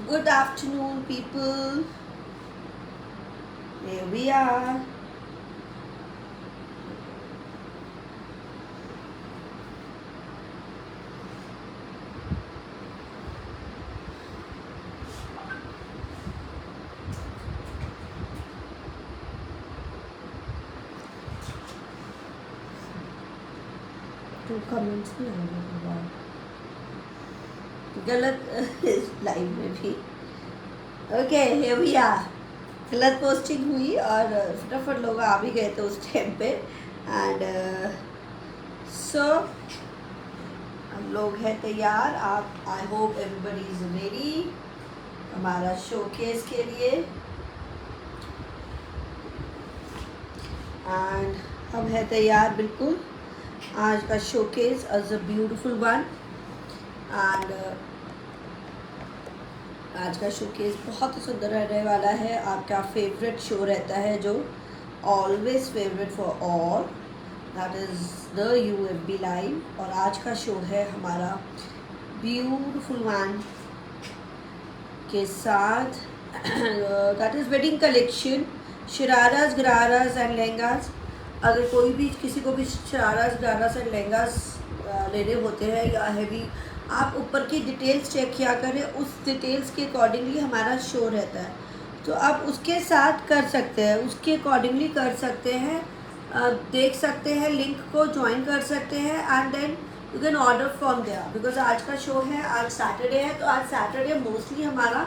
Good afternoon, people. Here we are. Two comments भी आए हैं गलत लाइव में भी. Okay here we are. गलत पोस्टिंग हुई और फटाफट लोग आ भी गए थे उस टाइम पे. एंड सो हम लोग हैं तैयार. आप I hope everybody is ready हमारा शोकेस के लिए. एंड हम हैं तैयार बिल्कुल. आज का showcase is a beautiful one. And आज का शोकेस बहुत ही सुंदर रहने वाला है. आपका फेवरेट शो रहता है जो always favourite for all, that is the UFB live. और आज का शो है हमारा ब्यूटीफुल वन के साथ that is wedding collection shararas ghararas and lehengas. अगर कोई भी किसी को भी शराराज गराराज एंड लहंगाज लेने होते हैं या हैवी, आप ऊपर की डिटेल्स चेक किया करें. उस डिटेल्स के अकॉर्डिंगली हमारा शो रहता है, तो आप उसके साथ कर सकते हैं, उसके अकॉर्डिंगली कर सकते हैं. देख सकते हैं, लिंक को ज्वाइन कर सकते हैं and then you can order from there. Because आज का शो है, आज सैटरडे है, तो आज सैटरडे मोस्टली हमारा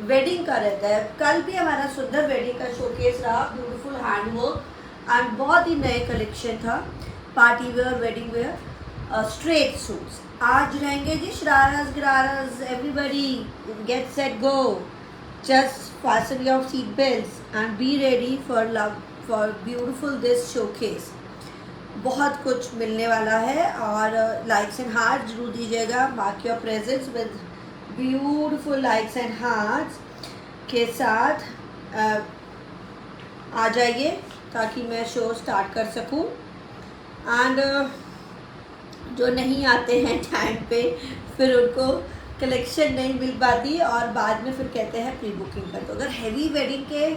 वेडिंग का रहता है. कल भी हमारा सुंदर वेडिंग का शोकेस रहा, ब्यूटीफुल हैंडवर्क एंड बहुत ही नए कलेक्शन था. Party wear, wedding wear, straight suits. आज रहेंगे जी shararas ghararas. Everybody get set go. Just fasten your seat belts and be ready for beautiful this showcase. बहुत कुछ मिलने वाला है और लाइक्स एंड हार्ट जरूर दीजिएगा. Mark your presence with beautiful likes and hearts के साथ आ जाइए ताकि मैं शो स्टार्ट कर सकूं. एंड जो नहीं आते हैं टाइम पे, फिर उनको कलेक्शन नहीं मिल पाती और बाद में फिर कहते हैं प्री बुकिंग कर. तो अगर हैवी वेडिंग के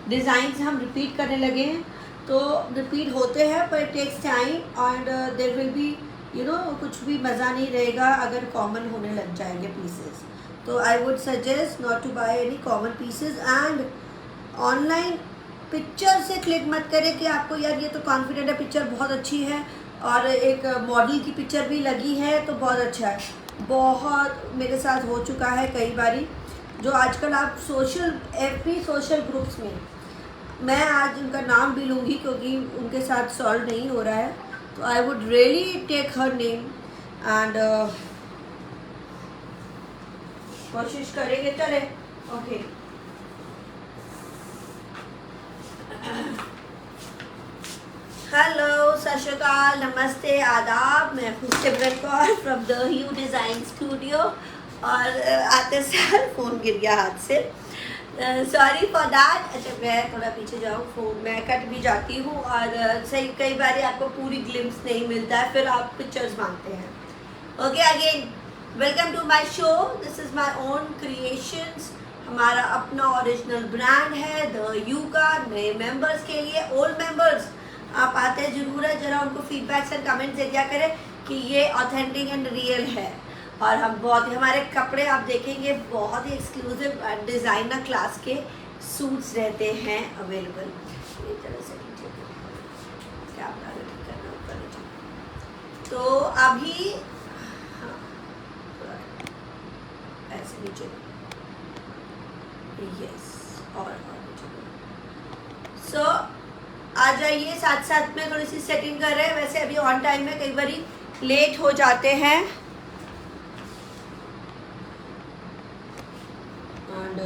डिज़ाइंस हम रिपीट करने लगे हैं तो रिपीट होते हैं, पर it takes time and there will be कुछ भी मज़ा नहीं रहेगा अगर कॉमन होने लग जाएंगे पीसेस. तो I would suggest not to buy any common pieces. And online picture से क्लिक मत करें कि आपको यार ये तो कॉन्फिडेंट है, पिक्चर बहुत अच्छी है और एक मॉडल की पिक्चर भी लगी है तो बहुत अच्छा है. बहुत मेरे साथ हो चुका है कई बारी. जो आजकल आप FB सोशल ग्रुप्स में, मैं आज उनका नाम भी लूँगी क्योंकि उनके साथ सॉल्व नहीं हो रहा है, तो I would really take her name and कोशिश करेंगे. चले ओके. हेलो, सत श्री अकाल, नमस्ते, आदाब. मैं खुद Simran Kaur from the hue design studio. और आते साल फ़ोन गिर गया हाथ से, सॉरी फॉर दैट. अच्छा मैं थोड़ा पीछे जाऊँ, फ़ोन मैं कट भी जाती हूँ और सही कई बार आपको पूरी ग्लिम्स नहीं मिलता है, फिर आप पिक्चर्स मांगते हैं. Okay again welcome to my show. This is my own creations. हमारा अपना ओरिजिनल ब्रांड है द यू का. नए मेंबर्स के लिए, ओल्ड मेंबर्स आप आते ज़रूर है, ज़रा उनको फीडबैक्स एंड कमेंट्स दे दिया करें कि ये ऑथेंटिक एंड रियल है. और हम बहुत ही, हमारे कपड़े आप देखेंगे बहुत ही एक्सक्लूसिव डिज़ाइनर क्लास के सूट्स रहते हैं अवेलेबल. इस तरह से क्या करना ऊपर. तो अभी हाँ ऐसे नीचे, यस, और सो आ जाइए. साथ साथ में थोड़ी सी सेटिंग कर रहे हैं. वैसे अभी ऑन टाइम में, कई बारी लेट हो जाते हैं. एंड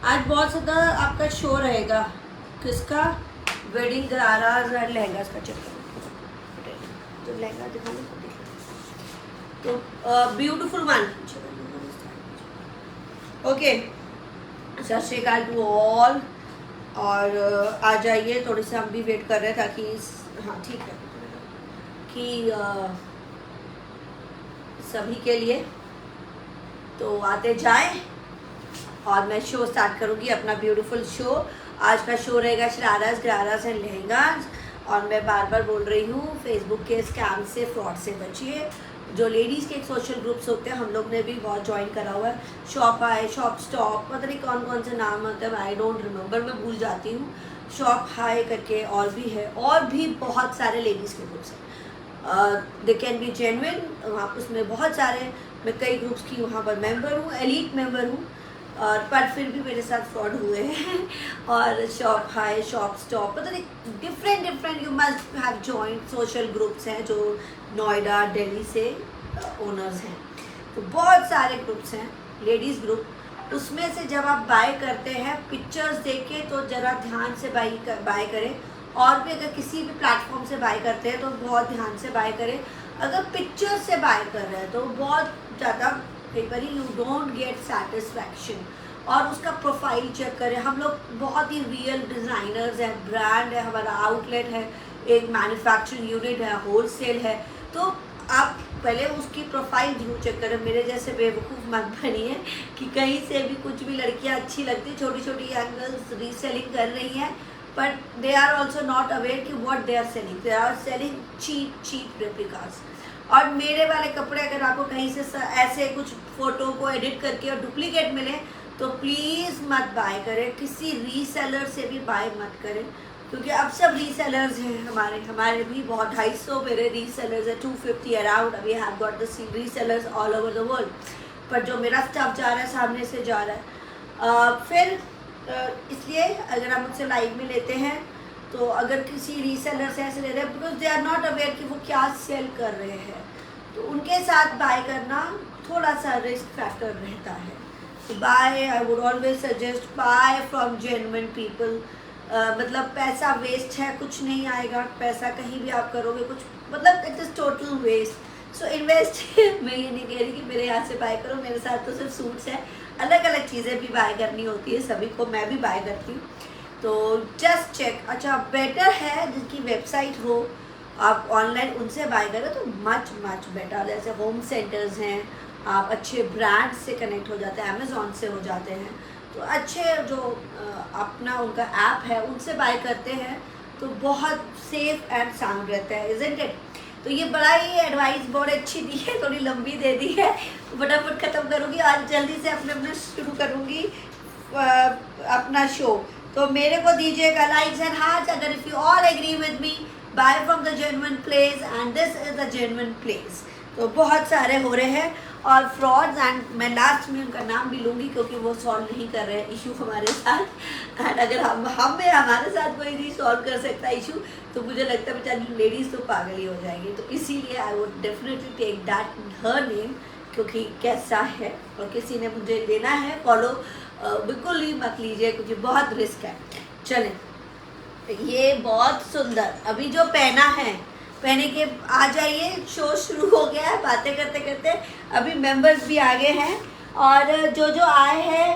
आज बहुत ज़्यादा आपका शो रहेगा. किसका? वेडिंग गराराज और लहंगास का चक्कर. तो लहंगा दिखाने को तो ब्यूटीफुल वन. ओके, सत श्री अकाल टू ऑल. और आ जाइए. थोड़ी सी हम भी वेट कर रहे हैं ताकि हाँ ठीक है कि सभी के लिए। तो आते जाएं और मैं शो स्टार्ट करूंगी अपना ब्यूटीफुल शो। आज का शो रहेगा शराराज गराराज एंड लहंगाज। और मैं बार बार बोल रही हूँ, फेसबुक के स्कैम से, फ्रॉड से बचिए। जो लेडीज़ के एक सोशल ग्रुप्स होते हैं, हम लोग ने भी बहुत ज्वाइन करा हुआ है। शॉप हाई, शॉप स्टॉप, पता नहीं कौन कौन से नाम होते हैं, आई डोंट रिमेंबर, मैं भूल जाती हूँ। शॉप हाई करके और भी है, और भी बहुत सारे लेडीज़ के ग्रुप्स हैं। दे कैन बी जेन्युइन, वहाँ उसमें बहुत सारे, मैं कई ग्रुप्स की वहाँ पर मेंबर हूँ, एलीट मेंबर हूँ, और पर फिर भी मेरे साथ फ्रॉड हुए हैं। और शॉप हाई, शॉप स्टॉप, पता नहीं different you must have joint social groups हैं जो नोएडा, दिल्ली से ओनर्स हैं। तो बहुत सारे ग्रुप्स हैं, लेडीज़ ग्रुप। उसमें से जब आप बाय करते हैं पिक्चर्स देखे तो ज़रा ध्यान से बाय करें। और भी अगर किसी भी प्लेटफॉर्म से बाय करते हैं तो बहुत ध्यान से बाय करें। अगर पिक्चर से बाय कर रहे हैं तो बहुत ज़्यादा कई बार यू डोंट गेट सेटिस्फैक्शन। और उसका प्रोफाइल चेक करें। हम लोग बहुत ही रियल डिज़ाइनर्स हैं, ब्रांड है, हमारा आउटलेट है, एक मैन्युफैक्चरिंग यूनिट है, होलसेल है। तो आप पहले उसकी प्रोफाइल जरूर चेक करें। मेरे जैसे बेवकूफ़ मत बनिए कि कहीं से भी कुछ भी लड़कियां अच्छी लगती, छोटी छोटी एंगल्स रीसेलिंग कर रही हैं, but they are also not aware कि what they are selling. They are selling cheap replicas. और मेरे वाले कपड़े अगर आपको कहीं से ऐसे कुछ फ़ोटो को एडिट करके और डुप्लीकेट मिले तो प्लीज़ मत बाय करें। किसी रीसेलर से भी बाय मत करें, क्योंकि अब सब रीसेलर्स हैं। हमारे भी बहुत 250 मेरे रीसेलर्स हैं, 250 अराउंड। अभी have got the resellers all over the world. पर जो मेरा स्टफ जा रहा है सामने से जा रहा है। इसलिए अगर हम उनसे लाइव में लेते हैं तो अगर किसी रीसेलर से ऐसे ले रहे हैं, because they are not aware कि वो क्या सेल कर रहे हैं, तो उनके साथ बाय करना थोड़ा सा रिस्क फैक्टर रहता है। तो buy, I would always suggest buy from genuine people. मतलब पैसा वेस्ट है, कुछ नहीं आएगा पैसा कहीं भी आप करोगे, कुछ मतलब it is total waste. So invest मैं ये नहीं कह रही कि मेरे यहाँ से बाय करो, मेरे साथ तो सिर्फ सूट्स हैं। अलग अलग चीज़ें भी बाय करनी होती है सभी को, मैं भी बाय करती हूँ। तो जस्ट चेक। अच्छा, बेटर है जिनकी वेबसाइट हो, आप ऑनलाइन उनसे बाय करें तो मच बेटर। जैसे होम सेंटर्स हैं, आप अच्छे ब्रांड से कनेक्ट हो जाते हैं, अमेज़ॉन से हो जाते हैं, तो अच्छे जो अपना उनका ऐप है उनसे बाय करते हैं तो बहुत सेफ एंड साउंड रहता है, इज़न्ट इट। तो ये बड़ा ही एडवाइस बहुत अच्छी दी है, थोड़ी लंबी दे दी है, फटाफट ख़त्म करूँगी और जल्दी से अपने शुरू करूँगी अपना शो। तो मेरे को दीजिएगा लाइक्स एंड हार्ट्स अगर if you all agree with me, buy from the genuine place and this is the genuine place. तो बहुत सारे हो रहे हैं और फ्रॉड्स, एंड मैं लास्ट में उनका नाम भी लूँगी क्योंकि वो सॉल्व नहीं कर रहे हैं इशू हमारे साथ। एंड अगर हमारे साथ कोई नहीं सॉल्व कर सकता इशू, तो मुझे लगता है बेचारी लेडीज़ तो पागल ही हो जाएंगी। तो इसीलिए I would definitely take that her name, क्योंकि कैसा है और किसी ने मुझे लेना है फॉलो, बिल्कुल ही मत लीजिए क्योंकि बहुत रिस्क है। चलें, ये बहुत सुंदर अभी जो पहना है, पहने के आ जाइए। शो शुरू हो गया है, बातें करते करते अभी मेंबर्स भी आगे हैं। और जो आए हैं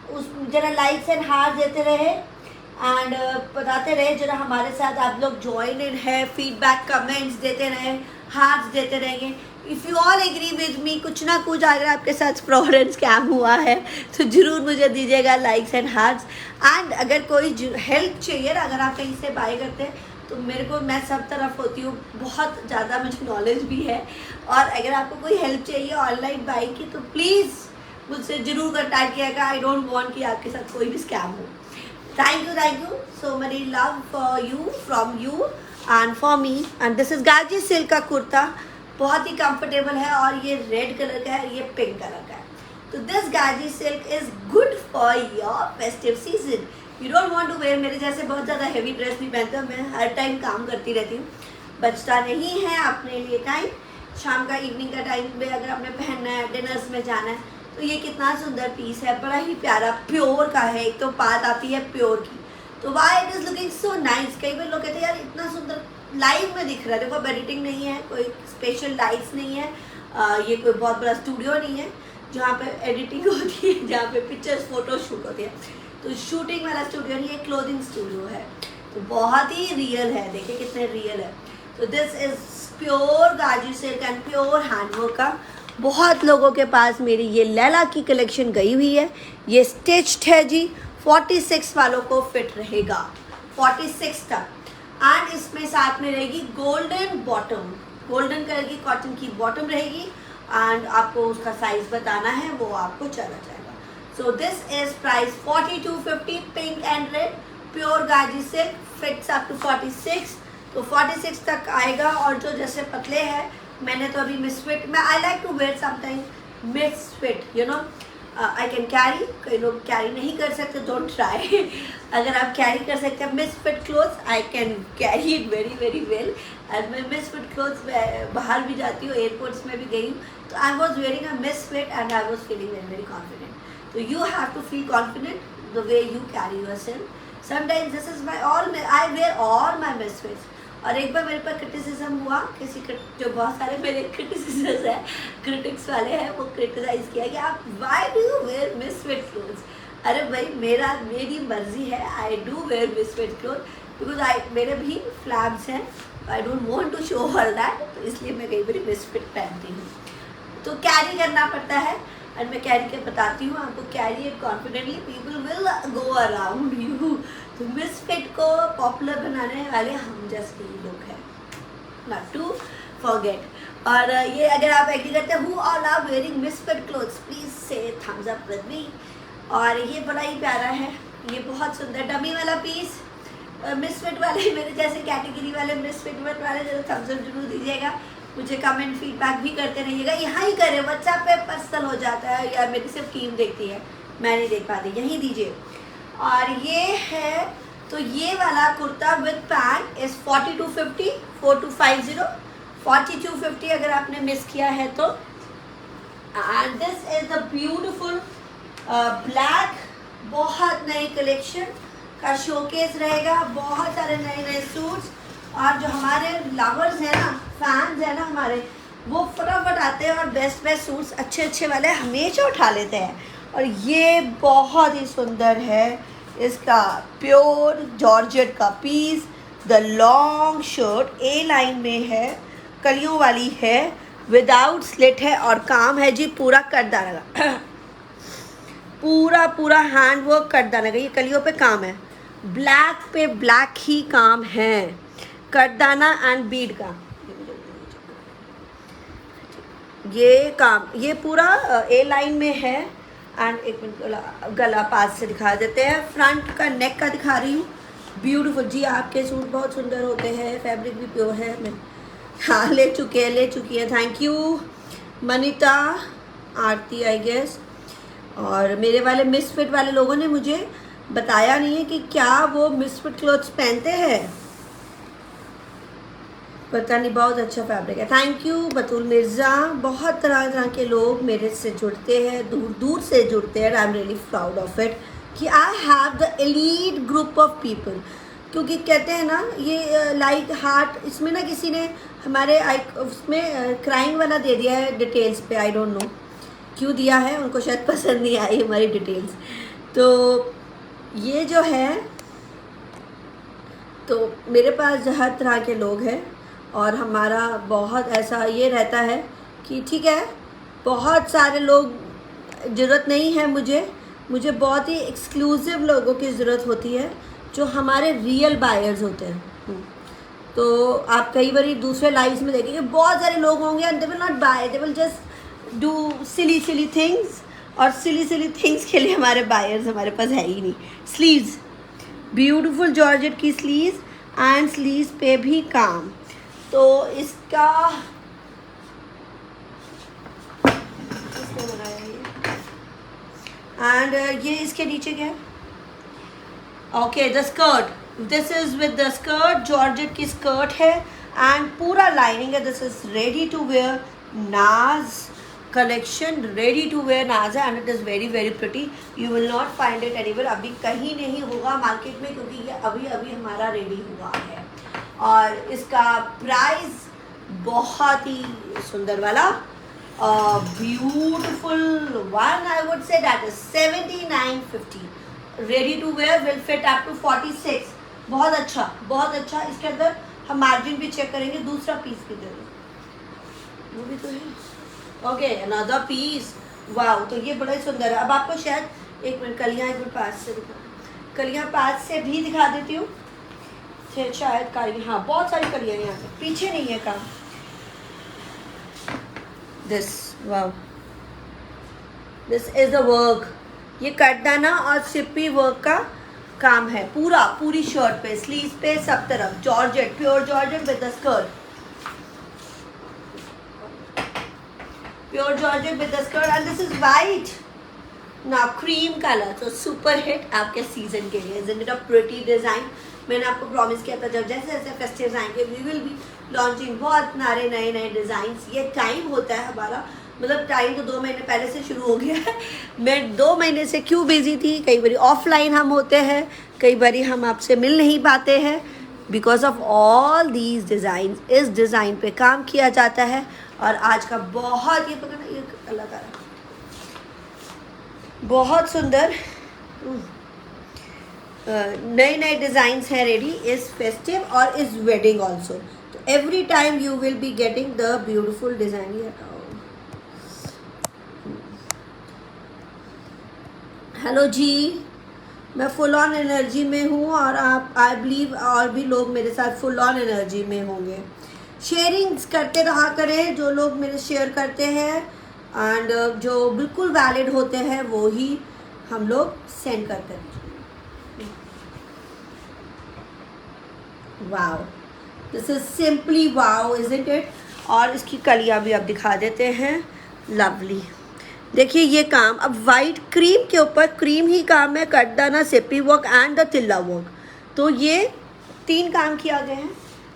उस जरा लाइक्स एंड हार्ट देते रहे एंड बताते रहे, जरा हमारे साथ आप लोग ज्वाइन इन है, फीडबैक कमेंट्स देते रहे, हार्ट्स देते रहेंगे। If you all agree with me, कुछ ना कुछ अगर आपके साथ फ्रॉड एंड स्कैम हुआ है तो ज़रूर मुझे दीजिएगा लाइक्स एंड हार्ट्स। एंड अगर कोई हेल्प चाहिए ना, अगर आप कहीं से बाय करते हैं तो मेरे को, मैं सब तरफ होती हूँ, बहुत ज़्यादा मुझे नॉलेज भी है। और अगर आपको कोई हेल्प चाहिए ऑनलाइन बाई की तो प्लीज़ मुझसे ज़रूर कॉन्टैक्ट किएगा। आई डोंट वांट कि आपके साथ कोई भी स्कैम हो। Thank you so money love for you, from you and for me. And this is Ghazi silk का कुर्ता, बहुत ही कंफर्टेबल है और ये रेड कलर का है, ये पिंक कलर का है। तो this gaji silk is good for your festive season. You don't want to wear, मेरे जैसे बहुत ज़्यादा हेवी ड्रेस नहीं पहनते, मैं हर टाइम काम करती रहती हूँ, बचता नहीं है अपने लिए टाइम। शाम का, इवनिंग का टाइम में अगर आपने पहनना है, डिनर्स में जाना है, तो ये कितना सुंदर पीस है, बड़ा ही प्यारा, प्योर का है। एक तो बात आती है प्योर की, तो why it is looking so nice. कई बार लोग कहते हैं यार इतना सुंदर लाइव में दिख रहा है। देखो, एडिटिंग नहीं है, कोई स्पेशल लाइट्स नहीं है, ये कोई बहुत बड़ा स्टूडियो नहीं है जहाँ पे एडिटिंग होती है, जहाँ पे पिक्चर्स फोटो शूट होती है। तो शूटिंग वाला स्टूडियो नहीं है, क्लोथिंग स्टूडियो है। तो बहुत ही रियल है, देखिए कितने रियल है। तो this is pure gaji silk and pure handwork का, बहुत लोगों के पास मेरी ये लैला की कलेक्शन गई हुई है। ये स्टिच्ड है जी, 46 वालों को फिट रहेगा, 46 तक। एंड इसमें साथ में रहेगी गोल्डन बॉटम, गोल्डन कलर की कॉटन की बॉटम रहेगी। एंड आपको उसका साइज बताना है, वो आपको चला जाएगा। So this is price 4250, pink and red, pure gaji silk, fits up to 46, तो 46 तक आएगा। और जो जैसे पतले हैं, मैंने तो अभी मिसफिट में, I like to wear sometime misfit, you know, I can carry. कई लोग कैरी नहीं कर सकते, डोंट ट्राई। अगर आप कैरी कर सकते हैं misfit clothes, I can carry it very very well. And मैं मिसफिट क्लोथ्स बाहर भी जाती हूँ, एयरपोर्ट्स में भी गई हूँ, तो I was wearing a misfit and I was feeling very very confident. तो you have to feel confident the way you carry yourself. Sometimes this is my all, I wear all my misfits. और एक बार मेरे पर criticism हुआ, किसी जो बहुत सारे मेरे क्रिटिसिज्म है, क्रिटिक्स वाले हैं, वो क्रिटिसाइज किया कि आप why do you wear misfit clothes. अरे भाई, मेरी मर्जी है, I do wear misfit cloth because मेरे भी फ्लैब्स हैं, I don't want to show all that, तो इसलिए मैं कई बार मिसफिट पहनती हूँ। तो कैरी करना पड़ता है, एंड मैं कैरी के बताती हूँ आपको, carry it confidently, people will go around you. तो मिसफिट को पॉपुलर बनाने वाले हम जैसे लोग हैं, नॉट टू फॉरगेट। और ये अगर आप एग्री करते हैं, who all are wearing misfit clothes, please say thumbs up with me. और ये बड़ा ही प्यारा है, ये बहुत सुंदर डमी वाला पीस। मिसफिट वाले, मेरे जैसे कैटेगरी वाले मिसफिट वाले जरा थम्स अप जरूर दीजिएगा, मुझे कमेंट फीडबैक भी करते रहिएगा। यहाँ ही करें, व्हाट्सएप पे पर्सनल हो जाता है, या मेरी सिर्फ टीम देखती है, मैं नहीं देख पाती, यहीं दीजिए। और ये है, तो ये वाला कुर्ता विद पैंट इज 4250, 4250, 4250 अगर आपने मिस किया है तो। And this is the beautiful black, बहुत नई कलेक्शन का शोकेस रहेगा, बहुत सारे नए नए सूट्स। और जो हमारे लवर्स हैं ना, फैंस हैं ना हमारे, वो फटाफट आते हैं और बेस्ट बेस्ट सूट्स अच्छे अच्छे वाले हमेशा उठा लेते हैं। और ये बहुत ही सुंदर है, इसका प्योर जॉर्जेट का piece, the long shirt A line में है, कलियों वाली है, विदाउट स्लिट है, और काम है जी पूरा कटदाना का। पूरा हैंड वर्क कटदाना का, ये कलियों पे काम है, ब्लैक पे ब्लैक ही काम है, कटदाना एंड बीड का ये काम, ये पूरा ए लाइन में है। एंड एक मिनट, गला पास से दिखा देते हैं, फ्रंट का नेक का दिखा रही हूँ, ब्यूटीफुल जी। आपके सूट बहुत सुंदर होते हैं, फैब्रिक भी प्योर है। मैं हाँ ले चुकी है, thank you Manita, Aarti I guess. और मेरे वाले मिसफिट वाले लोगों ने मुझे बताया नहीं है कि क्या वो मिसफिट क्लोथ्स पहनते हैं, पता नहीं, बहुत अच्छा फैब्रिक है। थैंक यू बतूल मिर्ज़ा। बहुत तरह तरह के लोग मेरे से जुड़ते हैं, दूर दूर से जुड़ते हैं, I am really proud of it कि I have the elite group of people. क्योंकि कहते हैं ना, ये लाइक हार्ट, इसमें ना किसी ने हमारे उसमें क्राइम वाला दे दिया है डिटेल्स पे, आई डोंट नो क्यों दिया है, उनको शायद पसंद नहीं आई हमारी डिटेल्स। तो ये जो है, तो मेरे पास हर तरह के लोग हैं, और हमारा बहुत ऐसा ये रहता है कि ठीक है, बहुत सारे लोग ज़रूरत नहीं है मुझे बहुत ही एक्सक्लूसिव लोगों की ज़रूरत होती है, जो हमारे रियल बायर्स होते हैं। तो आप कई बार दूसरे लाइव्स में देखेंगे बहुत सारे लोग होंगे, and they will not buy, they will just do silly things, और सिली थिंग्स के लिए हमारे बायर्स हमारे पास है ही नहीं। स्लीव्स, ब्यूटीफुल जॉर्जेट की स्लीव्स, एंड स्लीव्स पे भी काम। तो इसका एंड ये इसके नीचे क्या है, okay the skirt, this is with the skirt, georgette की स्कर्ट है, एंड पूरा लाइनिंग है। This is ready to wear Naaz collection, ready to wear Naaz है, and it is very very pretty, you will not find it anywhere, अभी कहीं नहीं होगा market में, क्योंकि ये अभी अभी हमारा रेडी हुआ है। और इसका प्राइस बहुत ही सुंदर वाला, beautiful one, I would say that is 7950, ready to wear, will fit up to 46, बहुत अच्छा। इसके अंदर हम मार्जिन भी चेक करेंगे, दूसरा पीस भी दे दो, वो भी तो है, ओके अनदर पीस। वाह, तो ये बड़ा ही सुंदर है। अब आपको शायद एक मिनट कलियाँ एक मिनट पास से दिखा, कलियाँ पास से भी दिखा देती हूँ शायद कलियाँ, हाँ बहुत सारी कलियाँ यहाँ पे, पीछे नहीं है काम। दिस, वाह, दिस इज द वर्क। ये कटदाना और सिप्पी वर्क का काम है पूरा, पूरी शर्ट पे, स्लीव पे, सब तरफ georgette, pure georgette with the skirt, pure georgette with the skirt and this is white ना क्रीम कलर। तो सुपर हिट आपके सीजन के लिए। Isn't it a pretty design. मैंने आपको प्रॉमिस किया था जब जैसे जैसे फेस्टिव आएंगे वी विल बी लॉन्चिंग बहुत सारे नए नए डिज़ाइंस। ये टाइम होता है हमारा, मतलब टाइम तो 2 महीने पहले से शुरू हो गया है। मैं 2 महीने से क्यों बिजी थी, कई बार ऑफलाइन हम होते हैं, कई बार हम आपसे मिल नहीं पाते हैं, because of all these design. इस डिज़ाइन पे काम किया जाता है और आज का बहुत, ये पकड़ना, ये अल्लाह ताला बहुत सुंदर नए नए डिज़ाइंस हैं रेडी इस फेस्टिव और इस वेडिंग ऑल्सो। तो every time you will be getting the beautiful design. Hello जी, मैं फुल ऑन एनर्जी में हूँ और आप, आई बिलीव और भी लोग मेरे साथ फुल ऑन एनर्जी में होंगे। शेयरिंग्स करते रहा करें, जो लोग मेरे शेयर करते हैं एंड जो बिल्कुल वैलिड होते हैं वो ही हम लोग सेंड करते हैं। Wow, this is simply wow, isn't it. और इसकी कलियाँ भी आप दिखा देते हैं, लवली। देखिए ये काम अब वाइट क्रीम के ऊपर, क्रीम ही काम है, कटदाना, सिप्पी वर्क एंड द तिल्ला वर्क। तो ये 3 काम किया गया है।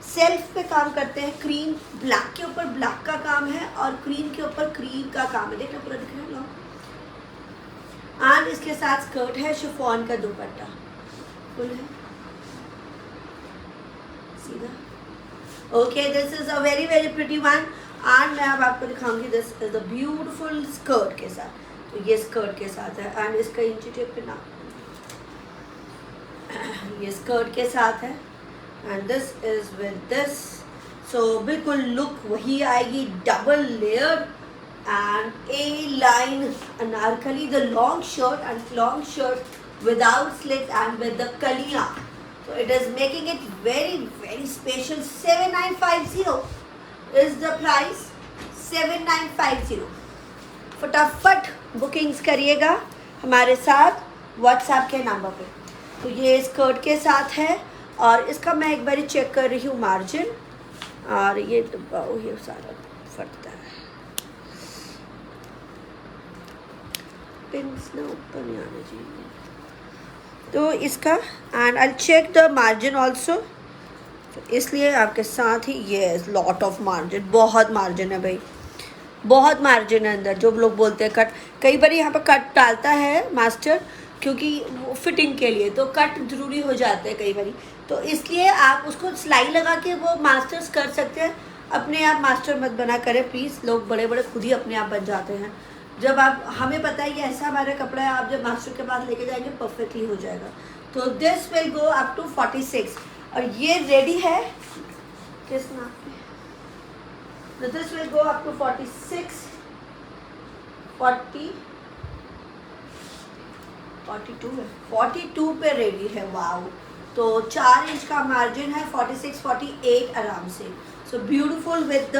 सेल्फ पे काम करते हैं, क्रीम ब्लैक के ऊपर ब्लैक का काम है और क्रीम के ऊपर क्रीम का काम है। देखना पूरा दिख रहा है। एंड इसके साथ स्कर्ट है, शिफॉन का दुपट्टा फुल है सीधा। Okay, this is a very very pretty one. And मैं अब आपको दिखाऊंगी this is the beautiful skirt के साथ। तो ये स्कर्ट के साथ है एंड इसका इंची टेप पे ना, ये स्कर्ट के साथ है and this is with this. So बिल्कुल लुक वही आएगी, double layer and A line anarkali, the long shirt and long shirt without slit and with the कलियां। So it is making it very very special. 7950 is the price, 7950। फटाफट bookings करिएगा हमारे साथ WhatsApp के number पे। तो ये स्कर्ट के साथ है और इसका मैं एक बार चेक कर रही हूँ मार्जिन, और ये ये सारा फटता है, पिंस ना ऊपर नहीं आने चाहिए। तो इसका and I check the margin also, इसलिए आपके साथ ही ये लॉट ऑफ मार्जिन, बहुत मार्जिन है भाई, बहुत मार्जिन है अंदर। जो लोग बोलते हैं कट, कई बार यहाँ पर कट डालता है मास्टर क्योंकि वो फिटिंग के लिए, तो कट ज़रूरी हो जाते हैं कई बार, तो इसलिए आप उसको सिलाई लगा के वो मास्टर्स कर सकते हैं। अपने आप मास्टर मत बना करें प्लीज़, लोग बड़े बड़े खुद ही अपने आप बन जाते हैं। जब आप, हमें पता है कि ऐसा हमारा कपड़ा है, आप जब मास्टर के पास लेके जाएंगे परफेक्टली हो जाएगा। तो this will go up to 46 और ये रेडी है किस नाप पे, this will go up to 46, 40, 42 है, 42 पे रेडी है। वाओ, तो 4 इंच का मार्जिन है, 46, 48 आराम से। So beautiful with the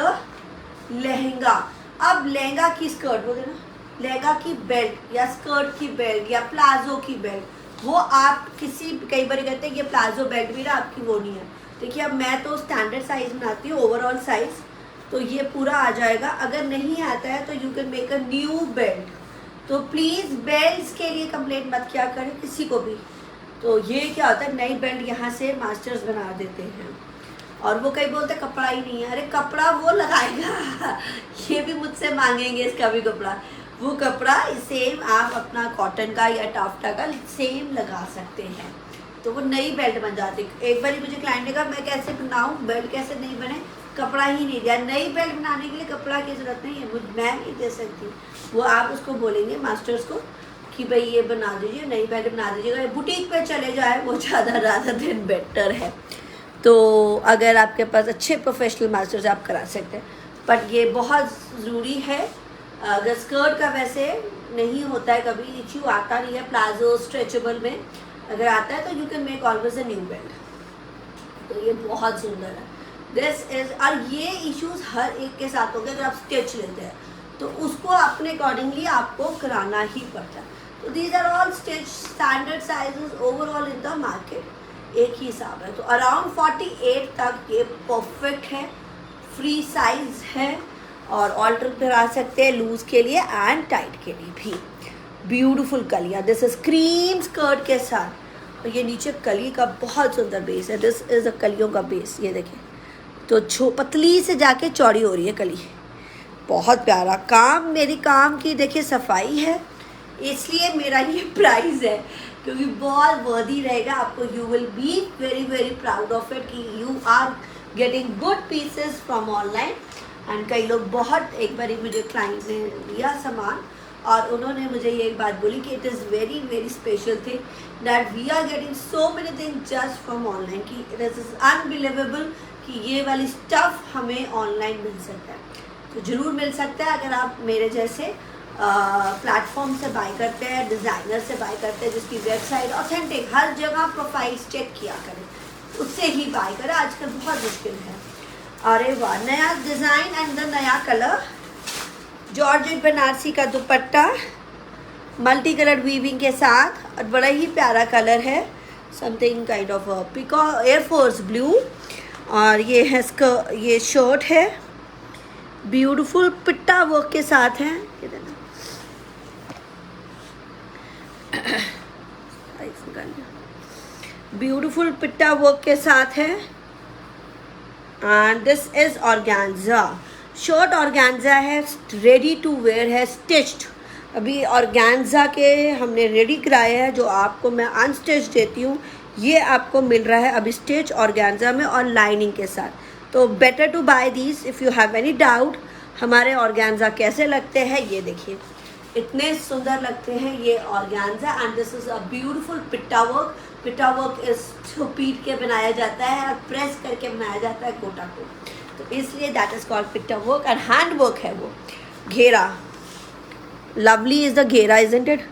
lehenga. अब लहंगा की स्कर्ट बोलते ना, लहंगा की बेल्ट या स्कर्ट की बेल्ट या प्लाजो की बेल्ट, वो आप किसी, कई बार कहते हैं ये प्लाजो बेल्ट भी ना आपकी वो नहीं है। देखिए अब मैं तो स्टैंडर्ड साइज बनाती हूँ, ओवरऑल साइज, तो ये पूरा आ जाएगा। अगर नहीं आता है तो you can make a new belt. तो प्लीज़ बेल्ट के लिए कंप्लेंट मत किया करें किसी को भी। तो ये क्या होता है, नई बेल्ट यहाँ से मास्टर्स बना देते हैं और वो कई बोलते कपड़ा ही नहीं है। अरे कपड़ा वो लगाएगा ये भी मुझसे मांगेंगे इसका भी कपड़ा, वो कपड़ा सेम आप अपना कॉटन का या टाफ्टा का सेम लगा सकते हैं, तो वो नई बेल्ट बन जाती। एक बार मुझे क्लाइंट ने कहा मैं कैसे बनाऊँ बेल्ट, कैसे नहीं बने, कपड़ा ही नहीं दिया। नई बेल्ट बनाने के लिए कपड़ा की ज़रूरत नहीं है, मैं नहीं दे सकती। वो आप उसको बोलेंगे मास्टर्स को कि भाई ये बना दीजिए, नई बेल्ट बना दीजिएगा, बुटीक पे चले जाए, वो ज़्यादा दिन बेटर है। तो अगर आपके पास अच्छे प्रोफेशनल मास्टर्स आप करा सकते हैं, बट ये बहुत ज़रूरी है अगर स्कर्ट का वैसे नहीं होता है, कभी इश्यू आता नहीं है प्लाजो स्ट्रेचेबल में, अगर आता है तो you can make always a new belt. तो ये बहुत सुंदर है। दिस इज, और ये इश्यूज हर एक के साथ होंगे अगर आप स्टिच लेते हैं तो उसको अपने अकॉर्डिंगली आपको कराना ही पड़ता है। तो these are all stitch standard sizes overall in the market, एक ही हिसाब है। तो अराउंड 48 तक ये परफेक्ट है, फ्री साइज है और ऑल्टर करा सकते हैं लूज के लिए एंड टाइट के लिए भी। ब्यूटीफुल कलियाँ, दिस इज क्रीम स्कर्ट के साथ, और ये नीचे कली का बहुत सुंदर बेस है। दिस इज अ कलियों का बेस, ये देखें तो पतली से जाके चौड़ी हो रही है कली, बहुत प्यारा काम। मेरी काम की देखिए सफाई है, इसलिए मेरा ये प्राइस है, क्योंकि बहुत वर्दी रहेगा आपको। You will be very very proud of it कि you are getting good pieces from online. And कई लोग बहुत, एक बार मुझे क्लाइंट ने लिया सामान और उन्होंने मुझे ये एक बात बोली कि it is very very special thing that we are getting so many thing just from online, कि इट इज़ अनबिलीवेबल कि ये वाली स्टफ़ हमें ऑनलाइन मिल सकता है। तो ज़रूर मिल सकता है अगर आप मेरे जैसे प्लेटफॉर्म से बाय करते हैं, डिज़ाइनर से बाय करते हैं जिसकी वेबसाइट ऑथेंटिक, हर जगह प्रोफाइल्स चेक किया करें, उससे ही बाय करें। आजकल बहुत मुश्किल है। अरे वाह, नया डिज़ाइन एंड द नया कलर, जॉर्जेट बनारसी का दुपट्टा मल्टी कलर वीविंग के साथ, और बड़ा ही प्यारा कलर है, something kind of pico air force blue. और ये है ये शर्ट है, ब्यूटीफुल पिट्टा वर्क के साथ है, ब्यूटीफुल पिट्टा वर्क के साथ है। And this is organza, shirt organza है, रेडी टू वेयर है, स्टिच्ड। अभी ऑर्गेन्जा के हमने रेडी कराए हैं, जो आपको मैं अनस्टिच देती हूँ, ये आपको मिल रहा है अभी स्टिच ऑर्गेन्जा में और लाइनिंग के साथ। तो better to buy these if you have any doubt. हमारे ऑर्गेन्जा कैसे लगते हैं ये देखिए, इतने सुंदर लगते हैं ये organza. And this is a beautiful पिट्टा वर्क। पिट्टा वर्क इस जो पीट के बनाया जाता है और प्रेस करके बनाया जाता है कोटा को, तो इसलिए दैट इज कॉल्ड पिट्टा वर्क। एंड हैंड वर्क है वो, घेरा, लवली इज द घेरा, isn't it?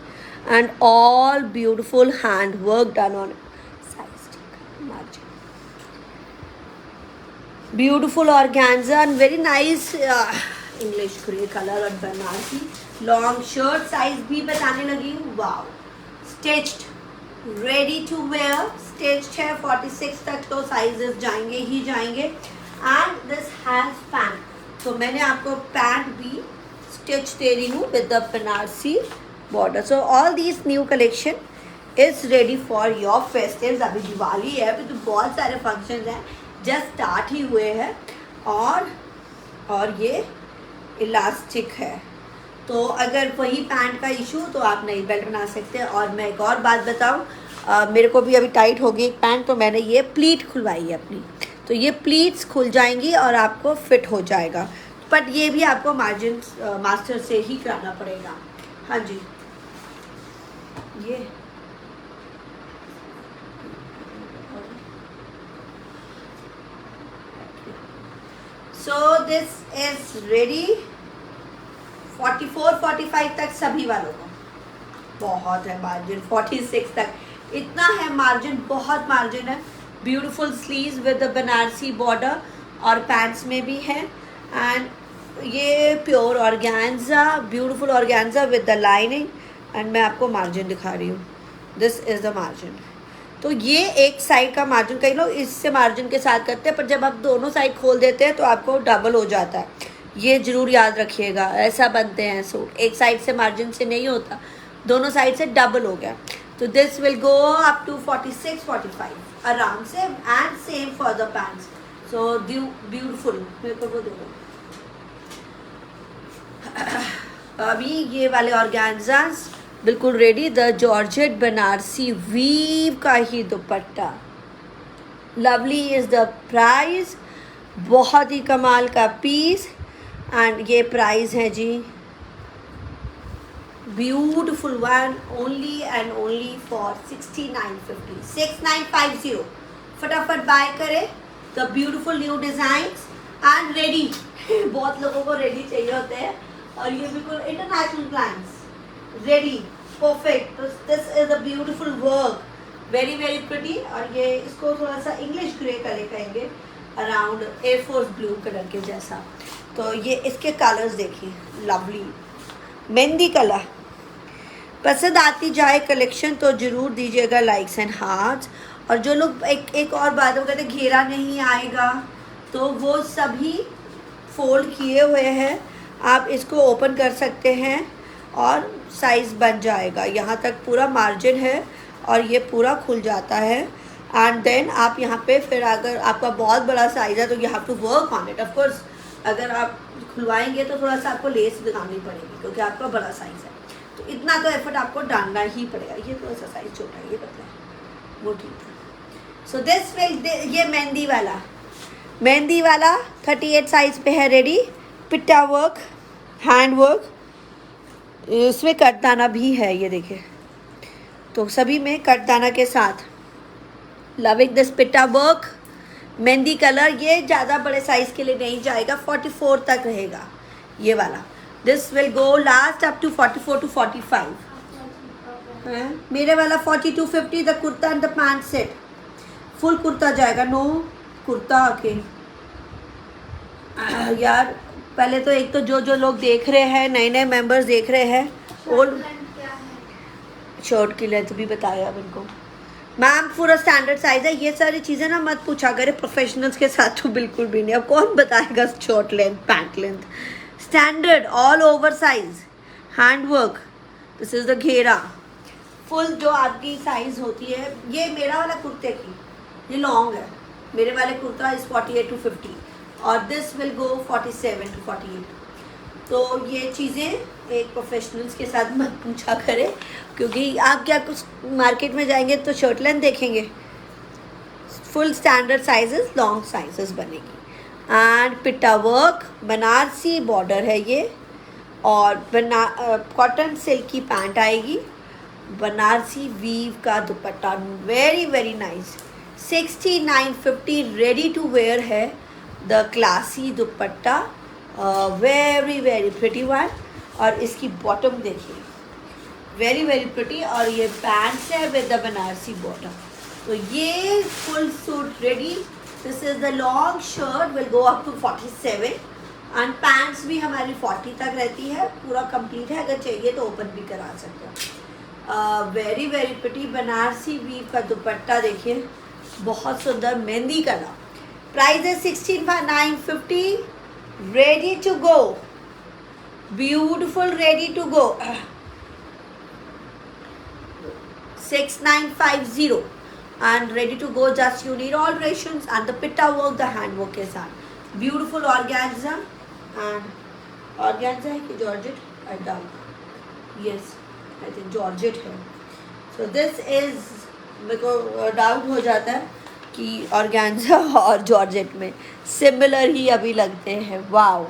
And all beautiful hand work done on beautiful organza and very nice English grey color और बनारसी लॉन्ग शर्ट साइज भी बताने लगी हूँ। Wow, stitched, ready to wear, stitched है 46 तक, तो साइजेस जाएंगे ही जाएंगे। एंड दिस हैज पैंट, तो मैंने आपको पैंट भी स्टिच दे रही हूँ with the Banarasi border. So all this new collection is ready for your festives. अभी दिवाली है, अभी तो बहुत सारे फंक्शंस हैं, जस्ट स्टार्ट ही हुए हैं। और ये इलास्टिक है, तो अगर वही पैंट का इशू तो आप नई बेल्ट बना सकते हैं। और मैं एक और बात बताऊं, मेरे को भी अभी टाइट हो गई एक पैंट, तो मैंने ये प्लीट खुलवाई है अपनी, तो ये प्लीट्स खुल जाएंगी और आपको फिट हो जाएगा। बट ये भी आपको मार्जिन मास्टर से ही कराना पड़ेगा। हाँ जी, ये सो दिस इज रेडी 44-45 तक सभी वालों को, बहुत है मार्जिन 46 तक, इतना है मार्जिन, बहुत मार्जिन है। Beautiful sleeves with the Banarasi border और पैंट्स में भी है। एंड ये pure organza, beautiful organza with the lining. And मैं आपको मार्जिन दिखा रही हूँ, दिस इज़ द मार्जिन। तो ये एक साइड का मार्जिन, कई लोग इससे मार्जिन के साथ करते हैं, पर जब आप दोनों साइड खोल देते हैं तो आपको डबल हो जाता है। ये ज़रूर याद रखिएगा, ऐसा बनते हैं सूट, एक साइड से मार्जिन से नहीं होता, दोनों साइड से डबल हो गया। तो this will go up to 46-45 आराम से। And same for the pants. So beautiful, मेरे को वो देखो अभी ये वाले ऑर्गेन्जास बिल्कुल रेडी। द जॉर्जेट बनारसी वीव का ही dupatta, lovely is the price, बहुत ही कमाल का पीस। एंड ये प्राइस है जी, beautiful one, only and only for 6950, 6950। फटाफट बाय करें the beautiful new designs and ready. बहुत लोगों को रेडी चाहिए होते हैं, और ये बिल्कुल इंटरनेशनल क्लाइंट्स रेडी परफेक्ट। तो this is a beautiful work, very very pretty. और ये इसको थोड़ा सा इंग्लिश ग्रे कलर कहेंगे, अराउंड एयरफोर्स ब्लू कलर के जैसा। तो ये इसके कलर्स देखिए, लवली मेहंदी कलर। पसंद आती जाए कलेक्शन तो ज़रूर दीजिएगा लाइक्स एंड हार्ट्स। और जो लोग एक और बात वो कहते घेरा नहीं आएगा, तो वो सभी फोल्ड किए हुए हैं, आप इसको ओपन कर सकते हैं और साइज़ बन जाएगा। यहाँ तक पूरा मार्जिन है और ये पूरा खुल जाता है। एंड देन आप यहाँ पे फिर अगर आपका बहुत बड़ा साइज़ है तो you have to work on it. Of course अगर आप खुलवाएंगे तो थोड़ा सा आपको लेस लगानी पड़ेगी क्योंकि आपका बड़ा साइज़ है, तो इतना तो एफर्ट आपको डालना ही पड़ेगा। ये थोड़ा सा साइज़ छोटा है, ये पतला है, वो ठीक है। सो दिस विल, ये मेहंदी वाला 38 साइज पे है रेडी। पिट्टा वर्क, हैंड वर्क, इसमें कटदाना भी है, ये देखिए। तो सभी में कटदाना के साथ लविंग दिस पिट्टा वर्क। मेहंदी कलर ये ज़्यादा बड़े साइज़ के लिए नहीं जाएगा, 44 तक रहेगा ये वाला। This will go last up to 44 to 45। मेरे वाला 40 to 50 the kurta and the pant set. Full kurta जाएगा, नो कुर्ता के यार। पहले तो एक तो जो लोग देख रहे हैं, नए नए मेंबर्स देख रहे हैं, ओल्ड शर्ट की लेंथ भी बताया अब इनको। मैम पूरा स्टैंडर्ड साइज़ है। ये सारी चीज़ें ना मत पूछा करें प्रोफेशनल्स के साथ, तो बिल्कुल भी नहीं। अब कौन बताएगा shirt length pant length. Standard all over size, hand work, this is the घेरा फुल जो आपकी साइज होती है। ये मेरा वाला कुर्ते की ये लॉन्ग है, मेरे वाले कुर्ता इज 48 to 50 और दिस विल गो 47 to 48। तो ये चीज़ें एक प्रोफेशनल्स के साथ मत पूछा करें, क्योंकि आप क्या कुछ मार्केट में जाएंगे तो शर्ट लेंथ देखेंगे। Full standard sizes, long sizes बनेगी। एंड पिट्टा वर्क, बनारसी बॉर्डर है ये, और कॉटन सिल्क की पैंट आएगी, बनारसी वीव का dupatta, very very nice. 6950 ready to wear है the classy dupatta, very very pretty one. और इसकी बॉटम देखिए, वेरी वेरी प्रिटी। और ये पैंट्स है विद द बनारसी बॉटम। तो ये full suit ready. This is the long shirt will go up to 47 and pants भी हमारी 40 तक रहती है। पूरा कंप्लीट है, अगर चाहिए तो ओपन भी करा सकते हो। Very very pretty Banarasi weave का दुपट्टा देखिए, बहुत सुंदर मेहंदी कलर। प्राइस है 16,950। Ready to go, beautiful, ready to go. 6950 and ready to go. Just you need alterations and the pitta work, the hand work के साथ। Beautiful organza and organza है कि georgette? I doubt. Yes, I think georgette है। So this is, मेरे को doubt हो जाता है कि ऑर्गेन्जा और जॉर्जेट में सिमिलर ही अभी लगते हैं। वाओ,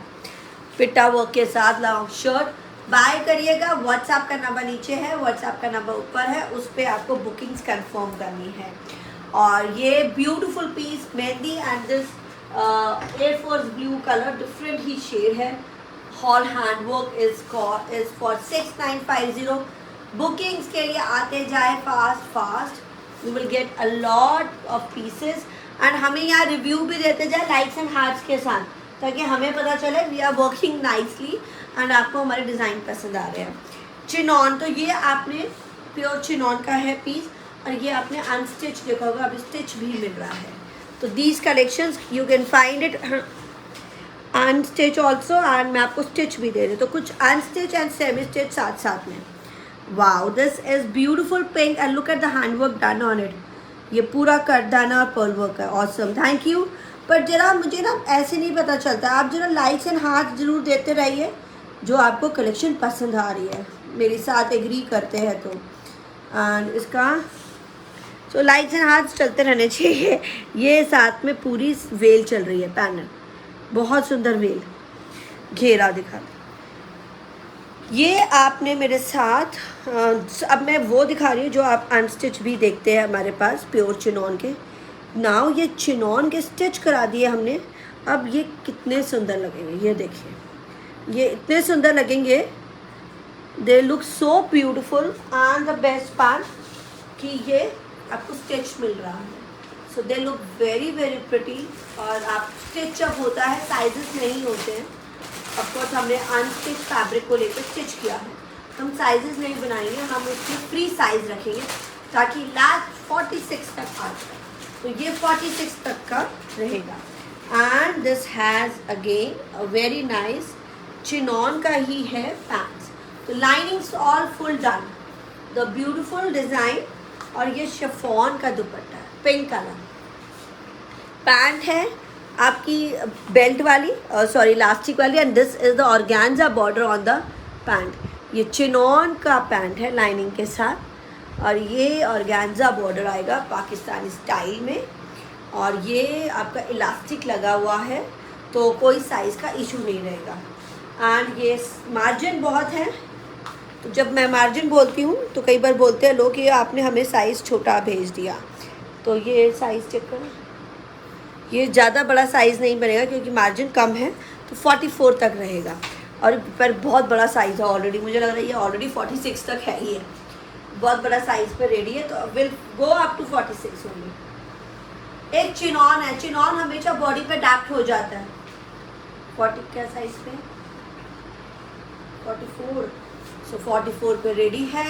पिट्टा वर्क के साथ लॉन्ग शर्ट। बाय करिएगा, व्हाट्सएप का नंबर नीचे है, व्हाट्सएप का नंबर ऊपर है, उस पर आपको बुकिंग्स कंफर्म करनी है। और ये ब्यूटीफुल पीस मेहंदी and this airforce blue colour, different ही शेड है। Whole hand work is for 6950। Bookings के लिए आते जाए fast, you will get a lot of pieces. And हमें यहाँ रिव्यू भी देते जाए लाइक्स एंड हार्ट्स के साथ, ताकि हमें पता चले we are working nicely and आपको हमारे डिज़ाइन पसंद आ रहे हैं। चिनॉन, तो ये आपने प्योर चिनॉन का है पीस, और ये आपने अनस्टिच देखा होगा, अभी स्टिच भी मिल रहा है। तो these collections you can find it unstitch also, and मैं आपको स्टिच भी दे रही हूँ, तो कुछ अनस्टिच एंड सेमी स्टिच साथ साथ में। Wow, this is beautiful pink and look at the hand work done on it. ये पूरा करदाना और पर्ल वर्क है, ऑसम, थैंक यू। पर जरा मुझे ना ऐसे नहीं पता चलता, आप जरा लाइक्स एंड हार्ट ज़रूर देते रहिए जो आपको कलेक्शन पसंद आ रही है, मेरे साथ एग्री करते हैं तो। एंड इसका तो लाइक्स एंड हार्ट्स चलते रहने चाहिए। ये साथ में पूरी वेल चल रही है, पैनल बहुत सुंदर वेल, घेरा दिखा। ये आपने मेरे साथ अब मैं वो दिखा रही हूँ जो आप अनस्टिच भी देखते हैं हमारे पास, प्योर चिनॉन के। नाउ ये चिनॉन के स्टिच करा दिए हमने, अब ये कितने सुंदर लगेंगे, ये देखिए। ये इतने सुंदर लगेंगे, they look so beautiful. And the best part कि ये आपको स्टिच मिल रहा है, so they look very very pretty. और आप स्टिच जब होता है साइजेस नहीं होते हैं, ऑफकोर्स हमने अनस्टिच फैब्रिक को लेकर स्टिच किया है, हम साइजेस नहीं बनाएंगे, हम उसकी फ्री साइज रखेंगे ताकि लास्ट 46 तक आ जाए। तो ये 46 तक का रहेगा। And this has again a very nice chinon का ही है पैंट्स। तो linings all full done, the beautiful design. और ये शिफॉन का दुपट्टा है, पिंक कलर। पैंट है आपकी बेल्ट वाली, सॉरी इलास्टिक वाली, and this is the organza border on the pant. ये चिनॉन का पैंट है लाइनिंग के साथ, और ये ऑर्गेन्जा बॉर्डर आएगा पाकिस्तानी स्टाइल में। और ये आपका इलास्टिक लगा हुआ है, तो कोई साइज़ का इशू नहीं रहेगा। एंड ये मार्जिन बहुत है, तो जब मैं मार्जिन बोलती हूँ तो कई बार बोलते हैं लोग कि आपने हमें साइज़ छोटा भेज दिया, तो ये साइज़ चेक करो, ये ज़्यादा बड़ा साइज़ नहीं बनेगा क्योंकि मार्जिन कम है, तो 44 तक रहेगा। और पर बहुत बड़ा साइज़ है ऑलरेडी, मुझे लग रहा है ये ऑलरेडी 46 तक है ही है, बहुत बड़ा साइज़ पे रेडी है, तो will go up to 46 only. एक चिनॉन है, चिनॉन हमेशा बॉडी पे अडैप्ट हो जाता है। 40 क्या साइज़ पे, 44, सो 44 पे रेडी है।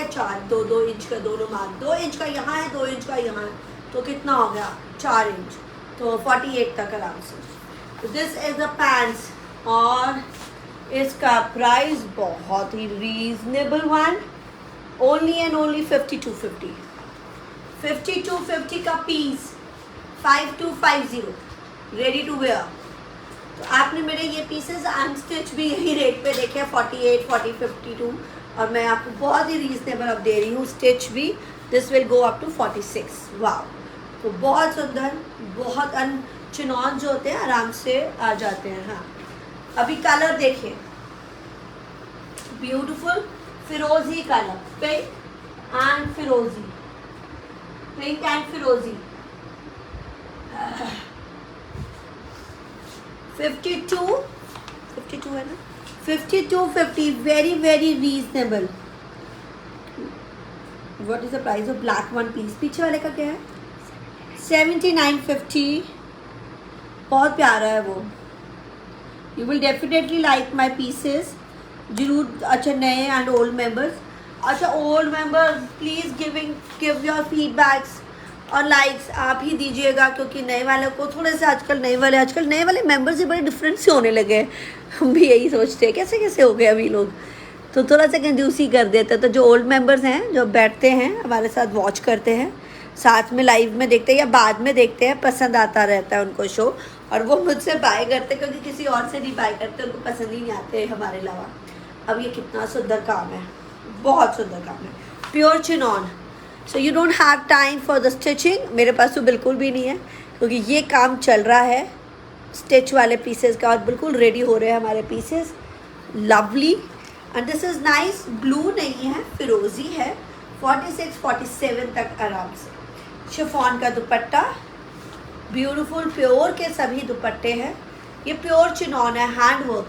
2 इंच का दोनों मार्क, 2 इंच का यहाँ है, 2 इंच का यहाँ है, तो कितना हो गया 4 इंच, तो 48 तक आराम से। दिस इज द पैंट्स, और इसका प्राइस बहुत ही reasonable one, only and only 5250। 5250 का पीस, 5250 रेडी टू वेयर। तो आपने मेरे ये पीसेस अनस्टिच भी यही रेट पे देखे, 48, 40, 52, और मैं आपको बहुत ही रीजनेबल अब दे रही हूँ स्टिच भी। This will go up to 46। वाह, तो बहुत सुंदर, बहुत चिनॉन जो होते हैं आराम से आ जाते हैं। हाँ, अभी कलर देखिए, ब्यूटीफुल फिरोजी कलर, पिंक एंड फिरोजी, पिंक एंड फिरोजी। 52 है ना, 5250, very very reasonable. What is the price of black one piece? पीछे वाले का क्या है? 7950, बहुत प्यारा है वो। You will definitely like my pieces जरूर। अच्छा, नए एंड ओल्ड मेंबर्स, अच्छा old members please give your feedbacks और लाइक्स आप ही दीजिएगा, क्योंकि नए वाले को थोड़े से आजकल नए वाले मेंबर्स ही बड़े डिफरेंट से होने लगे हैं। हम भी यही सोचते हैं कैसे कैसे हो गए अभी लोग, तो थोड़ा सा कंजूसी कर देते हैं। तो जो ओल्ड मेंबर्स हैं, जो बैठते हैं हमारे साथ, वॉच करते हैं, साथ में लाइव में देखते हैं या बाद में देखते हैं, पसंद आता रहता है उनको शो, और वो मुझसे बाय करते क्योंकि किसी और से नहीं बाय करते, उनको पसंद ही नहीं आते हमारे अलावा। अब ये कितना सुंदर काम है, बहुत सुंदर काम है, pure chinon. So you don't have time for the stitching, मेरे पास तो बिल्कुल भी नहीं है, क्योंकि ये काम चल रहा है स्टिच वाले पीसेस का, और बिल्कुल रेडी हो रहे हैं हमारे pieces. Lovely, and this is nice, blue नहीं है, फिरोजी है, 46, 47 तक आराम से। शिफॉन का दुपट्टा, ब्यूटीफुल, प्योर के सभी दुपट्टे हैं। ये प्योर चिनॉन है, hand work,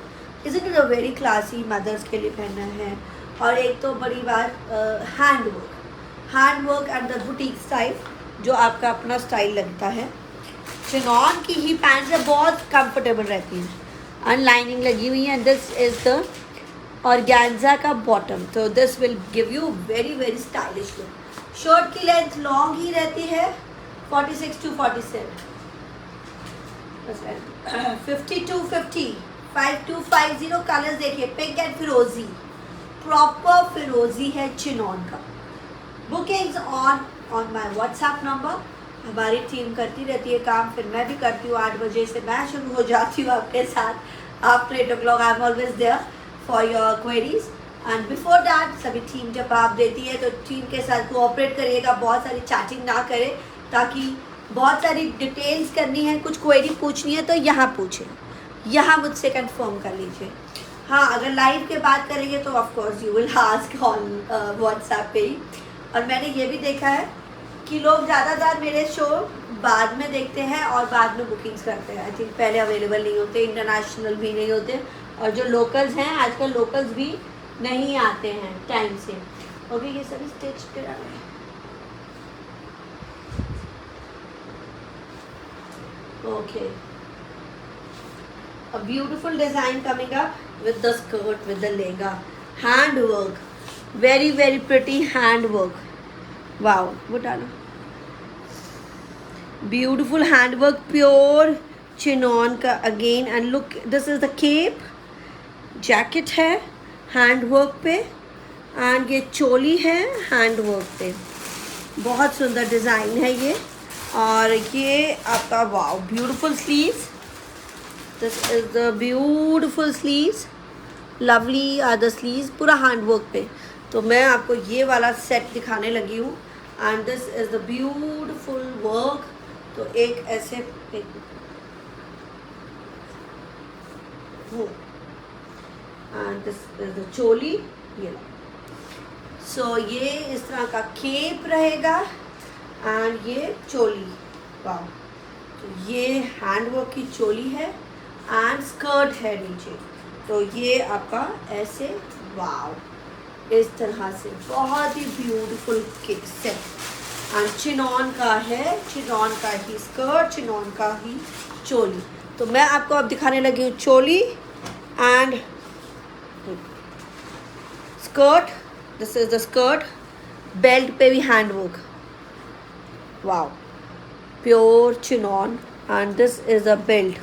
is it a very classy, mothers के लिए पहनना है। और एक तो बड़ी बात, hand work and the boutique style, जो आपका अपना स्टाइल लगता है। चिनॉन की ही पैंट्स है, बहुत कंफर्टेबल रहती हैं, अनलाइनिंग लगी हुई है। दिस इज़ द ऑर्गेन्जा का बॉटम, तो this will give you very very stylish look. Shirt की लेंथ लॉन्ग ही रहती है, 46 to 47, 5250, 5250। कलर्स देखिए, पिंक एंड फिरोजी, प्रॉपर फिरोजी है चिनॉन का। Bookings on my WhatsApp number, हमारी टीम करती रहती है काम, फिर मैं भी करती हूँ। 8 बजे से मैं शुरू हो जाती हूँ आपके साथ, after 8 o'clock I am always there for your queries, and before that सभी टीम जवाब देती है, तो टीम के साथ कोऑपरेट करिएगा, बहुत सारी चैटिंग ना करें, ताकि बहुत सारी डिटेल्स करनी है, कुछ क्वेरी पूछनी है तो यहाँ पूछें, यहाँ मुझसे कंफर्म कर लीजिए। हाँ, अगर लाइव के बात करेंगे तो of course you will ask on WhatsApp पे ही। और मैंने ये भी देखा है कि लोग ज़्यादातर मेरे शो बाद में देखते हैं और बाद में बुकिंग्स करते हैं। आई थिंक पहले अवेलेबल नहीं होते, इंटरनेशनल भी नहीं होते, और जो लोकल्स हैं, आजकल लोकल्स भी नहीं आते हैं टाइम से। ओके, ये सभी स्टिच करा है। Okay, a beautiful design coming up with the skirt, with the lehenga, hand work, very very pretty hand work. Wow, what are beautiful hand work, pure chinon का again, and look, this is the cape, jacket है hand work पे, and ये चोली है hand work पे। बहुत सुंदर design है ये। और ये आपका wow beautiful sleeves, this is the beautiful sleeves, lovely are the sleeves, पूरा हैंड वर्क पे। तो मैं आपको ये वाला सेट दिखाने लगी हूँ, and this is the beautiful work. तो एक ऐसे एंड दिस इज द चोली, ये सो ये इस तरह का केप रहेगा, एंड ये चोली। वाह, तो ये हैंडवर्क की चोली है एंड स्कर्ट है नीचे। तो ये आपका ऐसे वाह इस तरह से बहुत ही ब्यूटीफुल सेट, एंड चिनॉन का है, चिनॉन का ही स्कर्ट, चिनॉन का ही चोली। तो मैं आपको अब दिखाने लगी हूँ choli and skirt. This is the skirt, belt पे भी hand work, wow pure chinon, and this is a belt,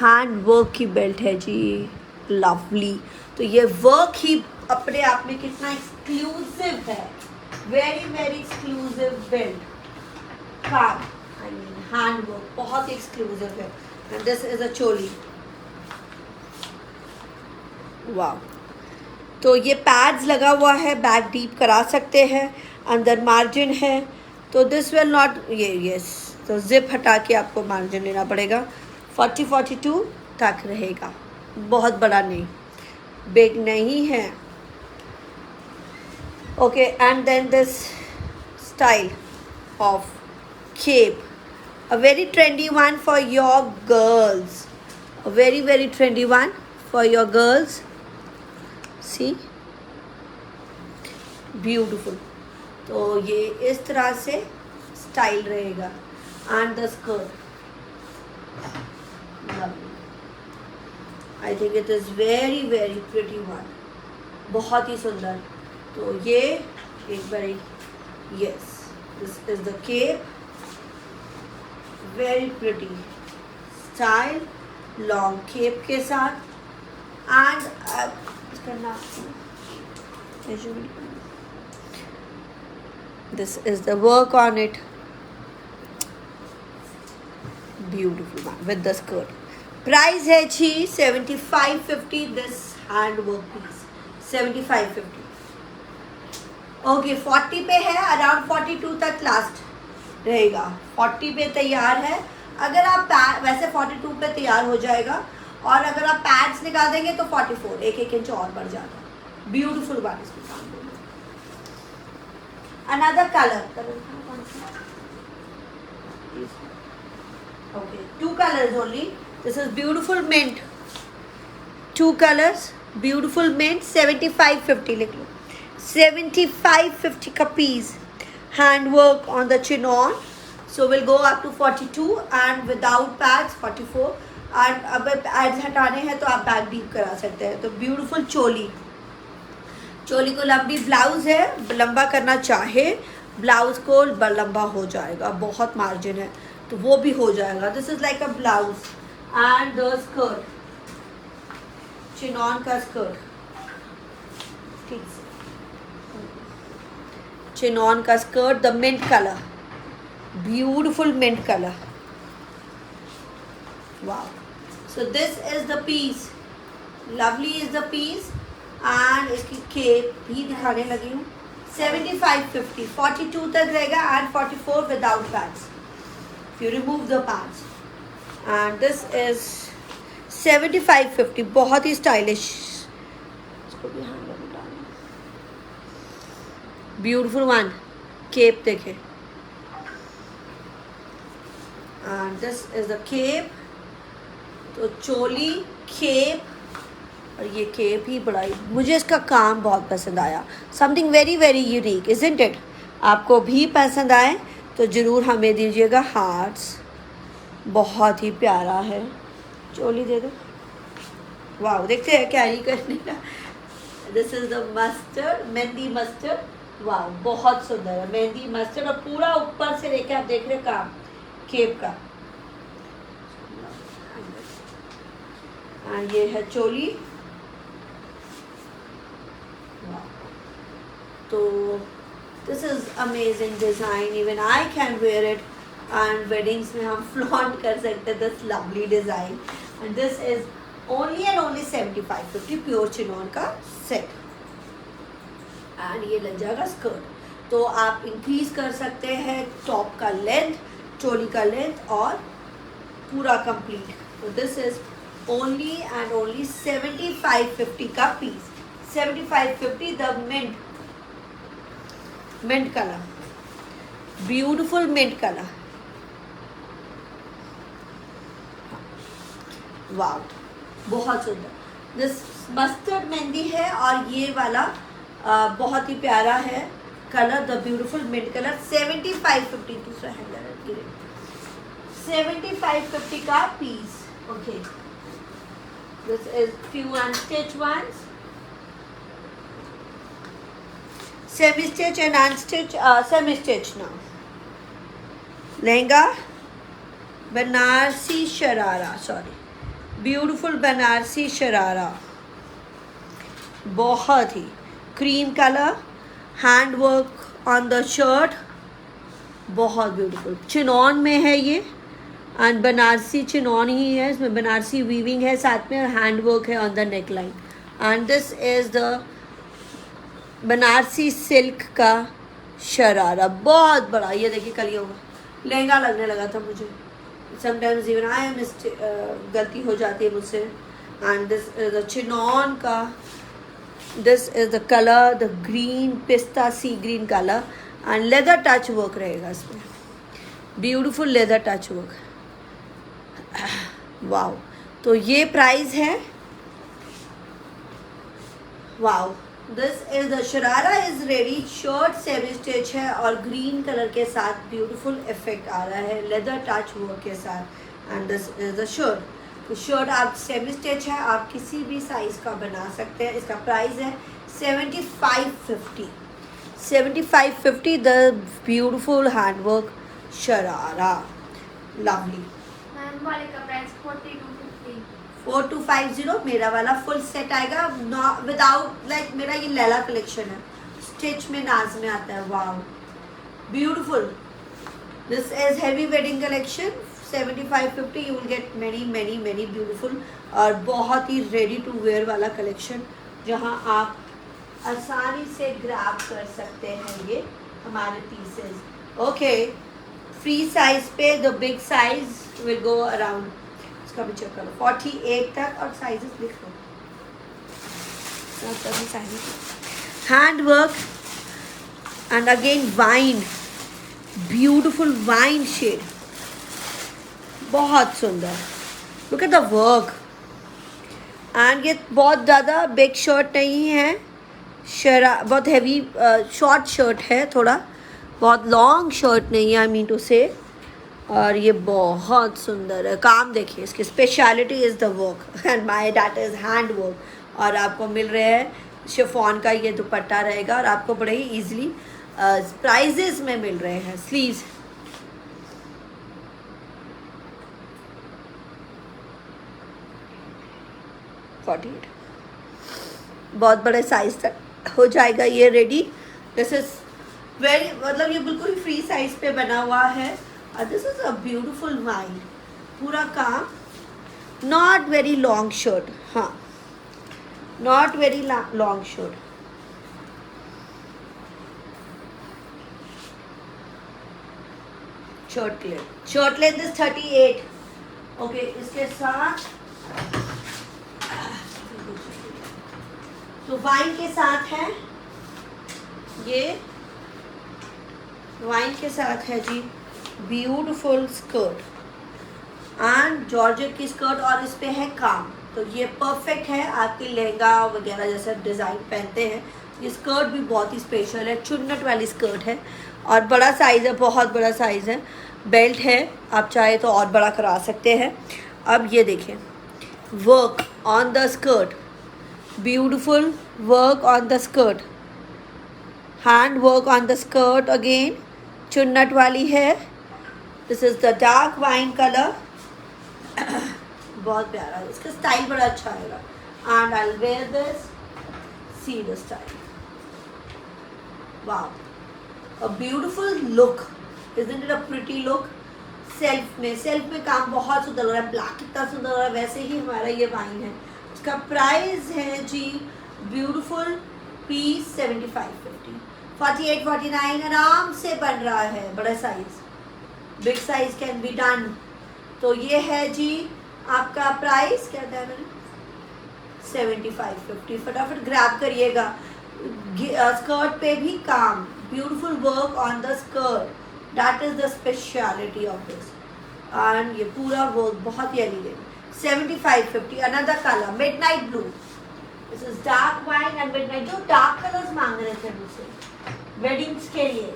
hand work की बेल्ट है जी, लवली। तो ये वर्क ही अपने आप में कितना एक्सक्लूसिव है, वेरी वेरी एक्सक्लूसिव बेल्ट काम, आई मीन हैंड वर्क बहुत एक्सक्लूसिव है। एंड दिस इज अ चोली, वाह। तो ये पैड्स लगा हुआ है, बैक डीप करा सकते हैं, अंदर मार्जिन है। तो दिस विल नॉट, ये यस, तो जिप हटा के आपको मार्जिन लेना पड़ेगा। 40-42 तक रहेगा, बहुत बड़ा नहीं, बिग नहीं है। Okay, and then this style of cape, a very trendy one for your girls, a very very trendy one for your girls. See, beautiful. तो ये इस तरह से स्टाइल रहेगा, and the skirt, I think it is very very pretty one, बहुत ही सुंदर। तो ये एक बारी, yes, this is the cape, very pretty style, long cape के साथ, एंड करना this is the work on it, beautiful one with the skirt. Price है जी 7550, this hand work piece 7550। Okay, 40 पे है, अराउंड 42 तक लास्ट रहेगा, 40 पे तैयार है। अगर आप वैसे 42 पे तैयार हो जाएगा, और अगर आप पैड्स निकाल देंगे तो 44, एक इंच और बढ़ जाता है। ब्यूटीफुल वन इसमें काम। Another colour, okay, 2 colors only. This is beautiful mint, 2 colors, beautiful mint, 7550 लिख लो, 7550 का piece, hand work on the chinon. So we'll go up to 42, and without pads 44, and अब पैड्स हटाने हैं तो आप बैक डीप करा सकते हैं। तो ब्यूटीफुल चोली, चोली को लंबी ब्लाउज है, लंबा करना चाहे ब्लाउज को लंबा हो जाएगा, बहुत मार्जिन है तो वो भी हो जाएगा। This is like a blouse, and the skirt, chinon का स्कर्ट, ठीक से चिनॉन का skirt, the mint colour, beautiful mint colour, wow. So this is the piece, lovely is the piece, and इसकी केप भी दिखाने लगी हूँ। 7550, 42 तक रहेगा, एंड 44 without pads, if you remove the pads, and this is 7550, बहुत ही स्टाइलिश। इसको भी हैंड में डालना, ब्यूटीफुल वन, केप देखे, and this is the cape. तो चोली, केप और ये केप ही बड़ा मुझे इसका काम बहुत पसंद आया. Something very very unique, isn't it? आपको भी पसंद आए तो ज़रूर हमें दीजिएगा हार्ट्स. बहुत ही प्यारा है. चोली दे दो. वाह, देखते हैं कैरी करने का. This is the mustard, mehndi mustard. वाह, बहुत सुंदर है मेहंदी मस्टर्ड. और पूरा ऊपर से लेके आप देख रहे काम केप का. ये है चोली. तो this is amazing design. Even I can wear it and weddings में हम फ्लॉन्ट कर सकते हैं this lovely design. And this is only and only 75-50 pure chinon का सेट. एंड ये लग जाएगा स्कर्ट. तो आप इंक्रीज कर सकते हैं टॉप का लेंथ, चोली का लेंथ और पूरा कंप्लीट. तो this is only and only 75-50 का पीस. 75-50 the mint colour, beautiful mint colour. Wow, बहुत सुंदर. दिस मस्टर्ड मेहंदी है और ये वाला बहुत ही प्यारा है colour, the beautiful mint colour. 75-50 दूसरा हैंगर 75-50 का पीस. Okay, this is few unstitch ones. Semi stitch and unstitch. Semi stitch now. Lehenga Banarasi sharara, sorry, beautiful Banarasi sharara. बहुत ही cream colour, hand work on the shirt, बहुत ब्यूटीफुल. चिनॉन में है ये एंड बनारसी चिनॉन ही है. इसमें बनारसी वीविंग है साथ में और हैंड वर्क है on the neck line. And this is the Banarasi silk का शरारा. बहुत बड़ा. ये देखिए कल ये होगा लहंगा लगने लगा था मुझे. समटाइम्स इवन आई गलती हो जाती है मुझसे. And this is the chinon का. This is the colour, the green पिस्ता sea green colour and leather touch work रहेगा इसमें. Beautiful leather touch work. Wow. तो ये प्राइस है. Wow. This is the sharara is ready. Shirt semi stitch है और green colour के साथ ब्यूटीफुल इफेक्ट आ रहा है लेदर टच वर्क के साथ. And this is the shirt. तो शर्ट आप सेमी स्टिच है, आप किसी भी साइज़ का बना सकते हैं. इसका प्राइस है 75-50. 75-50 the beautiful hand work sharara. Lovely. Ma'am वाले का प्राइस 4250. 4250 मेरा वाला फुल सेट आएगा विदाउट लाइक मेरा ये लैला कलेक्शन है. स्टिच में नाज में आता है. Wow, beautiful. This is heavy wedding collection. 75-50 you will gate many many many beautiful और बहुत ही रेडी टू वेयर वाला कलेक्शन जहां आप आसानी से ग्रैब कर सकते हैं ये हमारे पीसेस. ओके, फ्री साइज पे the big size will go around. इसका भी चेक करो 48 तक और साइजेस लिख लो. Hand work and again wine, beautiful wine shade. बहुत सुंदर. Look at the work. And ये बहुत ज़्यादा बिग शर्ट नहीं है. बहुत हैवी शॉर्ट शर्ट है, थोड़ा बहुत लॉन्ग शर्ट नहीं है, आई मीन टू से. और ये बहुत सुंदर है. काम देखिए, इसकी speciality is the work and my that is hand work. और आपको मिल रहे हैं शिफॉन का ये दुपट्टा रहेगा और आपको बड़े ही ईजिली प्राइजेस में मिल रहे हैं. स्लीव्स 48 बहुत बड़े साइज तक हो जाएगा ये रेडी. दिस इज वेरी मतलब ये बिल्कुल फ्री साइज पे बना हुआ है. This is a beautiful wine. पूरा काम. Not very long shirt. हाँ, not very long shirt. Shirt length is 38. Okay, इसके साथ तो वाइन के साथ है ये. वाइन के साथ है जी ब्यूटीफुल स्कर्ट एंड जॉर्जेट की स्कर्ट और इस पे है काम. तो ये परफेक्ट है आपके लहंगा वगैरह जैसा डिज़ाइन पहनते हैं। ये स्कर्ट भी बहुत ही स्पेशल है, चुन्नट वाली स्कर्ट है और बड़ा साइज़ है, बहुत बड़ा साइज़ है। बेल्ट है, आप चाहे तो और बड़ा करा सकते हैं। अब ये देखें, work on the skirt, beautiful work on the skirt, hand work on the skirt again, चुन्नट वाली है। This is the dark wine colour, बहुत प्यारा है, इसका स्टाइल बड़ा अच्छा आएगा। And I will wear this, see the style, wow, a beautiful look, isn't it a pretty look. Self में काम बहुत सुंदर लग रहा है, ब्लैक कितना सुंदर लग रहा है, वैसे ही हमारा ये वाइन है। इसका प्राइस है जी ब्यूटिफुल पीस 75-50, 48-49 आराम से बन रहा है। बड़ा size, big size can be done. तो ये है जी आपका प्राइस, क्या था मैंने, 75-50। फटाफट ग्रैब करिएगा। स्कर्ट पे भी काम, beautiful work on the skirt, that is the speciality of this. And ये पूरा वर्क बहुत ही elegant. 75-50। Another colour midnight blue, this is dark wine and midnight. जो डार्क कलर्स मांग रहे थे मुझसे वेडिंग्स के लिए,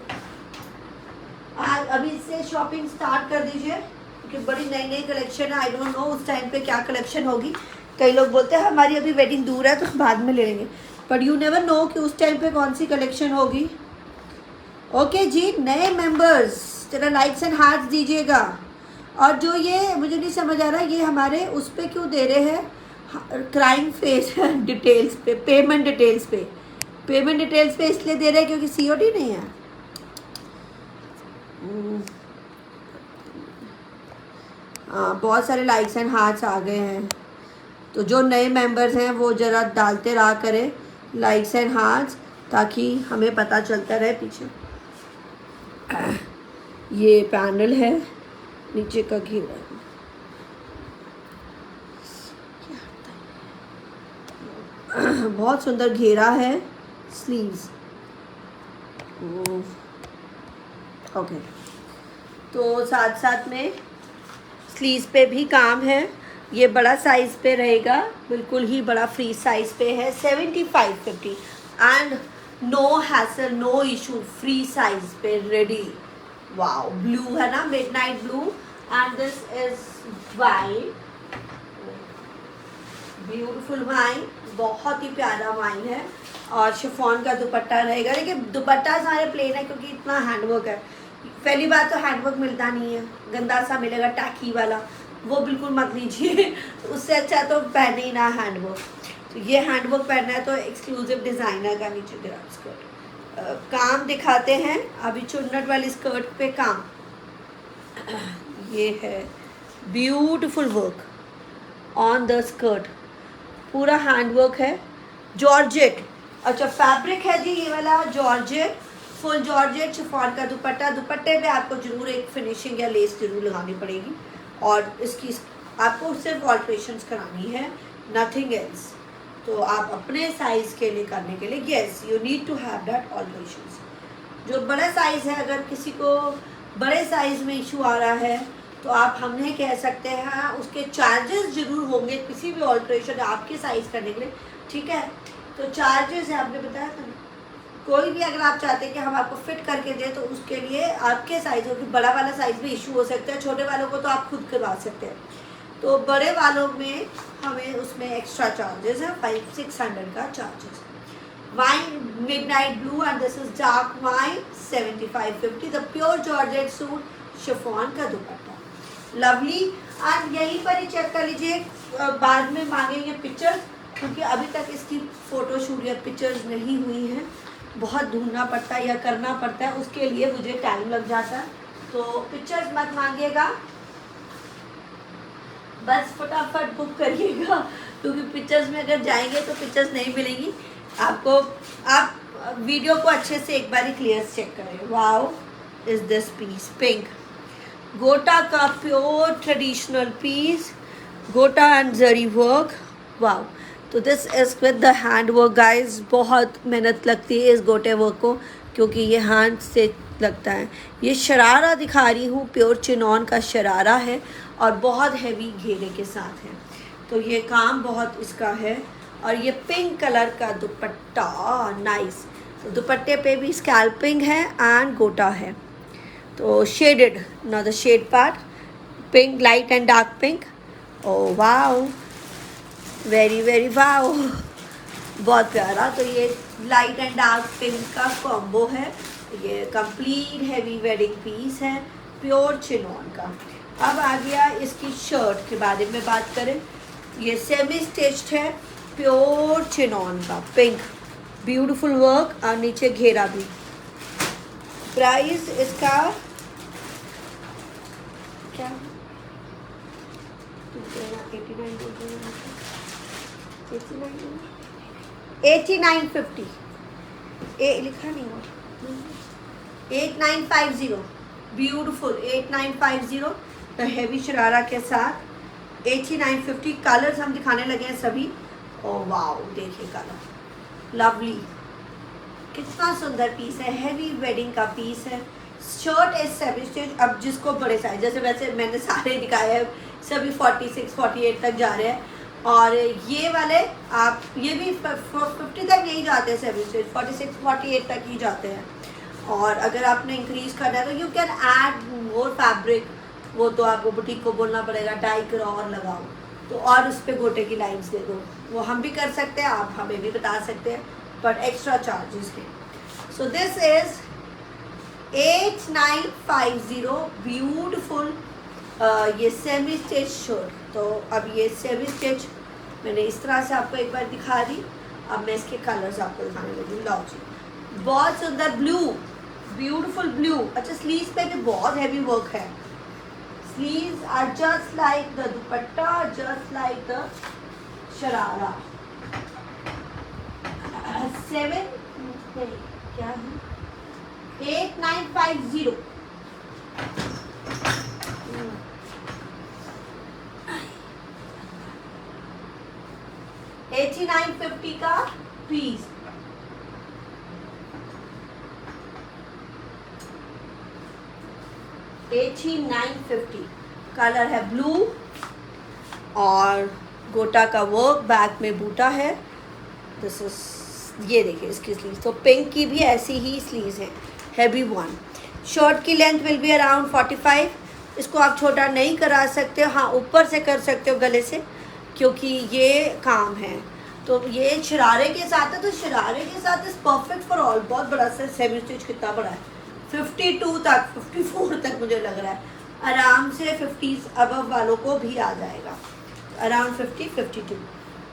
आज अभी से शॉपिंग स्टार्ट कर दीजिए क्योंकि बड़ी नई नई कलेक्शन है। आई डोंट नो उस टाइम पे क्या कलेक्शन होगी। कई लोग बोलते हैं हमारी अभी वेडिंग दूर है तो बाद में ले लेंगे, बट यू नेवर नो कि उस टाइम पे कौन सी कलेक्शन होगी। ओके जी, नए मेंबर्स जरा लाइक्स एंड हार्ट्स दीजिएगा। और जो ये मुझे नहीं समझ आ रहा, ये हमारे उस पे क्यों दे रहे हैं क्राइम फेस डिटेल्स पे, पेमेंट डिटेल्स पे, पेमेंट डिटेल्स पे इसलिए दे रहे हैं क्योंकि सीओडी नहीं है। हाँ, बहुत सारे लाइक्स एंड हार्ट्स आ गए हैं, तो जो नए मेंबर्स हैं वो ज़रा डालते रहा करें लाइक्स एंड हार्ट्स, ताकि हमें पता चलता रहे पीछे। ये पैनल है, नीचे का घेरा, बहुत सुंदर घेरा है, स्लीव्स। ओके, तो साथ साथ में स्लीव्स पे भी काम है। ये बड़ा साइज़ पे रहेगा, बिल्कुल ही बड़ा फ्री साइज़ पे है। 75-50 and no hassle, no issue, free size पे रेडी। वाओ, ब्लू है ना, midnight blue, and this is wine, beautiful wine, बहुत ही प्यारा वाइन है। और शिफॉन का दुपट्टा रहेगा। देखिए दुपट्टा सारे प्लेन है क्योंकि इतना हैंडवर्क है। पहली बात तो हैंडवर्क मिलता नहीं है, गंदा सा मिलेगा टैकी वाला, वो बिल्कुल मत लीजिए। उससे अच्छा तो पहने ही ना हैंडवर्क। तो ये हैंडवर्क पहनना है तो एक्सक्लूसिव डिज़ाइनर का नीचे ग्राफ स्कर्ट। काम दिखाते हैं अभी चुन्नट वाली स्कर्ट पे काम। ये है beautiful work on the skirt, पूरा हैंडवर्क है, जॉर्जेट। अच्छा, फैब्रिक है जी ये वाला जॉर्जेट, फुल जॉर्जेट शिफॉन का दुपट्टा। दुपट्टे पे आपको ज़रूर एक फिनिशिंग या लेस ज़रूर लगानी पड़ेगी और इसकी आपको सिर्फ ऑल्ट्रेशंस करानी है, नथिंग एल्स। तो आप अपने साइज़ के लिए करने के लिए yes you need to have that alterations. जो बड़ा साइज़ है, अगर किसी को बड़े साइज़ में इशू आ रहा है तो आप हमने कह सकते हैं उसके चार्जेस ज़रूर होंगे किसी भी ऑल्ट्रेशन आपके साइज़ करने के लिए, ठीक है। तो चार्जेस है, आपने बताया था ना, कोई भी अगर आप चाहते हैं कि हम आपको फिट करके दें तो उसके लिए आपके साइज़ हो, बड़ा वाला साइज़ में इशू हो सकता है, छोटे वालों को तो आप खुद करवा सकते हैं। तो बड़े वालों में हमें उसमें एक्स्ट्रा चार्जेस है, 500-600 का charges. Wine midnight blue and this is dark wine, 75-50। The pure georgette suit, chiffon का दुपट्टा, लवली। एंड यहीं पर ही चेक कर लीजिए, बाद में मांगेंगे पिक्चर्स क्योंकि अभी तक इसकी फ़ोटोशूट या पिक्चर्स नहीं हुई हैं। बहुत ढूंढना पड़ता है या करना पड़ता है, उसके लिए मुझे टाइम लग जाता है। तो पिक्चर्स मत मांगिएगा, बस फटाफट बुक करिएगा क्योंकि पिक्चर्स में अगर जाएंगे तो पिक्चर्स नहीं मिलेंगी आपको। आप वीडियो को अच्छे से एक बार ही क्लियर चेक करें। Wow, is this piece pink, gota का pure traditional piece, gota and zari work. Wow, तो this is with the hand work guys. बहुत मेहनत लगती है इस गोटे वर्क को क्योंकि ये हैंड से लगता है। ये शरारा दिखा रही हूँ, प्योर चिनॉन का शरारा है और बहुत हैवी घेरे के साथ है। तो ये काम बहुत इसका है। और ये पिंक कलर का दुपट्टा, नाइस। तो दुपट्टे पे भी स्कैल्पिंग है एंड गोटा है। तो shaded, now the shade part, pink, light and dark pink. Oh wow, very very wow, बहुत प्यारा। तो ये लाइट एंड डार्क पिंक का कॉम्बो है। ये कंप्लीट हैवी वेडिंग पीस है, प्योर चिनॉन का। अब आ गया इसकी शर्ट के बारे में बात करें। ये सेमी स्टिच्ड है, प्योर चिनॉन का, पिंक, ब्यूटीफुल वर्क और नीचे घेरा भी। प्राइस इसका क्या है? 8950 लिखा नहीं हुआ, 8950, ब्यूटीफुल 8950। द हैवी शरारा के साथ 8950। कलर्स हम दिखाने लगे हैं सभी। ओ वाओ, देखिए कलर, लवली, कितना सुंदर पीस है, हैवी वेडिंग का पीस है। Shirt is semi stitch. अब जिसको बड़े साइज, जैसे वैसे मैंने सारे दिखाए हैं, सभी 46 48 तक जा रहे हैं। और ये वाले आप, ये भी 50 तक नहीं जाते, सेमी स्टिच 46 48 तक ही जाते हैं। और अगर आपने इंक्रीज करना है तो you can add more fabric, वो तो आपको बुटीक को बोलना पड़ेगा डाई करो और लगाओ, तो और उस पर गोटे की लाइन्स दे दो। वो हम भी कर सकते हैं, आप हमें भी बता सकते हैं, बट एक्स्ट्रा चार्जेस के। सो दिस इज 8950, ब्यूटिफुल ये सेमी स्टिच शर्ट। तो अब ये सेमी स्टिच मैंने इस तरह से आपको एक बार दिखा दी। अब मैं इसके कलर्स आपको दिखाने लगी। लो जी, बहुत सुंदर ब्लू, ब्यूटीफुल ब्लू। अच्छा, स्लीव्स पे भी बहुत हैवी वर्क है। Sleeves are just like the dupatta, just like the sharara. 7 क्या है, 8950। 8950 का पीस। $89.50। कलर है ब्लू और गोटा का वर्क, बैक में बूटा है। दिस इज, ये देखिए इसकी स्लीव। तो पिंक की भी ऐसी ही स्लीव्स हैं, हैवी वन। शर्ट की लेंथ विल बी अराउंड 45। इसको आप छोटा नहीं करा सकते हो, हाँ ऊपर से कर सकते हो गले से, क्योंकि ये काम है। तो ये शरारे के साथ है, तो शरारे के साथ इज परफेक्ट फॉर ऑल। बहुत बड़ा सा सेमी स्टिच कितना बड़ा है, 52 तक, 54 तक मुझे लग रहा है। आराम से 50 अबव वालों को भी आ जाएगा, around 50 52।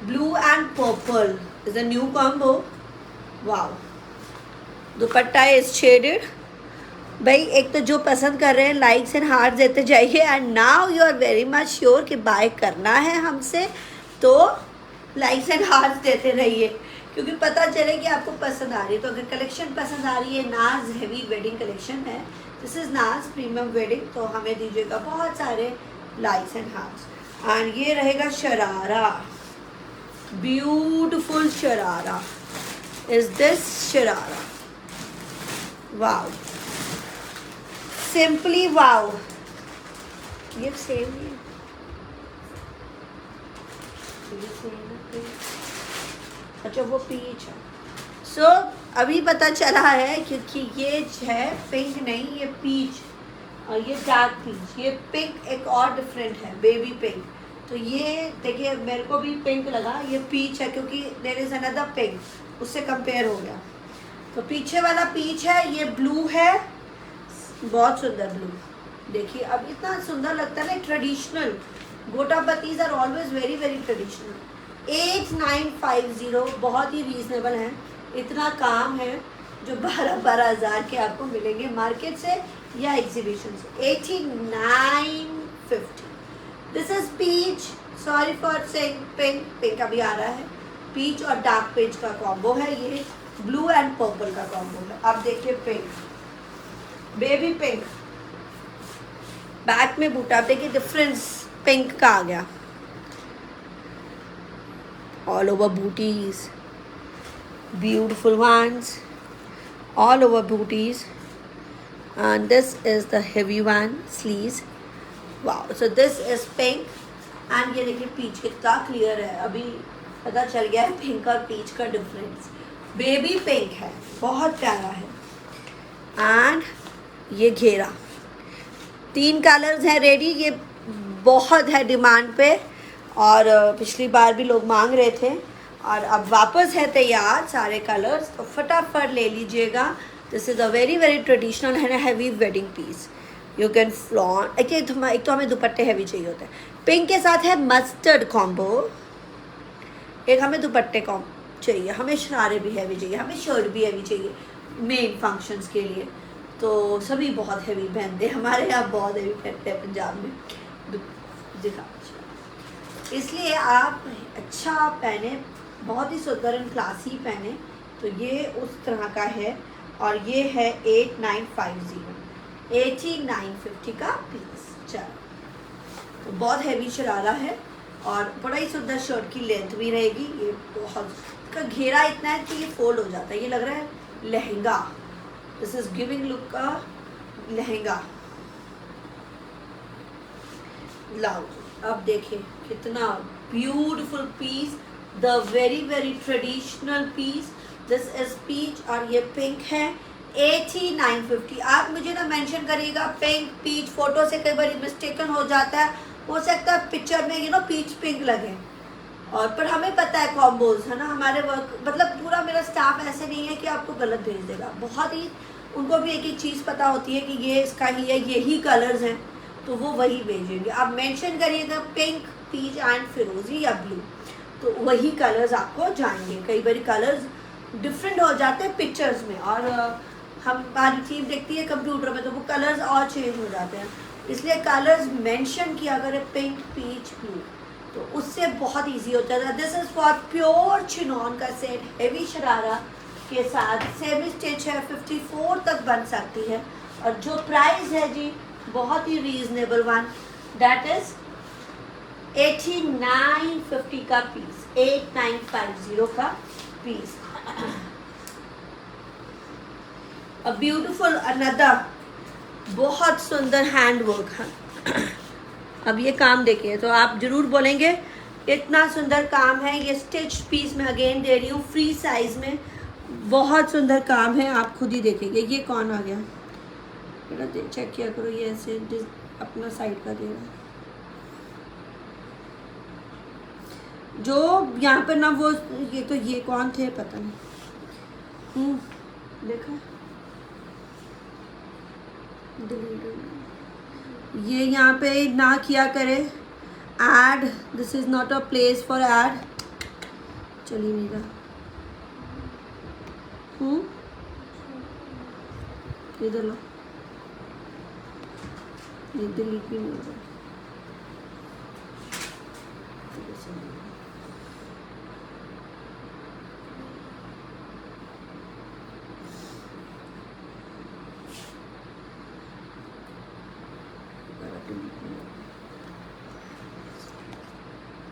Blue and purple is a new combo. Wow, dupatta is shaded. भाई एक तो जो पसंद कर रहे हैं लाइक्स एंड हार्ट देते जाइए। And now you are very much sure कि बाय करना है हमसे, तो लाइक्स एंड हार्ट देते रहिए, क्योंकि पता चले कि आपको पसंद आ रही है। तो अगर कलेक्शन पसंद आ रही है, नाज हैवी वेडिंग कलेक्शन है, दिस इज़ नाज प्रीमियम वेडिंग, तो हमें दीजिएगा बहुत सारे लाइक्स एंड हार्ट्स। एंड ये रहेगा sharara, beautiful sharara is this sharara. Wow, simply wow. ये सेम है, अच्छा वो पीच है। सो अभी पता चला है, क्योंकि ये है पिंक नहीं, ये पीच, और ये डार्क पीच। ये पिंक एक और डिफरेंट है, बेबी पिंक। तो ये देखिए मेरे को भी पिंक लगा, ये पीच है, क्योंकि देयर इज अनदर पिंक, उससे कंपेयर हो गया। तो पीछे वाला पीच है, ये ब्लू है, बहुत सुंदर ब्लू। देखिए अब इतना सुंदर लगता है ना, ट्रेडिशनल। गोटा पत्तीज are always very very traditional. 8950 बहुत ही रीजनेबल है। इतना काम है जो 12-12 हज़ार के आपको मिलेंगे मार्केट से या एग्जीबिशन से। 8950। This is peach, sorry for saying pink, pink अभी आ रहा है। पीच और डार्क पीच का कॉम्बो है, ये ब्लू एंड पर्पल का कॉम्बो है। अब देखिए पिंक, बेबी पिंक, बैक में बूटा। देखिए डिफरेंस पिंक का आ गया, all over booties, beautiful ones, all over booties, and this is the heavy one, sleeves. Wow, so this is pink and ये देखिए पीच कितना क्लियर है, अभी पता चल गया है पिंक और पीच का डिफरेंस। बेबी पिंक है, बहुत प्यारा है। एंड ये घेरा, 3 कलर्स हैं रेडी। ये बहुत है डिमांड पे और पिछली बार भी लोग मांग रहे थे और अब वापस है तैयार सारे कलर्स, तो फटाफट ले लीजिएगा। This is a very very traditional and heavy wedding piece. You can flaunt. एक तो हमें दुपट्टे हैवी चाहिए होते हैं। पिंक के साथ है मस्टर्ड कॉम्बो, एक हमें दुपट्टे कॉम्बो चाहिए, हमें शरारे भी हैवी चाहिए, हमें शर्ट भी हैवी चाहिए मेन फंक्शंस के लिए। तो सभी बहुत हैवी पहनते हैं, हमारे यहाँ बहुत हैवी पहनते हैं पंजाब में। दिखा, इसलिए आप अच्छा पहने, बहुत ही सुंदर एंड क्लासी पहने। तो ये उस तरह का है और ये है 8950, 8950 का पीस। चलो, तो बहुत हैवी शरारा है और बड़ा ही सुंदर शर्ट की लेंथ भी रहेगी। ये बहुत, इसका घेरा इतना है कि ये फोल्ड हो जाता है, ये लग रहा है lehenga. This is giving look का लहंगा। लाओ अब देखिए कितना beautiful piece, the very very traditional piece. This is peach और ये पिंक है। 8950। आप मुझे ना मेंशन करिएगा पिंक पीच, फोटो से कई बार मिस्टेकन हो जाता है, हो सकता है पिक्चर में पीच पिंक लगे, और पर हमें पता है कॉम्बोज है ना, हमारे वर्क मतलब पूरा मेरा स्टाफ ऐसे नहीं है कि आपको गलत भेज देगा। बहुत ही उनको भी एक एक चीज़ पता होती है कि ये इसका ही है, यही कलर्स हैं, तो वो वही भेजेंगे। आप मेंशन करिएगा पिंक पीच एंड फिरोजी या ब्लू, तो वही कलर्स आपको जाएंगे। कई बार कलर्स डिफरेंट हो जाते हैं पिक्चर्स में और हमारी टीम देखती है कंप्यूटर में, तो वो कलर्स और चेंज हो जाते हैं। इसलिए कलर्स मेंशन किया करें पिंक पीच ब्लू, तो उससे बहुत इजी होता है। This is for pure chinon का सेट, हेवी शरारा के साथ, सेमी स्टिच है, 54 तक बन सकती है। और जो प्राइस है जी बहुत ही रीजनेबल वन, दैट इज 8950 का पीस, 8950 का पीस। अ ब्यूटीफुल अनदर बहुत सुंदर हैंड वर्क है। अब ये काम देखिए तो आप जरूर बोलेंगे इतना सुंदर काम है। ये स्टिच पीस में अगेन दे रही हूँ, फ्री साइज में, बहुत सुंदर काम है। आप खुद ही देखेंगे। ये कौन आ गया बेटा, चेक किया करो, ये ऐसे अपना साइड का दे रहा है। जो यहाँ पर ना वो ये कौन थे पता नहीं, देखा ये यहाँ पे ना किया करे add, this is not a place for add. चलिए नहीं रहा, इधर लो, ये डिलीट भी नहीं हो रहा।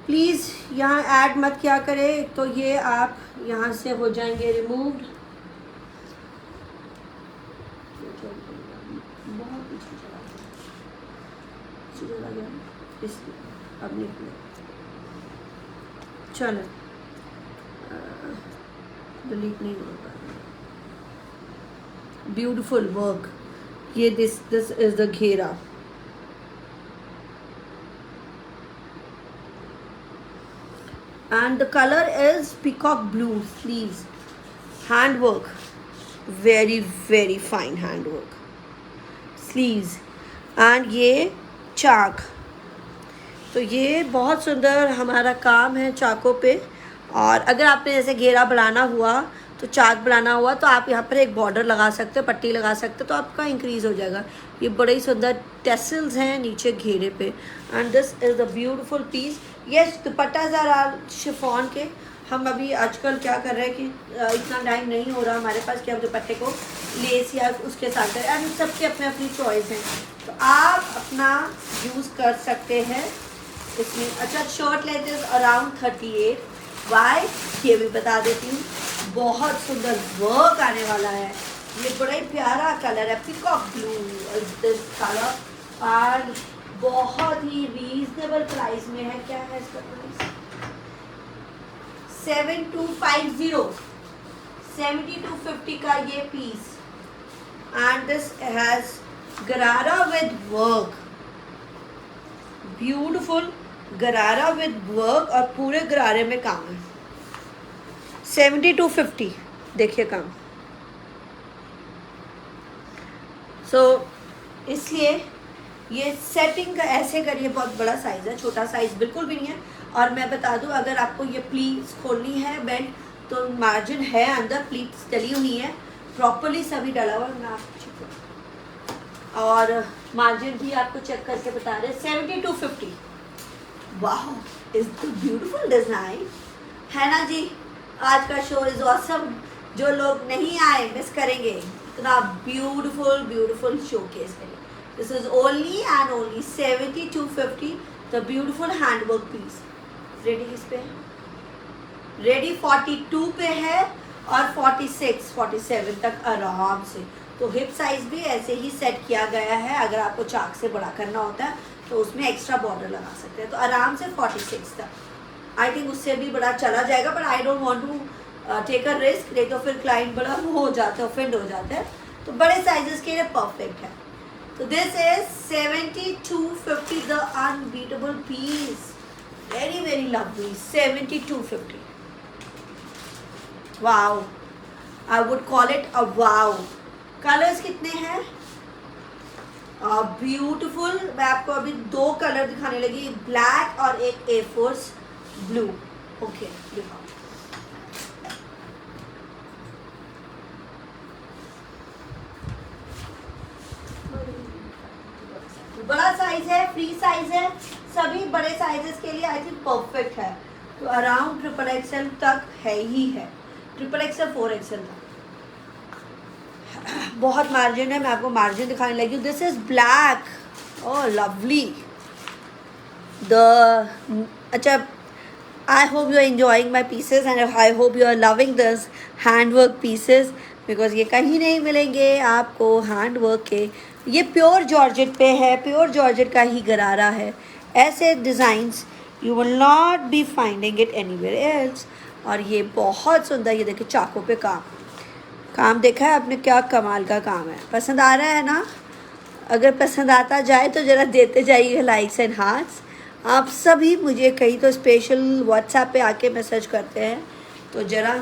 प्लीज़ यहाँ ऐड मत किया करें, तो ये आप यहाँ से हो जाएंगे रिमूव्ड। बहुत पीछे चला गया, अब निकले। चलो डिलीट नहीं होगा। ब्यूटीफुल वर्क, ये दिस इज द घेरा। And the color is peacock blue, sleeves, hand work, very very fine hand work, sleeves, and ये चाक। तो ये बहुत सुंदर हमारा काम है चाकों पे। और अगर आपने जैसे घेरा बनाना हुआ, तो चाक बनाना हुआ, तो आप यहाँ पर एक बॉर्डर लगा सकते हो, पट्टी लगा सकते हो, तो आपका इंक्रीज़ हो जाएगा। ये बड़े ही सुंदर टेसल्स हैं नीचे घेरे पे। And this is the beautiful piece. ये दुपट्टा ज़रा शिफॉन के, हम अभी आजकल क्या कर रहे हैं कि इतना टाइम नहीं हो रहा हमारे पास कि हम दुपट्टे को लेस या उसके साथ करें, एंड सबके अपने अपनी चॉइस हैं, तो आप अपना यूज़ कर सकते हैं इसमें। अच्छा, शर्ट लेते हैं अराउंड 38। वाई ये भी बता देती हूँ, बहुत सुंदर वर्क आने वाला है। ये बड़ा ही प्यारा कलर है, peacock blue is this colour. और बहुत ही रीजनेबल प्राइस में है। क्या है इसका प्राइस? 7250, 7250 का ये पीस। एंड दिस हैज गरारा विद वर्क, ब्यूटिफुल गरारा विद वर्क, और पूरे गरारे में काम है। 7250, देखिए काम। इसलिए ये सेटिंग का ऐसे करिए, बहुत बड़ा साइज़ है, छोटा साइज़ बिल्कुल भी नहीं है। और मैं बता दूं, अगर आपको ये प्लीट्स खोलनी है बेल्ट, तो मार्जिन है अंदर, प्लीट्स डली हुई है प्रॉपरली, सभी डला हुआ है। और मार्जिन भी आपको चेक करके बता रहे। 7250। वाह, इज द ब्यूटीफुल डिजाइन, है ना जी। आज का शो इज ऑसम। जो लोग नहीं आए मिस करेंगे, इतना ब्यूटीफुल ब्यूटीफुल शोकेस करेंगे। This is only and only 7250, the beautiful handwork piece. Ready किस पे है? रेडी 42 पे है और 46 47 तक आराम से। तो हिप साइज भी ऐसे ही सेट किया गया है। अगर आपको चाक से बड़ा करना होता है तो उसमें एक्स्ट्रा बॉर्डर लगा सकते हैं। तो आराम से 46 तक। आई थिंक उससे भी बड़ा चला जाएगा, but I don't want to take a risk, नहीं तो फिर क्लाइंट बड़ा हो जाता है, ऑफेंड हो जाता है। तो बड़े साइजेस के लिए परफेक्ट है। तो this is 7250, the unbeatable piece, very very lovely. 7250। Wow, I would call it a wow. Colours कितने हैं? ब्यूटीफुल। मैं आपको अभी 2 कलर दिखाने लगी, ब्लैक और एक A4 ब्लू। ओके, दिखाओ। बड़ा साइज है, फ्री साइज है, सभी बड़े साइजेस के लिए आई थिंक परफेक्ट है। तो अराउंड XXL तक है ही है, XXL 4XL तक। बहुत मार्जिन है, मैं आपको मार्जिन दिखाने लगी हूँ। This is black, oh lovely. अच्छा, I hope you are enjoying my pieces and I hope you are loving this handwork pieces, because ये कहीं नहीं मिलेंगे आपको हैंडवर्क के। ये प्योर जॉर्जेट पे है, प्योर जॉर्जेट का ही गरारा है। ऐसे designs you will not be finding it anywhere else. और ये बहुत सुंदर, ये देखिए चाकों पे काम देखा है आपने, क्या कमाल का काम है। पसंद आ रहा है ना? अगर पसंद आता जाए तो ज़रा देते जाइए लाइक्स एंड हार्ट्स। आप सभी मुझे कहीं तो स्पेशल व्हाट्सएप पे आके मैसेज करते हैं, तो ज़रा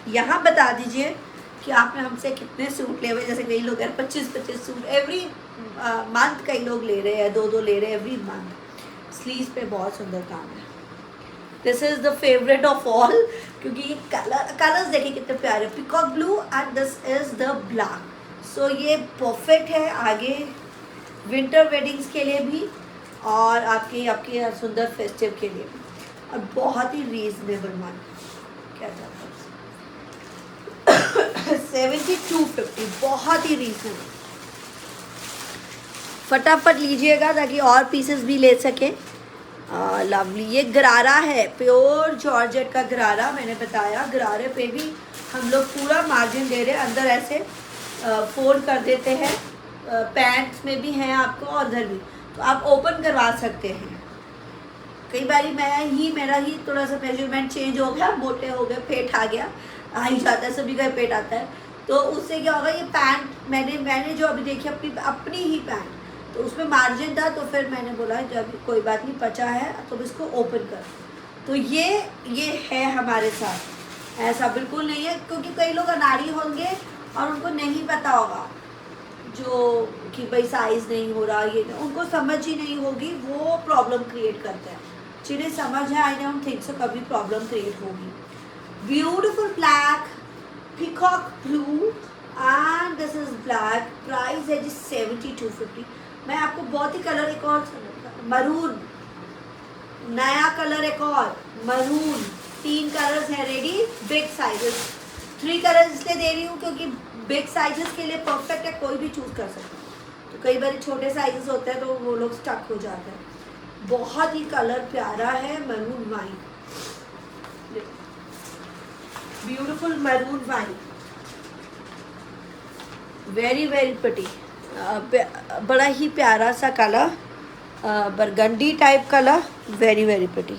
यहाँ बता दीजिए कि आपने हमसे कितने सूट लिए हुए। जैसे कई लोग 25-25 सूट एवरी मंथ, कई लोग ले रहे हैं, 2-2 ले रहे हैं एवरी मंथ। स्लीव्स पे बहुत सुंदर काम है। This is the favourite of all, क्योंकि ये कलर्स देखिए कितने प्यारे, peacock blue and this is the black. So ये परफेक्ट है आगे विंटर वेडिंग्स के लिए भी, और आपके सुंदर फेस्टिव के लिए भी, और बहुत ही रीजनेबल मान। क्या चाहता हूँ 7250, बहुत ही रीजनेबल। फटाफट लीजिएगा ताकि और पीसेस भी ले सकें। लवली, ये गरारा है, प्योर जॉर्जेट का गरारा। मैंने बताया गरारे पे भी हम लोग पूरा मार्जिन दे रहे हैं, अंदर ऐसे फोल्ड कर देते हैं। पैंट्स में भी हैं आपको और उधर भी, तो आप ओपन करवा सकते हैं। कई बारी मेरा ही थोड़ा सा मेजरमेंट चेंज हो गया, मोटे हो गए, पेट आ गया, आ ही जाता है, सभी का पेट आता है। तो उससे क्या होगा, ये पैंट मैंने जो अभी देखी अपनी ही पैंट, तो उसमें मार्जिन था, तो फिर मैंने बोला जब कोई बात नहीं, पचा है तो इसको ओपन कर। तो ये है हमारे साथ, ऐसा बिल्कुल नहीं है, क्योंकि कई लोग अनाड़ी होंगे और उनको नहीं पता होगा, जो कि भाई साइज़ नहीं हो रहा, ये उनको समझ ही नहीं होगी, वो प्रॉब्लम क्रिएट करते हैं। जिन्हें समझ है, आई डोंट थिंक सो कभी प्रॉब्लम क्रिएट होगी। Beautiful black, peacock blue and this is black. Price है जी 7250। मैं आपको बहुत ही कलर, एक और मरून, नया कलर एक और मरून, 3 कलर्स हैं रेडी, बिग साइजेस। 3 कलर्स इसलिए दे रही हूँ क्योंकि बिग साइजेस के लिए परफेक्ट है, कोई भी चूज़ कर सकता है। तो कई बार छोटे साइजेस होते हैं तो वो लोग स्टक हो जाते हैं। बहुत ही कलर प्यारा है, maroon wine, beautiful maroon wine, very very pretty, बड़ा ही प्यारा सा colour. Burgundy type colour, very very pretty.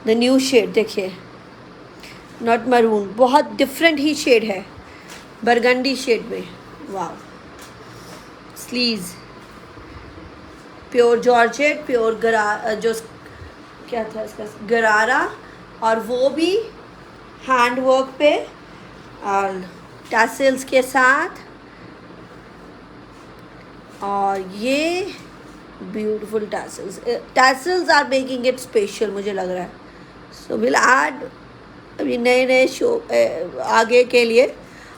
The new shade देखिए, नॉट मरून, बहुत डिफरेंट ही शेड है बरगंडी शेड में। वाह, स्लीव्स प्योर जॉर्जेट, प्योर जो क्या था इसका, गरारा, और वो भी हैंड वर्क पे और टैसल्स के साथ। और ये beautiful tassels are making it special मुझे लग रहा है। सो विल ऐड अभी नए नए शो आगे के लिए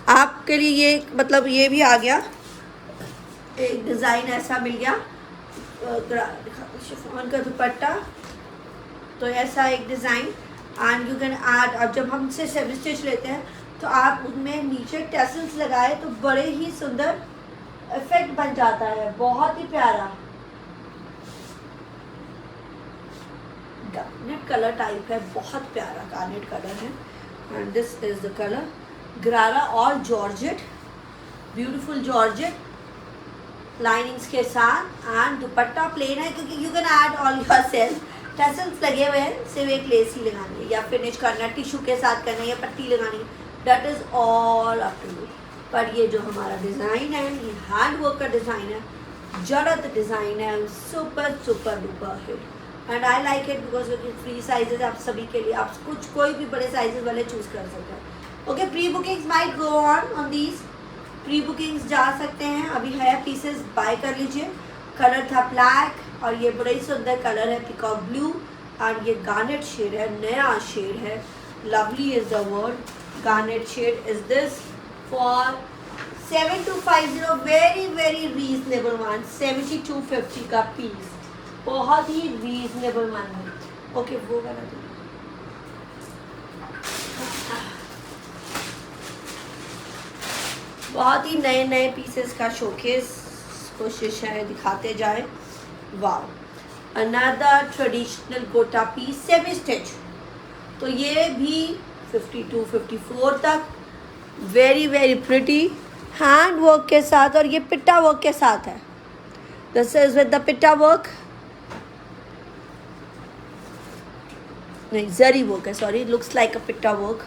आपके लिए ये मतलब ये भी आ गया, एक डिज़ाइन ऐसा मिल गया शिफॉन का दुपट्टा, तो ऐसा एक design. And you can add, अब जब हम से सेमी स्टिच लेते हैं तो आप उनमें नीचे टैसल्स लगाए तो बड़े ही सुंदर इफेक्ट बन जाता है, बहुत ही प्यारा। गार्नेट कलर टाइप है, बहुत प्यारा गार्नेट कलर है। And this is the colour गरारा और जॉर्जेट, ब्यूटीफुल जॉर्जेट लाइनिंग्स के साथ। एंड दुपट्टा प्लेन है क्योंकि you can add all your self. Tassels लगे हुए हैं, सिर्फ एक लेस ही लगानी है या फिनिश करना है, टिशू के साथ करना है या पट्टी लगानी है, that is all up to you. पर ये जो हमारा डिज़ाइन है ये हैंड वर्क का डिज़ाइन है, जड़त डिज़ाइन है, super super duper hit. And I like it because free sizes आप सभी के लिए, आप कुछ कोई भी बड़े साइजेस वाले चूज़ कर सकते हैं। Okay, pre bookings might go on these, pre bookings जा सकते हैं, अभी है पीसेस, बाय कर लीजिए। कलर था ब्लैक और ये बड़ा ही सुंदर कलर है पीकॉक ब्लू, और ये गार्नेट शेड है, नया शेड है, lovely is the word, garnet shade is this for 7250, very very reasonable one, 7250 का पीस, बहुत ही रीजनेबल वन है। ओके, वो वाला बहुत ही नए नए पीसेस का शोकेस, कोशिश है दिखाते जाए। वाह, अनदर ट्रेडिशनल गोटा पीस सेमी स्टिच, तो ये भी 52-54 तक, very very pretty hand work के साथ, और ये पिट्टा वर्क के साथ है। दिस इज विद द पिट्टा वर्क, नहीं जरी वर्क है, सॉरी, लुक्स लाइक अ पिट्टा वर्क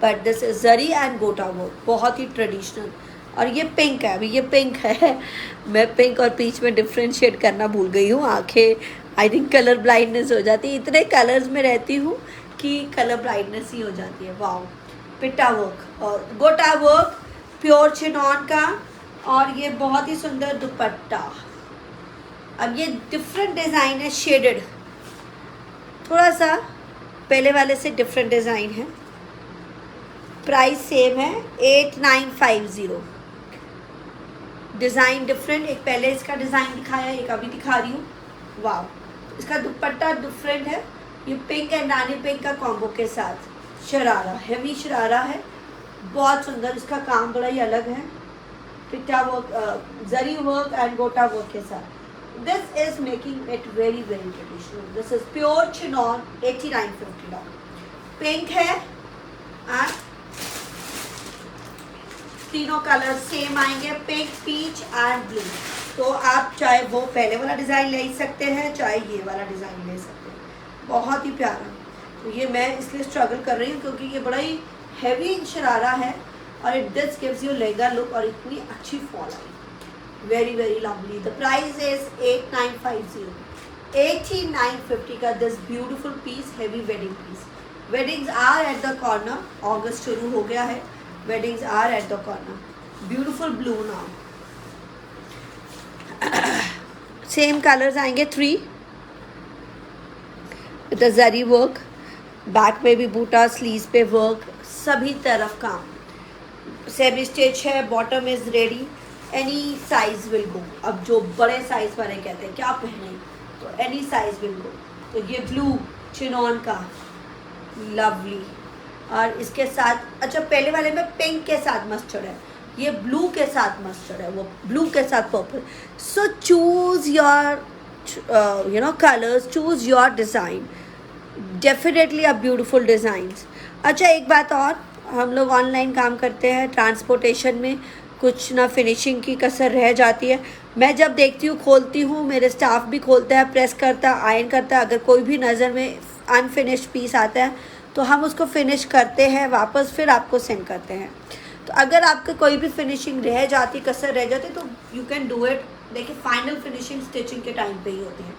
बट दिस इज जरी एंड गोटा वर्क, बहुत ही ट्रेडिशनल। और ये पिंक है, अभी ये पिंक है मैं पिंक और पीच में डिफ्रेंशिएट करना भूल गई हूँ, आंखें आई थिंक कलर ब्लाइंडनेस हो जाती है, इतने कलर्स में रहती हूँ कि कलर ब्लाइंडनेस ही हो जाती है। वाओ, पिट्टा वर्क और गोटा वर्क, प्योर चिनॉन का, और ये बहुत ही सुंदर दुपट्टा। अब ये डिफरेंट डिज़ाइन है, शेडेड, थोड़ा सा पहले वाले से डिफरेंट डिज़ाइन है, प्राइस सेम है 8950, डिज़ाइन डिफरेंट, एक पहले इसका डिज़ाइन दिखाया, एक अभी दिखा रही हूँ। वाह, इसका दुपट्टा डिफरेंट है, ये पिंक एंड रानी पिंक का कॉम्बो के साथ, शरारा, हैवी शरारा है, बहुत सुंदर, इसका काम बड़ा ही अलग है, पिट्टा वर्क, जरी वर्क एंड गोटा वर्क के साथ। This is making it very very traditional. This is pure chinon, 8950, pink है एंड तीनों कलर सेम आएंगे, पिंक, पीच एंड ब्लू। तो आप चाहे वो पहले वाला डिज़ाइन ले सकते हैं, चाहे ये वाला डिज़ाइन ले सकते हैं, बहुत ही प्यारा। तो ये मैं इसलिए स्ट्रगल कर रही हूँ क्योंकि ये बड़ा ही हैवी शरारा है और इट दिस गिव्स यू लेगा लुक, और इतनी अच्छी फॉल आई, very very lovely. The price is 8950, 8950 का this beautiful piece, heavy wedding piece. Weddings are at the corner, अगस्त शुरू हो गया है, weddings are at the corner, beautiful blue now, same colors आएंगे 3 with the zari work, back में भी बूटा, sleeves पे वर्क, सभी तरफ काम, सेमी स्टिच है, bottom is ready, any size will गो। अब जो बड़े साइज वाले कहते हैं क्या पहने, तो एनी साइज विल गो। तो ये ब्लू चिनॉन का, लवली, और इसके साथ, अच्छा पहले वाले में पिंक के साथ मस्टर्ड है, ये ब्लू के साथ मस्टर्ड है, वो ब्लू के साथ purple. So choose your you know colours, choose your design, definitely a beautiful designs. अच्छा एक बात और, हम लोग ऑनलाइन काम करते हैं, ट्रांसपोर्टेशन में कुछ ना फिनिशिंग की कसर रह जाती है, मैं जब देखती हूँ, खोलती हूँ, मेरे स्टाफ भी खोलता है, प्रेस करता है, आयरन करता है, अगर कोई भी नज़र में अनफिनिश्ड पीस आता है तो हम उसको फिनिश करते हैं वापस, फिर आपको सेंड करते हैं। तो अगर आपका कोई भी फिनिशिंग रह जाती, कसर रह जाती, तो यू कैन डू इट। देखिए फाइनल फिनिशिंग स्टिचिंग के टाइम पे ही होती है।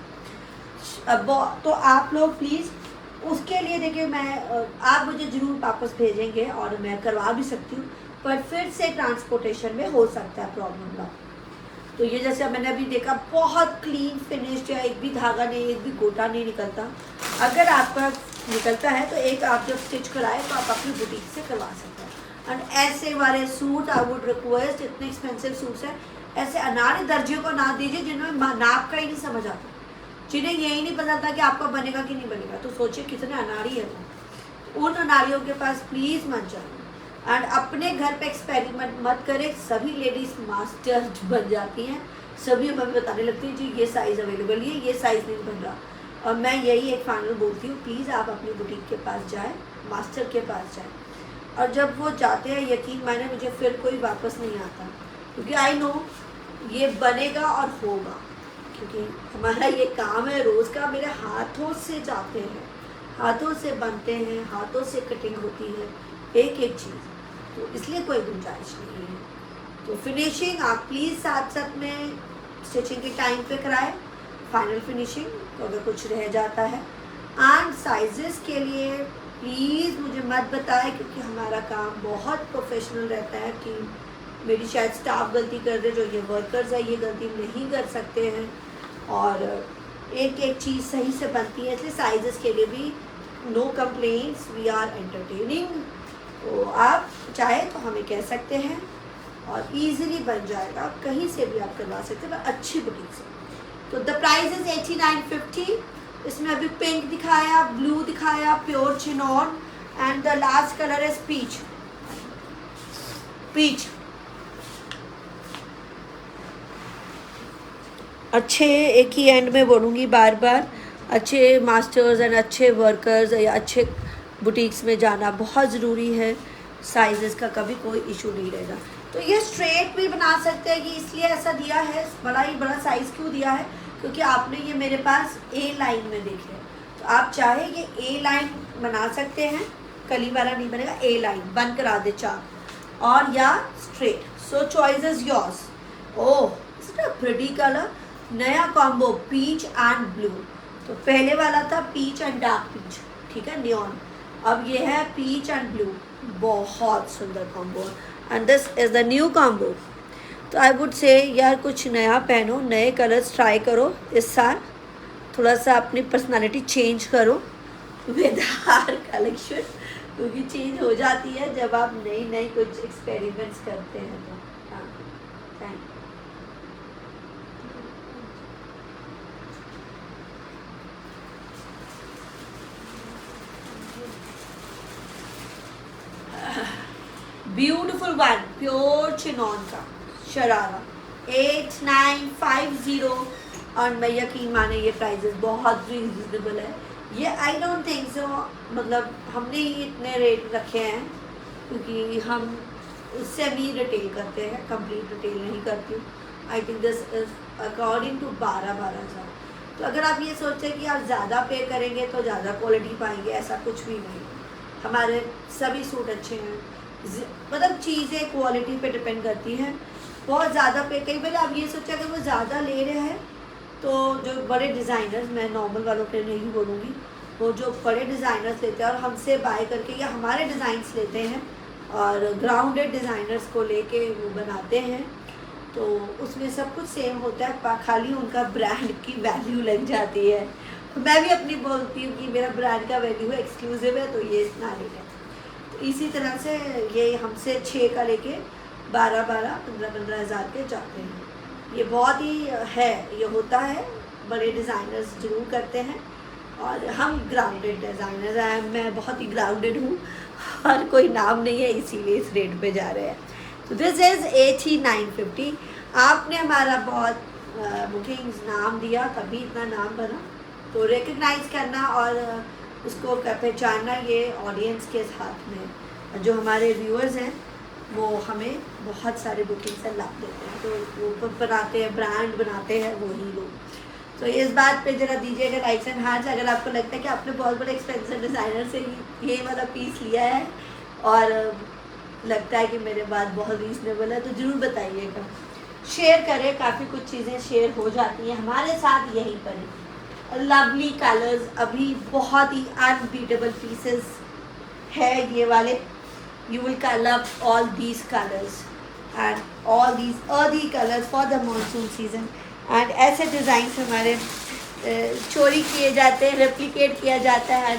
अब तो आप लोग प्लीज़ उसके लिए देखिए, मैं आप मुझे ज़रूर वापस भेजेंगे और मैं करवा भी सकती हूँ, पर फिर से ट्रांसपोर्टेशन में हो सकता है प्रॉब्लम ना। तो ये जैसे मैंने अभी देखा बहुत क्लीन फिनिश्ड है, एक भी धागा नहीं, एक भी गोटा नहीं निकलता। अगर आपका निकलता है तो एक आप जब स्टिच कराए तो आप अपनी बुटीक से करवा सकते हैं। एंड ऐसे वाले सूट आई वुड रिक्वेस्ट, इतने एक्सपेंसिव सूट्स हैं, ऐसे अनाड़ी दर्जियों को ना दीजिए जिनमें नाप का ही नहीं समझ आता, जिन्हें यही नहीं पता था कि आपका बनेगा कि नहीं बनेगा। तो सोचिए कितने अनाड़ी है वो। उन अनाड़ियों के पास प्लीज़ मत जाए एंड अपने घर पे एक्सपेरिमेंट मत करें। सभी लेडीज़ मास्टर बन जाती हैं, सभी हमें बताने लगती हैं जी ये साइज़ अवेलेबल है, ये साइज़ नहीं बन रहा। और मैं यही एक फाइनल बोलती हूँ, प्लीज़ आप अपनी बुटीक के पास जाएँ, मास्टर के पास जाएँ। और जब वो जाते हैं, यकीन माने मुझे फिर कोई वापस नहीं आता, क्योंकि आई नो ये बनेगा और होगा, क्योंकि हमारा ये काम है रोज़ का। मेरे हाथों से जाते हैं, हाथों से बनते हैं, हाथों से कटिंग होती है एक एक चीज़, तो इसलिए कोई गुंजाइश नहीं है। तो फिनिशिंग आप प्लीज़ साथ साथ में स्टिचिंग के टाइम पे कराएं, फाइनल फिनिशिंग तो अगर कुछ रह जाता है। एंड साइजेस के लिए प्लीज़ मुझे मत बताएं, क्योंकि हमारा काम बहुत प्रोफेशनल रहता है कि मेरी शायद स्टाफ गलती कर दे, जो ये वर्कर्स है ये गलती नहीं कर सकते हैं, और एक एक चीज़ सही से बनती है। इसलिए साइजेस के लिए भी no complaints, we are entertaining. तो आप चाहे तो हमें कह सकते हैं और इजीली बन जाएगा, कहीं से भी आप करवा सकते हैं, अच्छी बुटीक से। तो द प्राइस इज़ 8950। इसमें अभी पिंक दिखाया, ब्लू दिखाया, pure chinon, and the last colour is peach. Peach अच्छे, एक ही एंड में बोलूँगी बार बार, अच्छे मास्टर्स एंड अच्छे वर्कर्स या अच्छे बुटीक्स में जाना बहुत ज़रूरी है। साइजेस का कभी कोई इशू नहीं रहेगा। तो ये स्ट्रेट भी बना सकते हैं, कि इसलिए ऐसा दिया है, बड़ा ही बड़ा साइज़ क्यों दिया है, क्योंकि आपने ये मेरे पास ए लाइन में देखे हैं, तो आप चाहे ये ए लाइन बना सकते हैं, कली वाला नहीं बनेगा, ए लाइन बन करा दे चाक, और या straight. So choice is yours. Oh it's a pretty colour, नया कॉम्बो पीच एंड ब्लू। तो पहले वाला था पीच एंड डार्क पीच, ठीक है, नियॉन। अब ये है पीच एंड ब्लू, बहुत सुंदर combo, and this is the new combo. तो आई वुड से यार कुछ नया पहनो, नए कलर्स ट्राई करो इस साल, थोड़ा सा अपनी पर्सनालिटी चेंज करो विद आवर कलेक्शन, क्योंकि चेंज हो जाती है जब आप नई नई कुछ एक्सपेरिमेंट्स करते हैं। तो हाँ, thank you. Beautiful one, pure chinon का शरारा 8950। और मैं यकीन माने ये प्राइजेस बहुत रीजनेबल है। ये आई डोंट थिंक सो, मतलब हमने ही इतने रेट रखे हैं, क्योंकि हम उससे भी रिटेल करते हैं, कंप्लीट रिटेल नहीं करती। I think this is according to 12,000। तो अगर आप ये सोचते हैं कि आप ज़्यादा पे करेंगे तो ज़्यादा क्वालिटी पाएंगे, ऐसा कुछ भी नहीं। हमारे सभी सूट अच्छे हैं, मतलब चीज़ें क्वालिटी पे डिपेंड करती हैं। बहुत ज़्यादा पे, कई बार आप ये सोचा कि वो ज़्यादा ले रहे हैं, तो जो बड़े डिज़ाइनर्स, मैं नॉर्मल वालों पे नहीं बोलूँगी, वो जो बड़े डिज़ाइनर्स लेते हैं और हमसे बाय करके या हमारे डिज़ाइंस लेते हैं और ग्राउंडेड डिज़ाइनर्स को लेके वो बनाते हैं, तो उसमें सब कुछ सेम होता है, खाली उनका ब्रांड की वैल्यू लग जाती है। मैं भी अपनी बोलती हूँ कि मेरा ब्रांड का वैल्यू है, एक्सक्लूसिव है, तो ये इतना रेट है। तो इसी तरह से ये हमसे 6 का लेके 12-12, 15-15 हज़ार के जाते हैं। ये बहुत ही है, ये होता है, बड़े डिज़ाइनर्स ज़रूर करते हैं, और हम ग्राउंडेड डिज़ाइनर्स हैं। मैं बहुत ही ग्राउंडेड हूँ और कोई नाम नहीं है, इसीलिए इस रेट पे जा रहे हैं। तो दिस इज़ 8950। आपने हमारा बहुत बुकिंग्स नाम दिया, तभी इतना नाम बना। तो रिकग्नाइज़ करना और उसको पहचानना ये ऑडियंस के साथ में, जो हमारे व्यूअर्स हैं वो हमें बहुत सारे बुकिंग से लाभ देते हैं, तो वो बनाते हैं, ब्रांड बनाते हैं वही लोग। तो इस बात पे ज़रा दीजिएगा लाइक्स एंड हार्ट्स अगर आपको लगता है कि आपने बहुत बड़े एक्सपेंसिव डिज़ाइनर से ये वाला पीस लिया है और लगता है कि मेरे बात बहुत रीज़नेबल है, तो ज़रूर बताइएगा। शेयर करें, काफ़ी कुछ चीज़ें शेयर हो जाती हैं हमारे साथ यहीं पर। लवली कलर्स, अभी बहुत ही अनबीटेबल पीसेस है ये वाले। You will color all these colors and all these earthy colors for the monsoon season. And ऐसे डिज़ाइंस हमारे चोरी किए जाते हैं, रेप्लिकेट किया जाता है।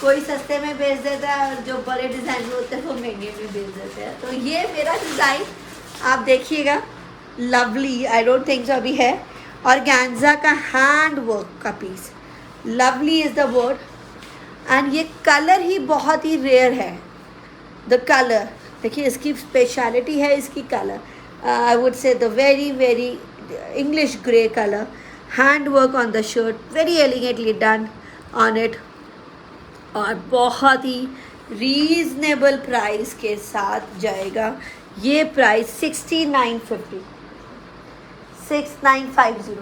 कोई सस्ते में बेच देता है और जो बड़े डिज़ाइन होते हैं वो महंगे में बेच देते हैं। तो ये मेरा डिज़ाइन आप देखिएगा, lovely, I don't think so अभी है, ऑर्गेन्जा का हैंड वर्क का पीस। Lovely is the word. एंड ये कलर ही बहुत ही रेयर है। द कलर देखिए, इसकी स्पेशलिटी है इसकी colour, I would say the very very English grey colour. Hand work on the shirt, very elegantly done on it, और बहुत ही रीज़नेबल प्राइस के साथ जाएगा। ये प्राइस 6950, 6950,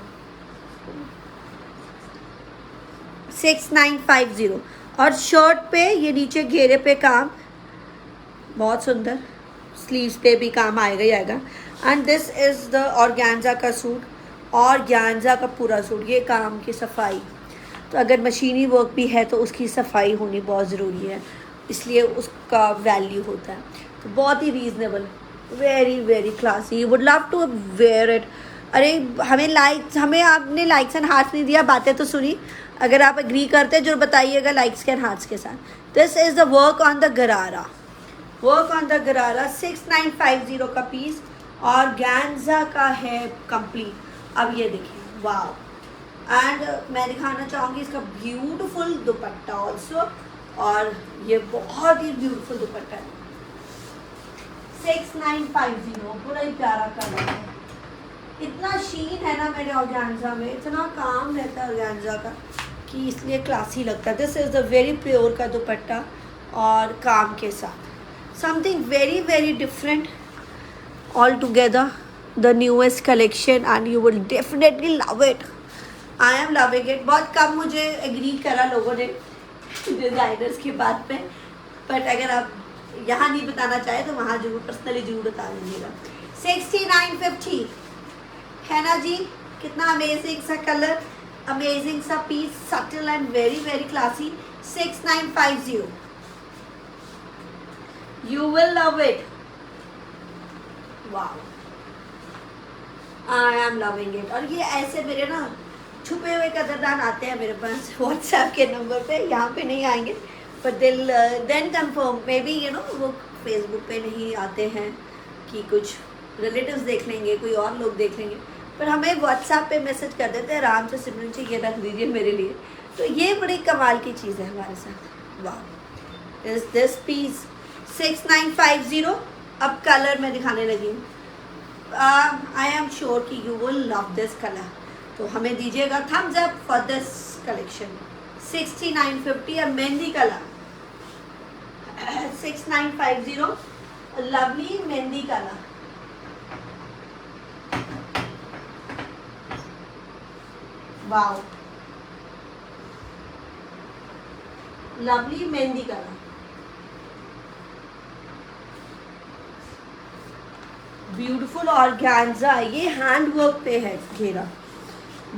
6950। और शर्ट पे ये नीचे घेरे पे काम बहुत सुंदर, स्लीव्स पे भी काम आएगा ही आएगा। And this is the organza का सूट, ऑर्गेन्जा का पूरा सूट। ये काम की सफाई, तो अगर मशीनी वर्क भी है तो उसकी सफाई होनी बहुत ज़रूरी है, इसलिए उसका वैल्यू होता है। तो बहुत ही reasonable, very very classy, would love to wear it. अरे हमें आपने लाइक्स एंड हार्ट्स नहीं दिया, बातें तो सुनी। अगर आप एग्री करते हैं जो बताइएगा लाइक्स एंड हार्ट्स के साथ। This is the work on the गरारा, वर्क ऑन द गरारा, 6950 का पीस, और ऑर्गेन्जा का है कंप्लीट। अब ये देखिए, वाव। एंड मैं दिखाना चाहूँगी इसका ब्यूटीफुल दुपट्टा ऑल्सो, और ये बहुत ही ब्यूटीफुल दुपट्टा है। 6950, पूरा ही प्यारा कलर है। इतना शीन है ना मेरे ऑर्गेन्जा में, इतना काम रहता है ऑर्गेन्जा का कि इसलिए क्लासी लगता है। This is the very pure का दुपट्टा और काम के साथ, something very very different altogether, the newest collection, and you will definitely love it. I am loving it. बहुत कम मुझे एग्री करा लोगों ने डिज़ाइनर्स की बात पे, बट अगर आप यहाँ नहीं बताना चाहे तो वहाँ जरूर पर्सनली जरूर बता दीजिएगा। 6950 है ना जी, कितना अमेजिंग सा कलर, अमेजिंग सा piece, subtle and very very classy. 6950, you will love it. Wow, I am loving it. और ये ऐसे मेरे ना छुपे हुए कदरदान आते हैं मेरे पास व्हाट्सएप के नंबर पे, यहाँ पे नहीं आएंगे, पर till then confirm, maybe you know वो फेसबुक पे नहीं आते हैं कि कुछ रिलेटिव्स देख लेंगे, कोई और लोग देख लेंगे, पर हमें व्हाट्सएप पे मैसेज कर देते हैं, आराम से सिमरन जी ये रख दीजिए मेरे लिए। तो ये बड़ी कमाल की चीज़ है हमारे साथ। वाह, इज दिस पीस 6950। अब कलर मैं दिखाने लगी हूँ। आई एम श्योर कि you will love this colour, तो हमें दीजिएगा thumbs up for this collection. 6950 और mehndi colour 6950, lovely mehndi colour. Wow, lovely mehndi colour, beautiful organza. ये हैंड वर्क पे है घेरा।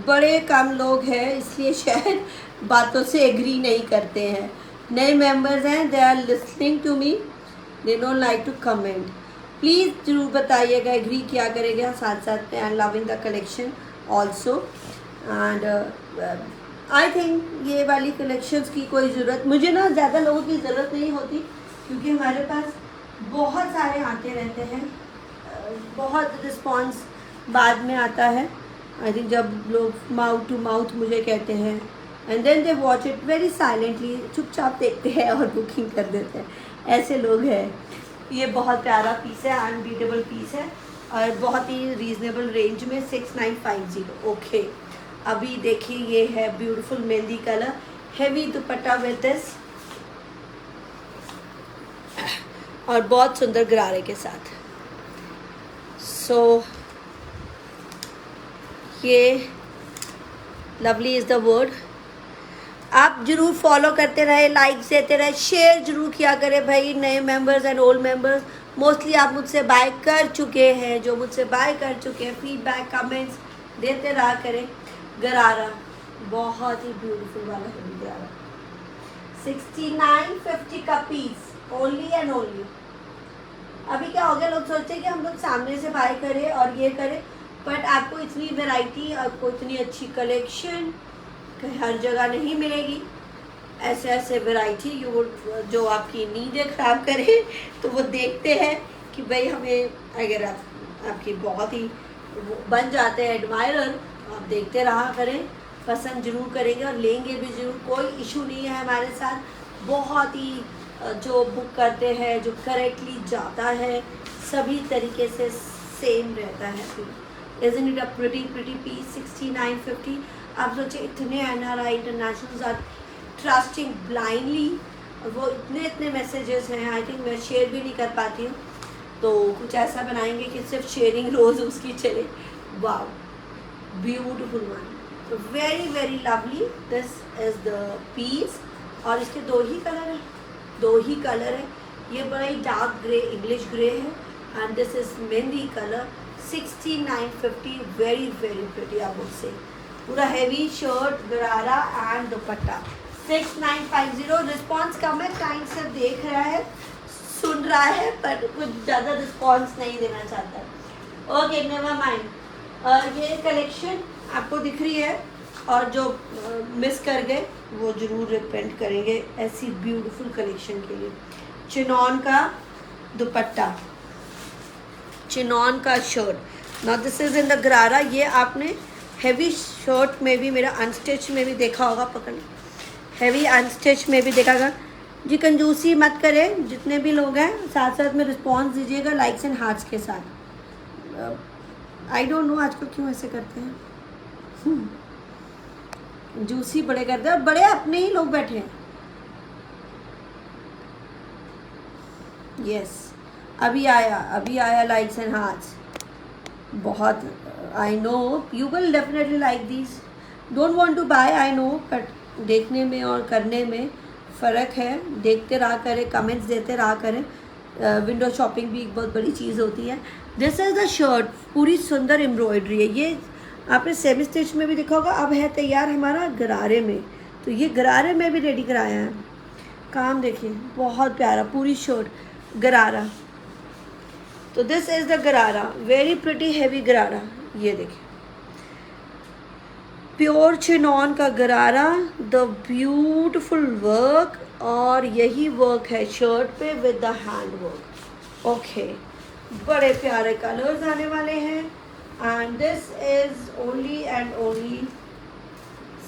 बड़े कम लोग हैं इसलिए शायद बातों से एग्री नहीं करते हैं। नए मेंबर्स हैं, they are listening to me, they don't like to comment. Please जरूर बताइएगा एग्री क्या करेगा साथ साथ में। I am loving the collection also, and I think ये वाली कलेक्शंस की कोई ज़रूरत, मुझे ना ज़्यादा लोगों की ज़रूरत नहीं होती, क्योंकि हमारे पास बहुत सारे आते रहते हैं, बहुत रिस्पॉन्स बाद में आता है। आई थिंक जब लोग माउथ टू माउथ मुझे कहते हैं, and then they watch it very silently, चुपचाप देखते हैं और बुकिंग कर देते हैं, ऐसे लोग हैं। ये बहुत प्यारा पीस है, अनबीटेबल पीस है, और बहुत ही रीज़नेबल रेंज में 6950। ओके, अभी देखिए ये है beautiful mehndi colour, heavy dupatta with this. और बहुत सुंदर गरारे के साथ। सो ये लवली इज़ द वर्ड। आप जरूर फॉलो करते रहे, लाइक्स देते रहे, शेयर जरूर किया करें भाई। नए members and old members, mostly आप मुझसे बाय कर चुके हैं, जो मुझसे बाय कर चुके हैं फीडबैक कमेंट्स देते रहा करें। गरारा बहुत ही ब्यूटीफुल वाला है गरारा, 69.50 का पीस ओनली एंड ओनली। अभी क्या हो गया, लोग सोचते हैं कि हम लोग सामने से बाय करें और ये करें, बट आपको इतनी वैरायटी, आपको इतनी अच्छी कलेक्शन हर जगह नहीं मिलेगी। ऐसे ऐसे वैरायटी जो आपकी नींदें ख़राब करे तो वो देखते हैं कि भाई हमें, अगर आपकी बहुत ही बन जाते हैं एडमायरर, आप देखते रहा करें, पसंद जरूर करेंगे और लेंगे भी ज़रूर। कोई इशू नहीं है हमारे साथ। बहुत ही जो बुक करते हैं, जो करेक्टली जाता है, सभी तरीके से सेम रहता है। Isn't it a pretty piece? 69.50। आप सोचे इतने NRI international are trusting blindly, और वो इतने मैसेजेस हैं, आई थिंक मैं शेयर भी नहीं कर पाती हूँ, तो कुछ ऐसा बनाएंगे कि सिर्फ शेयरिंग रोज़ उसकी चले। वाओ, ब्यूटीफुल वन, तो very very lovely. This is the piece, और इसके दो ही कलर है। ये बड़ा ही डार्क ग्रे, इंग्लिश ग्रे है, and this is mehndi colour. 69.50, very very pretty, I would say. पूरा heavy shirt, gharara and dupatta. 6950। Response कम है, टाइम से देख रहा है, सुन रहा है, पर कुछ ज़्यादा रिस्पॉन्स नहीं देना चाहता। Okay, never mind. ये कलेक्शन आपको दिख रही है, और जो मिस कर गए वो ज़रूर रिपेंट करेंगे ऐसी ब्यूटीफुल कलेक्शन के लिए। चिनॉन का दुपट्टा, चिनॉन का shirt. Now this is in the गरारा। ये आपने हैवी शर्ट में भी, मेरा अनस्टिच में भी देखा होगा, पकड़, हैवी अनस्टिच में भी देखा होगा जी। कंजूसी मत करें, जितने भी लोग हैं साथ साथ में रिस्पॉन्स दीजिएगा लाइक्स एंड हार्ट्स के साथ। आई डोंट नो आजकल क्यों ऐसे करते हैं, जूसी बड़े करते हैं, और बड़े अपने ही लोग बैठे हैं। यस, अभी आया लाइक्स एंड हार्ट्स। बहुत, I know you will definitely like this. Don't want to buy, I know, but देखने में और करने में फ़र्क है। देखते रहा करें, कमेंट्स देते रहा करें। विंडो शॉपिंग भी एक बहुत बड़ी चीज़ होती है। दिस इज़ द शर्ट, पूरी सुंदर एम्ब्रॉयडरी है। ये आपने सेमी स्टिच में भी देखा होगा, अब है तैयार हमारा गरारे में, तो ये गरारे में भी रेडी कराया है। काम देखिए, बहुत प्यारा, पूरी शर्ट गरारा। तो दिस इज़ द गरारा, वेरी प्रिटी हैवी गरारा। ये देखिए, प्योर चिनॉन का गरारा, द ब्यूटीफुल वर्क, और यही वर्क है शर्ट पे with the hand work. Okay, बड़े प्यारे कलर्स आने वाले हैं, and this is only and only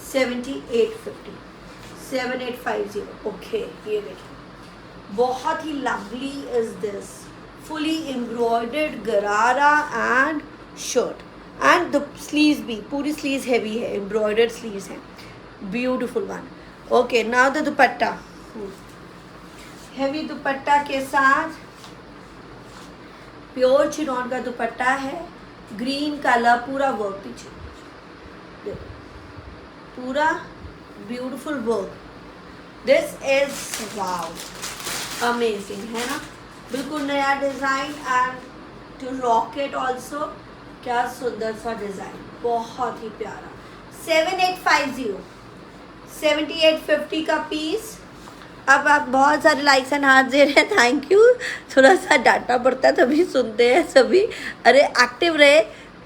7850, 7850। Okay, ये देखिए, बहुत ही lovely is this, fully embroidered gharara and shirt, and the sleeves भी, पूरी स्लीव्स हैवी है, एम्ब्रॉयडर्ड स्लीव्स हैं, beautiful one. Okay, now the dupatta, heavy dupatta के साथ प्योर चिनॉन का दुपट्टा है, ग्रीन कलर, पूरा वर्क पीछे, पूरा beautiful work. This is wow, amazing है ना, बिल्कुल नया design, and to rock it also, क्या सुंदर सा डिज़ाइन, बहुत ही प्यारा। 7850, 7850 का पीस। अब आप बहुत सारे लाइक्स एंड हार्ट दे रहे हैं, थैंक यू। थोड़ा सा डांटना पड़ता है तभी सुनते हैं सभी। अरे एक्टिव रहे,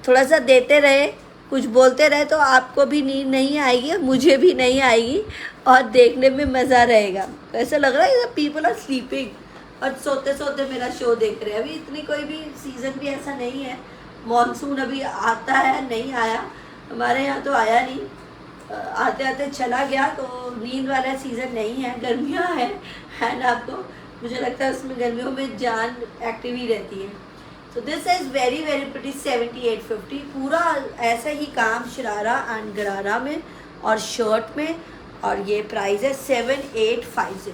थोड़ा सा देते रहे, कुछ बोलते रहे, तो आपको भी नींद नहीं आएगी, मुझे भी नहीं आएगी, और देखने में मज़ा रहेगा। ऐसा लग रहा है पीपल आर स्लीपिंग, और सोते सोते मेरा शो देख रहे हैं। अभी इतनी कोई भी सीज़न भी ऐसा नहीं है, मॉनसून अभी आता है, नहीं आया हमारे यहाँ, तो आया नहीं, आते आते चला गया, तो नींद वाला सीज़न नहीं है। गर्मियाँ है ना, आपको मुझे लगता है उसमें गर्मियों में जान एक्टिव ही रहती है। तो this is very very pretty, 7850, पूरा ऐसा ही काम शरारा एंड गरारा में और शर्ट में, और ये प्राइस है 7850।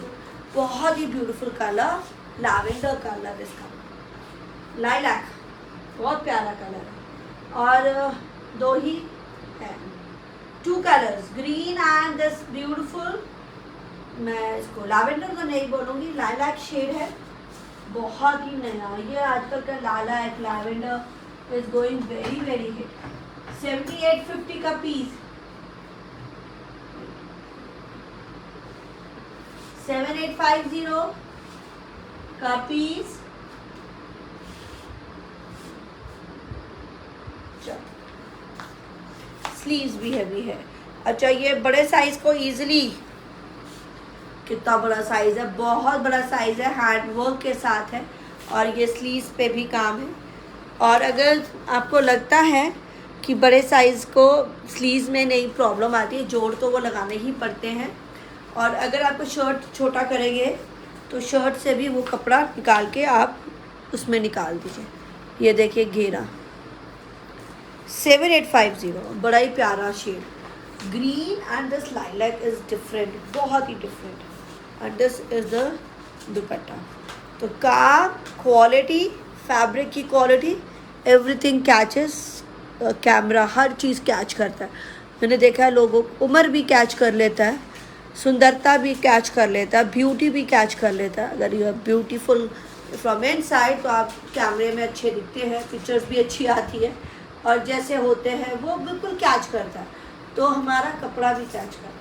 बहुत ही ब्यूटीफुल कलर, लैवेंडर कलर इसका, लाइलैक, बहुत प्यारा कलर है। और दो ही है, 2 colours, green and this beautiful, मैं इसको लैवेंडर तो नहीं बोलूँगी, लाइलैक शेड है, बहुत ही नया। ये आजकल का lilac lavender is going very very hit. 7850 का पीस, 7850 का पीस। स्लीव्स भी हैवी है। अच्छा, ये बड़े साइज को इजीली, कितना बड़ा साइज है, बहुत बड़ा साइज है, हैंड वर्क के साथ है और ये स्लीव्स पे भी काम है। और अगर आपको लगता है कि बड़े साइज़ को स्लीव्स में नहीं प्रॉब्लम आती है, जोड़ तो वो लगाने ही पड़ते हैं। और अगर आपको शर्ट छोटा करेंगे तो शर्ट से भी वो कपड़ा निकाल के आप उसमें निकाल दीजिए। ये देखिए घेरा, 7850, बड़ा ही प्यारा shade, green and this lilac is different, बहुत ही different. And this is the dupatta. तो काम, क्वालिटी, फैब्रिक की क्वालिटी, एवरीथिंग कैचेस, कैमरा हर चीज़ कैच करता है। मैंने देखा है लोगों को, उम्र भी कैच कर लेता है, सुंदरता भी कैच कर लेता है, ब्यूटी भी कैच कर लेता है। अगर you are beautiful from inside तो आप कैमरे में अच्छे दिखते हैं, पिक्चर्स भी अच्छी आती है और जैसे होते हैं वो बिल्कुल कैच करता है। तो हमारा कपड़ा भी कैच करता है।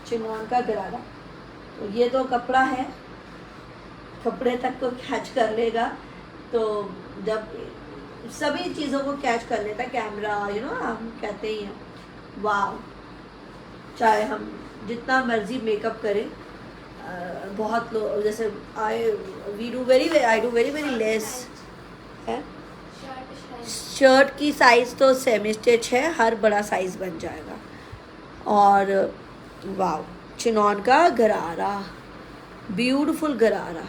चिनॉन का गरारा, तो ये तो कपड़ा है, कपड़े तक को कैच कर लेगा। तो जब सभी चीज़ों को कैच कर लेता है कैमरा, हम कहते ही हैं वाह। चाहे हम जितना मर्जी मेकअप करें, बहुत लोग जैसे I do very very less है। शर्ट की साइज़ तो सेमी स्टिच है, हर बड़ा साइज़ बन जाएगा। और वाह, चिनॉन का गरारा, ब्यूटीफुल गरारा।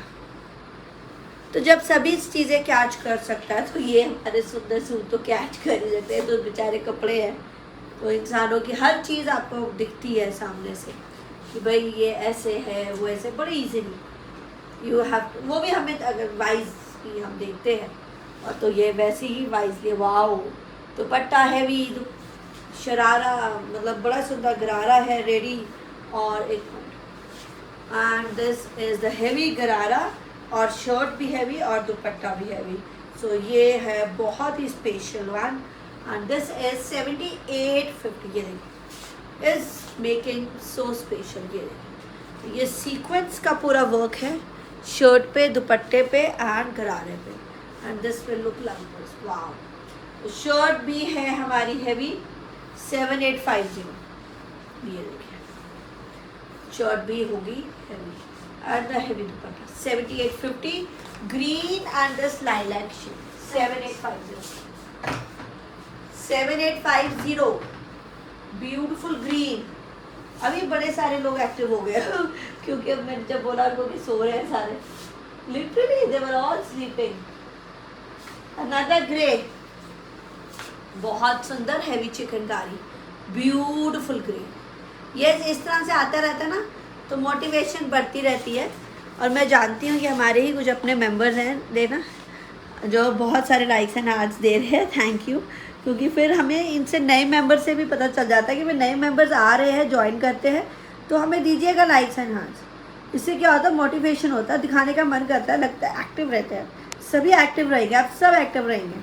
तो जब सभी चीज़ें कैच कर सकता है तो ये हमारे सुंदर सूट तो कैच कर ही देते हैं। तो बेचारे कपड़े हैं, तो इंसानों की हर चीज़ आपको दिखती है सामने से कि भाई ये ऐसे है, वो ऐसे, बड़े इजीली यू हैव। वो भी हमें अगर वाइज की हम देखते हैं, और तो ये वैसे ही wisely. Wow, dupatta heavy, sharara, मतलब बड़ा सुंदर गरारा है रेडी। और एक and this is the heavy gharara, और शर्ट भी हैवी और दुपट्टा भी हैवी। सो ये है बहुत ही special one. And this is 7850। ये देखिए, इज मेकिंग सो स्पेशल। ये देखिए, ये सीक्वेंस का पूरा वर्क है शर्ट पे, दुपट्टे पे एंड गरारे पे। And this will look like this. Wow, shirt भी है हमारी हैवी, 7850। ये देखिए, शर्ट भी होगी heavy and the heavy dupatta, 7850, green and this lilac shade, 7850, 7850, beautiful green. अभी बड़े सारे लोग एक्टिव हो गए क्योंकि अब मैंने जब बोला उनको कि सो रहे हैं सारे, literally they were all sleeping. Another grey, बहुत सुंदर हैवी चिकनकारी, ब्यूटीफुल ग्रे। ये इस तरह से आता रहता है ना तो मोटिवेशन बढ़ती रहती है। और मैं जानती हूँ कि हमारे ही कुछ अपने मेंबर्स हैं देना, जो बहुत सारे लाइक्स एंड हार्ट्स दे रहे हैं, थैंक यू। क्योंकि फिर हमें इनसे नए मेंबर से भी पता चल जाता है कि भाई नए मेंबर्स आ रहे हैं, ज्वाइन करते हैं, तो हमें दीजिएगा लाइक्स एंड हार्ट्स। इससे क्या होता है, मोटिवेशन होता है, दिखाने का मन करता है, लगता है एक्टिव रहते हैं। सभी एक्टिव रहेंगे, आप सब एक्टिव रहेंगे।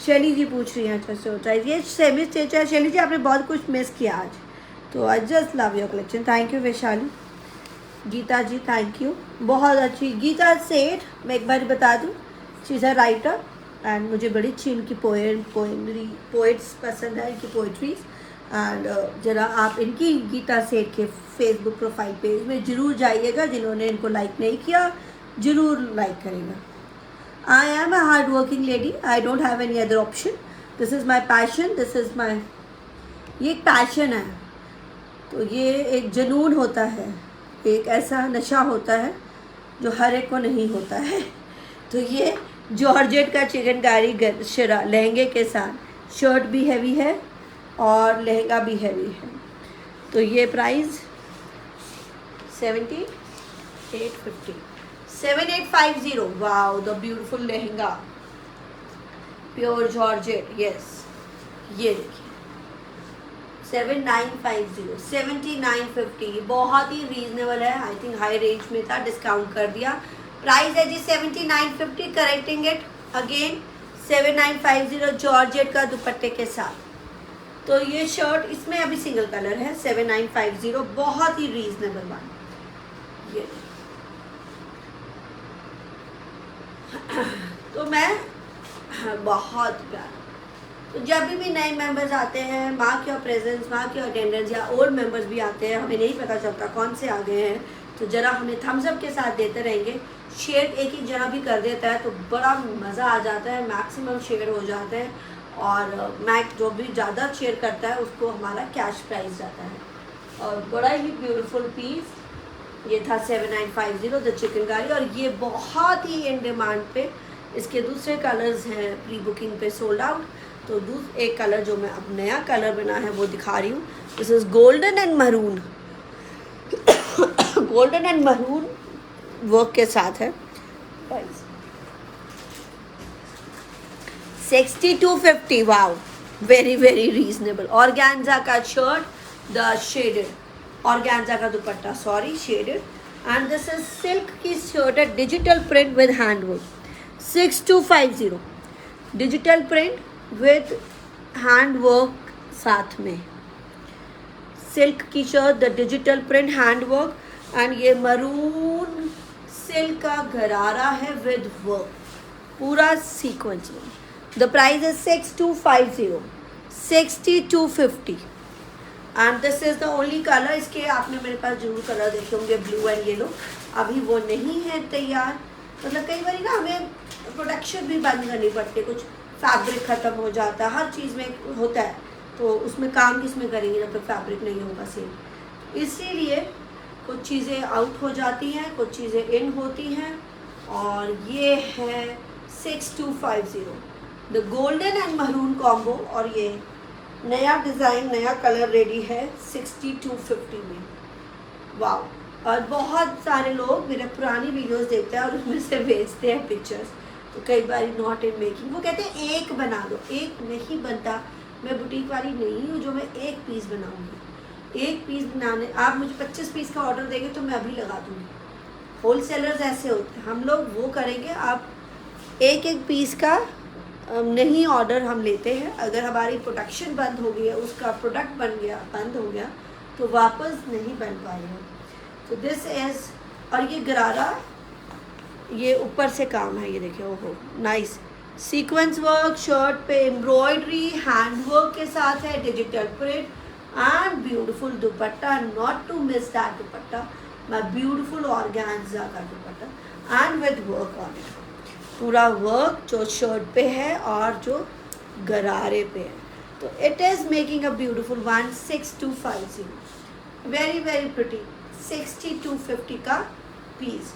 शैली जी पूछ रही हैं, अच्छा से होता है ये सेमी स्टिच है। शैली जी, आपने बहुत कुछ मिस किया आज, तो I just love your collection. Thank you Vaishali. Geeta ji thank you, बहुत अच्छी। गीता सेठ, मैं एक बार बता दूँ, she is a writer and मुझे बड़ी अच्छी इनकी पोएट्स पसंद है, इनकी पोइट्रीज। एंड ज़रा आप इनकी गीता सेठ के फेसबुक प्रोफाइल पेज में ज़रूर जाइएगा। जिन्होंने इनको लाइक नहीं किया ज़रूर लाइक करेगा। I am a hard working lady, I don't have any other option, this is my passion, this is माई, ये एक पैशन है। तो ये एक जुनून होता है, एक ऐसा नशा होता है जो हर एक को नहीं होता है। तो ये जॉर्जेट का चिकनकारी लहंगे के साथ, शर्ट भी हैवी है और लहंगा भी हैवी है। तो ये price 7850, 7850. Wow, the beautiful lehenga, pure georgette. Yes, ये देखिए 7950, 7950. बहुत ही रीजनेबल है. आई थिंक हाई रेंज में था, डिस्काउंट कर दिया. प्राइस है जी 7950. करेक्टिंग इट अगेन 7950 जॉर्जेट का दुपट्टे के साथ. तो ये शर्ट इसमें अभी सिंगल कलर है. 7950 बहुत ही रीजनेबल वन. ये तो मैं बहुत प्यार. तो जब भी नए मेंबर्स आते हैं, mark your presence, mark your attendance, या ओल्ड मेंबर्स भी आते हैं, हमें नहीं पता चलता कौन से आ गए हैं, तो ज़रा हमें थम्स अप के साथ देते रहेंगे. शेयर एक ही जना भी कर देता है तो बड़ा मज़ा आ जाता है. मैक्सिमम शेयर हो जाते हैं और मैक जो भी ज़्यादा शेयर करता है उसको हमारा कैश प्राइस जाता है. और बड़ा ही ब्यूटीफुल पीस ये था 7950 द चिकनकारी. और ये बहुत ही इन डिमांड पे. इसके दूसरे कलर्स हैं प्री बुकिंग पे सोल्ड आउट. तो एक कलर जो मैं अब नया कलर बना है वो दिखा रही हूँ. This is golden and maroon. Golden and maroon work के साथ है. 6250. Wow, very very reasonable. Organza का शर्ट, द शेडेड ऑर्गेन्जा का दुपट्टा, sorry shaded. And this is silk की शर्ट है, digital print with handwork. 6250 digital print with handwork साथ में. Silk की shirt, the digital print handwork. And ये maroon silk का गरारा है विद वर्क, पूरा सीक्वेंस में. The price is 6250, 6250. And this is the only colour. इसके आपने मेरे पास जरूर कलर देखे होंगे, ब्लू एंड येलो. अभी वो नहीं है तैयार. मतलब कई बार ना हमें प्रोडक्शन भी बंद करनी पड़ती है, कुछ फैब्रिक ख़त्म हो जाता है, हर चीज़ में होता है. तो उसमें काम किस में करेंगे जब तक फैब्रिक नहीं होगा सेल. इसीलिए कुछ चीज़ें आउट हो जाती हैं, कुछ चीज़ें इन होती हैं. और ये है 6250 the golden and maroon combo. और ये नया डिज़ाइन, नया कलर रेडी है 6250 में. वाओ. और बहुत सारे लोग मेरे पुरानी वीडियोस देखते हैं और उसमें से भेजते हैं पिक्चर्स. तो कई बार नॉट इन मेकिंग, वो कहते हैं एक बना दो. एक नहीं बनता. मैं बुटीक वाली नहीं हूँ जो मैं एक पीस बनाऊँगी. एक पीस बनाने आप मुझे 25 पीस का ऑर्डर देंगे तो मैं अभी लगा दूँगी. होलसेलर्स ऐसे होते हैं, हम लोग वो करेंगे. आप एक एक पीस का नहीं ऑर्डर हम लेते हैं. अगर हमारी प्रोडक्शन बंद हो गई है, उसका प्रोडक्ट बंद हो गया तो वापस नहीं बन पाएगा. तो दिस इज़. और ये गरारा, ये ऊपर से काम है, ये देखिए. ओहो नाइस सीक्वेंस वर्क. शर्ट पे एम्ब्रॉयडरी हैंड वर्क के साथ है, digital print and beautiful dupatta. Not to miss that dupatta, my beautiful organza का dupatta and with work on it. पूरा वर्क जो शर्ट पे है और जो गरारे पे है. तो it is making a beautiful one. 6250 very very pretty. 6250 का पीस.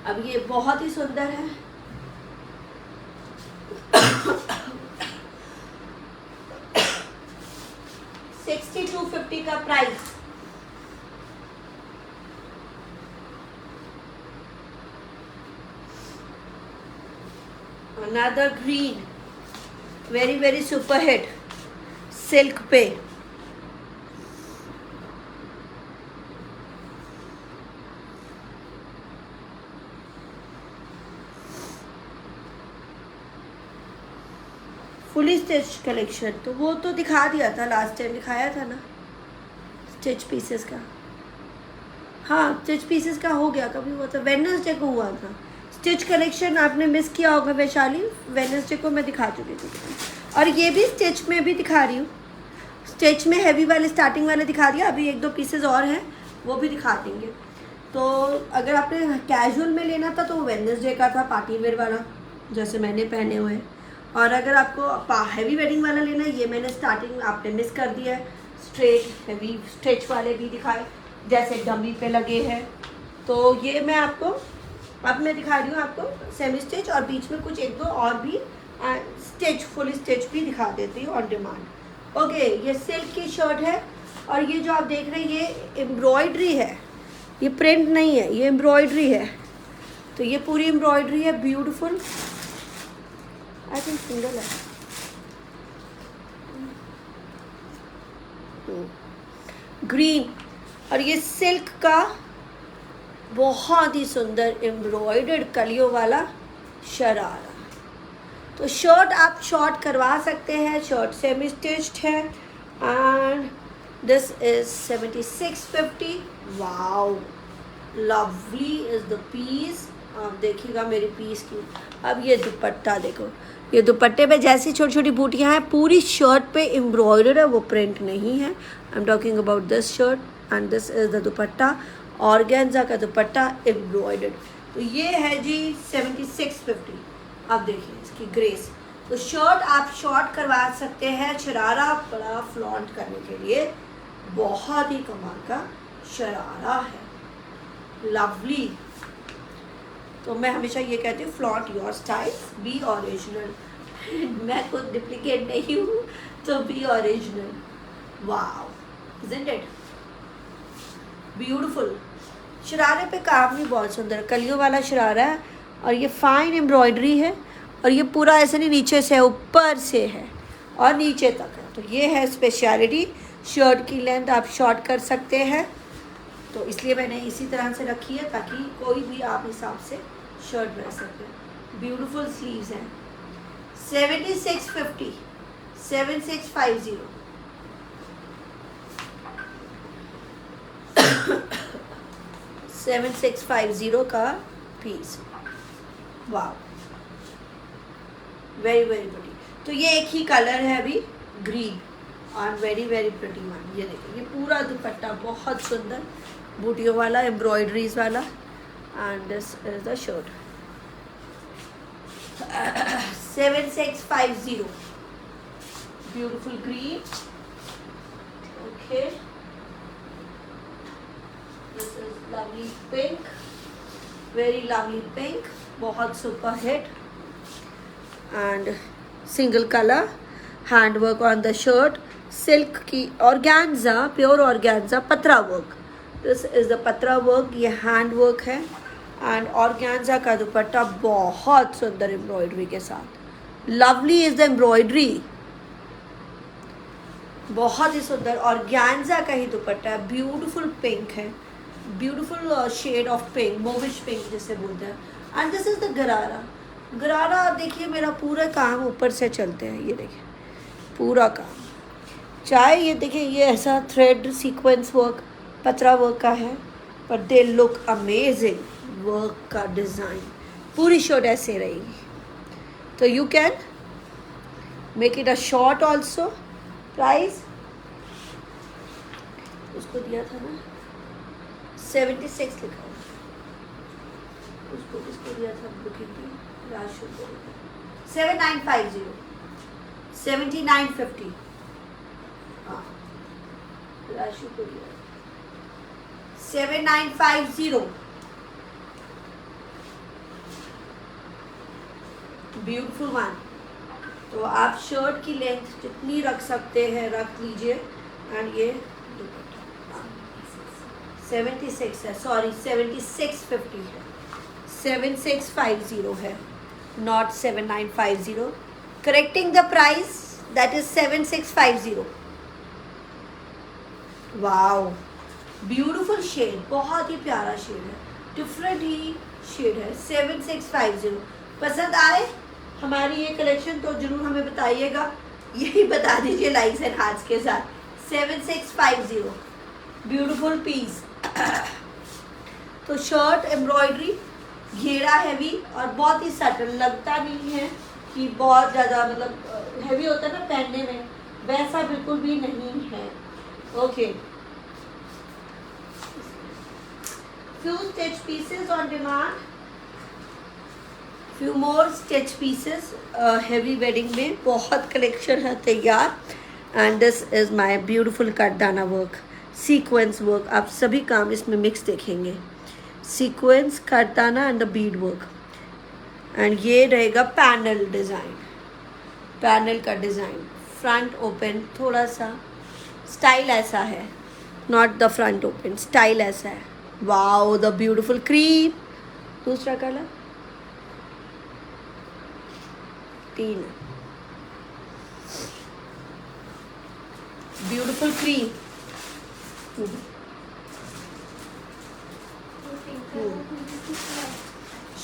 अब ये बहुत ही सुंदर है. $62.50 का price. Another green, very very super hit silk पे. Fully stitch collection. तो वो तो दिखा दिया था लास्ट टाइम, दिखाया था ना स्टिच पीसेस का. हाँ स्टिच पीसेस का हो गया. कभी हुआ था वेडनेसडे को हुआ था. स्टिच कलेक्शन आपने मिस किया होगा वैशाली. वेडनेसडे को मैं दिखा चुकी थी. और ये भी स्टिच में भी दिखा रही हूँ. स्टिच में हैवी वाले स्टार्टिंग वाले दिखा दिया. अभी एक दो पीसेस और हैं वो भी दिखा देंगे. तो अगर आपने कैजुअल में लेना था तो वेडनेसडे का था, पार्टी वेयर वाला जैसे मैंने पहने हुए. और अगर आपको हैवी वेडिंग वाला लेना है, ये मैंने स्टार्टिंग आपने मिस कर दिया है. स्ट्रेट हैवी स्टिच वाले भी दिखाए जैसे डमी पे लगे हैं. तो ये मैं आपको अब मैं दिखा रही हूँ आपको सेमी स्टिच, और बीच में कुछ एक दो और भी स्टिच फुल स्टिच भी दिखा देती हूँ ऑन डिमांड. ओके, ये सिल्क की शर्ट है. और ये जो आप देख रहे हैं ये एम्ब्रॉयडरी है. ये प्रिंट नहीं है, ये एम्ब्रॉयडरी है। तो ये पूरी एम्ब्रॉयडरी है, ब्यूटीफुल। आई थिंक सिंगल है। ग्रीन, और ये सिल्क का बहुत ही सुंदर एम्ब्रॉयडर्ड कलियों वाला शरारा। तो शर्ट आप शॉर्ट करवा सकते हैं, शर्ट सेमी स्टिच्ड है। And this is 7650। Wow, lovely is the piece. आप देखिएगा मेरी पीस की। अब ये दुपट्टा देखो, ये दुपट्टे पे जैसी छोटी छोटी बूटियाँ हैं, पूरी शर्ट पे एम्ब्रॉयडर है, वो प्रिंट नहीं है। I am talking about this shirt and this is the dupatta, organza का दुपट्टा एम्ब्रॉयडर्ड। तो ये है जी 7650। अब देखिए इसकी ग्रेस। तो शर्ट आप शॉर्ट करवा सकते हैं, शरारा बड़ा फ्लॉन्ट करने के लिए बहुत ही कमाल का शरारा है, लवली। तो मैं हमेशा ये कहती हूँ, flaunt your style, be original. मैं खुद डुप्लीकेट नहीं हूँ, तो be original. Wow, isn't it beautiful. शरारे पे काम भी बहुत सुंदर, कलियों वाला शरारा है, और ये फाइन एम्ब्रॉयडरी है, और ये पूरा ऐसे नहीं नीचे से है, ऊपर से है और नीचे तक है। तो ये है स्पेशलिटी। शर्ट की लेंथ आप शॉर्ट कर सकते हैं, तो इसलिए मैंने इसी तरह से रखी है ताकि कोई भी आप हिसाब से शर्ट रह सके। ब्यूटीफुल स्लीव्स हैं। 7650, 7650। $7650 का पीस। वाह, वेरी वेरी प्रिटी। तो ये एक ही कलर है अभी, ग्रीन, और वेरी वेरी प्रिटी वन। ये देखिए, ये पूरा दुपट्टा बहुत सुंदर बूटियों वाला, एम्ब्रॉयडरीज वाला। And this is the shirt. 7650, beautiful green. Okay, this is lovely pink, very lovely pink, बहुत super hit. And single colour, hand work on the shirt, silk की ऑर्गेन्जा, प्योर ऑर्गेन्जा, पत्रा वर्क। दिस इज द पत्रा work, ये hand work है। And organza का दुपट्टा बहुत सुंदर embroidery के साथ, लवली इज द एम्ब्रॉयडरी, बहुत ही सुंदर। ऑर्गेन्जा का ही दुपट्टा है, ब्यूटीफुल पिंक है, beautiful shade of pink, mauvish pink जिसे बोलते हैं। एंड दिस इज द गरारा। गरारा देखिए, मेरा पूरा काम ऊपर से चलते हैं, ये देखिए पूरा काम, चाहे ये देखिए ये ऐसा थ्रेड सीक्वेंस वर्क पत्रा वर्क का है, पर दे लुक अमेजिंग। वर्क का डिज़ाइन, पूरी शर्ट ऐसे रहेगी। तो you can make it a short also. Price उसको दिया था ना, 76 लिखा हुआ, उसको किसको दिया था बुकिंग की, राशु को। 7950, 7950, हाँ राशु को दिया। 7950, ब्यूटीफुल वन। तो आप शर्ट की लेंथ जितनी रख सकते हैं रख लीजिए। एंड ये 76 है, सॉरी 7650 है, 7650 है, not 7950। Correcting the price, that is 7650। Wow, beautiful shade, बहुत ही प्यारा शेड है, डिफरेंट ही शेड है। 7650 पसंद आए हमारी ये कलेक्शन तो जरूर हमें बताइएगा, यही बता दीजिए लाइक्स एंड हार्ट्स के साथ। 7650, ब्यूटीफुल पीस। तो शर्ट एम्ब्रॉयडरी, घेरा हैवी और बहुत ही सटल, लगता नहीं है कि बहुत ज़्यादा मतलब हैवी होता है ना पहनने में, वैसा बिल्कुल भी नहीं है। Okay, few stitch pieces on demand, few more stitch pieces, heavy wedding में बहुत कलेक्शन है तैयार। And this is my beautiful कटदाना वर्क, सीक्वेंस वर्क, आप सभी काम इसमें मिक्स देखेंगे, सीक्वेंस, कटदाना and the bead work. And ये रहेगा पैनल डिज़ाइन, पैनल का डिज़ाइन, फ्रंट ओपन, थोड़ा सा स्टाइल ऐसा है, not the front open, style ऐसा है, वाओ द ब्यूटीफुल क्रीम. दूसरा colour 3. Beautiful cream.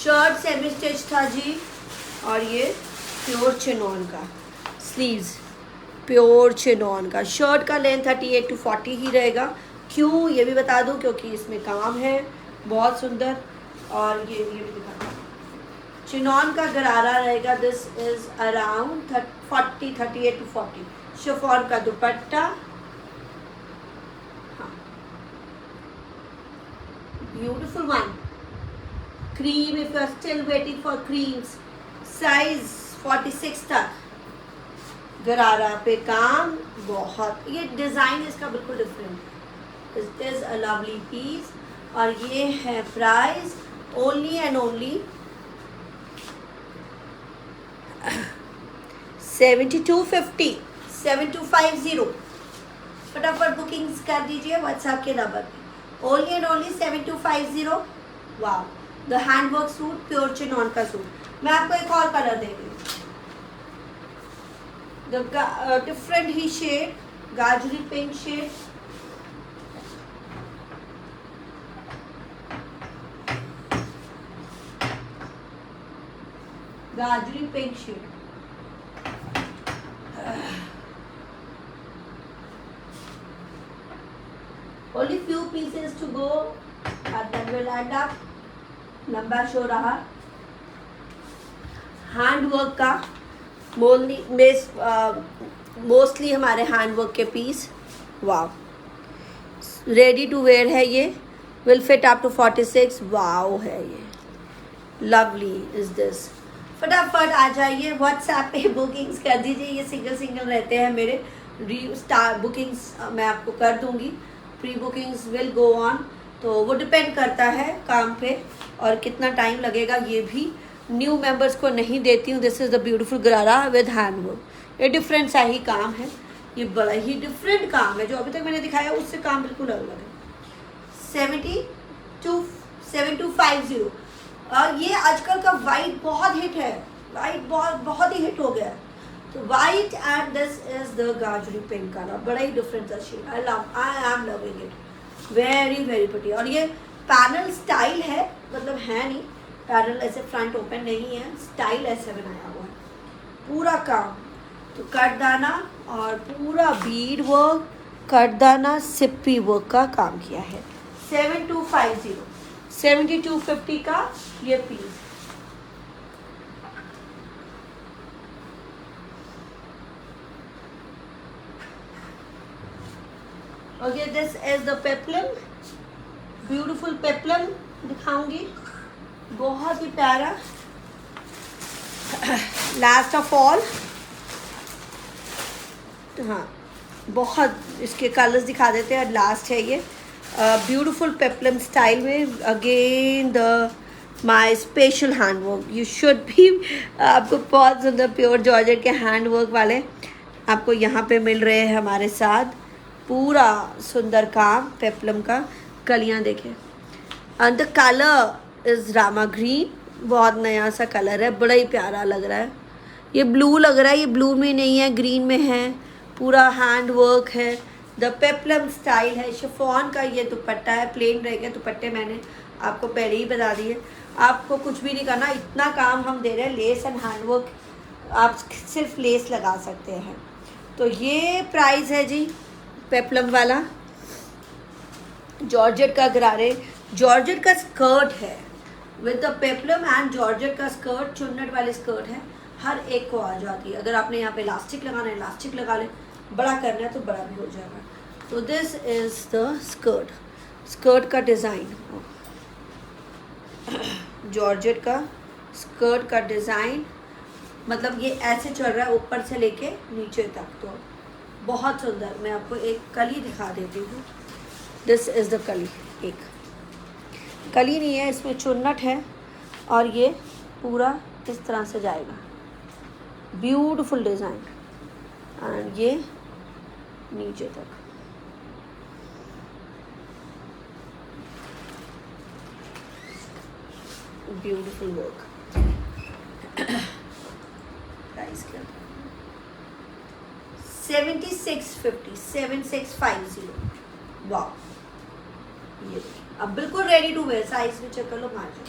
Shirt semi stitch था जी. और ये प्योर चिनॉन का स्लीव्स. प्योर चिनॉन का. शर्ट का लेंथ 38 to 40 ही रहेगा. क्यों ये भी बता दूं, क्योंकि इसमें काम है बहुत सुंदर. और ये भी दिखाता हूँ. चिनॉन का गरारा रहेगा. This is around 38 to 40. Chiffon का दुपट्टा. हाँ, beautiful one. Cream, if you are still waiting for creams, size 46 तक. गरारा पे काम बहुत. ये डिज़ाइन इसका बिल्कुल different. It is a lovely piece. और ये है प्राइस ओनली एंड ओनली 7250. 7250. फटाफट बुकिंग्स कर दीजिए व्हाट्सएप के नंबर पे. Only and only 7250. वाह, the handwork suit, pure chinon का सूट. मैं आपको एक और कलर दे रही हूँ. The different ही shade, गाजरी पिंक shade. गाजरी pink shade. Only few pieces to go and then we'll end up. लंबा शो रहा. हैंड वर्क का मोस्टली हमारे हैंडवर्क के piece. Wow, ready to wear है ये. Will fit up to 46. Wow है ये. Lovely is this. फटाफट आ जाइए व्हाट्सएप पे बुकिंग्स कर दीजिए. ये सिंगल रहते हैं मेरे. बुकिंग्स मैं आपको कर दूंगी. Pre bookings will go on. तो वो डिपेंड करता है काम पे और कितना टाइम लगेगा. ये भी न्यू मेंबर्स को नहीं देती हूँ. दिस इज़ द ब्यूटीफुल गरारा विद हैंडवर्क. ये डिफरेंट सा ही काम है. ये बड़ा ही डिफरेंट काम है. जो अभी तक मैंने दिखाया उससे काम बिल्कुल अलग है. 7250. ये आजकल का वाइट बहुत हिट है. वाइट बहुत ही हिट हो गया है. तो white and this is the गाजरी पिंक कलर. बड़ा ही डिफरेंट सा shade. I am loving it. Very very pretty. और ये पैनल स्टाइल है, मतलब है नहीं पैनल ऐसे फ्रंट ओपन नहीं है. स्टाइल ऐसे बनाया हुआ है. पूरा काम तो कटदाना और पूरा बीड वर्क, कटदाना सिप्पी वर्क का काम किया है. 7250. 7250 का ये पीस. Okay, this is the peplum. Beautiful peplum दिखाऊंगी. बहुत ही प्यारा. लास्ट ऑफ ऑल, हाँ बहुत इसके कलर्स दिखा देते हैं. लास्ट है ये ब्यूटीफुल पेप्लम स्टाइल में. Again the my special handwork. You should भी. आपको बहुत सुंदर प्योर जॉर्जेट के हैंडवर्क वाले आपको यहाँ पे मिल रहे हैं हमारे साथ. पूरा सुंदर काम पेप्लम का. कलियाँ देखें. And the colour is Rama green. बहुत नया सा कलर है. बड़ा ही प्यारा लग रहा है. ये ब्लू लग रहा है. ये ब्लू में नहीं है, ग्रीन में है. पूरा हैंड वर्क है. द पेप्लम स्टाइल है. शिफॉन का ये दुपट्टा है. प्लेन रहेगा दुपट्टे. मैंने आपको पहले ही बता दिए. आपको कुछ भी नहीं करना. इतना काम हम दे रहे हैं. लेस एंड हैंड वर्क, आप सिर्फ लेस लगा सकते हैं. तो ये प्राइस है जी पेप्लम वाला. जॉर्जेट का गरारे. जॉर्जेट का स्कर्ट है with the peplum and georgette का स्कर्ट. चुन्नट वाली स्कर्ट है. हर एक को आ जाती है. अगर आपने यहाँ पे इलास्टिक लगाना है इलास्टिक लगा लें. बड़ा करना है तो बड़ा भी हो जाएगा. तो this is the skirt. Skirt का डिज़ाइन जॉर्जेट का स्कर्ट का डिज़ाइन, मतलब ये ऐसे चल रहा है ऊपर से लेके नीचे तक. तो बहुत सुंदर. मैं आपको एक कली दिखा देती हूँ. दिस इज़ द कली. एक कली नहीं है, इसमें चुन्नट है और ये पूरा इस तरह से जाएगा. Beautiful design. एंड ये नीचे तक. Beautiful work. प्राइस क्या था? 7650, 7650। वाह, ये अब बिल्कुल रेडी टू वेयर, साइज में चेक कर लो मार्जिन,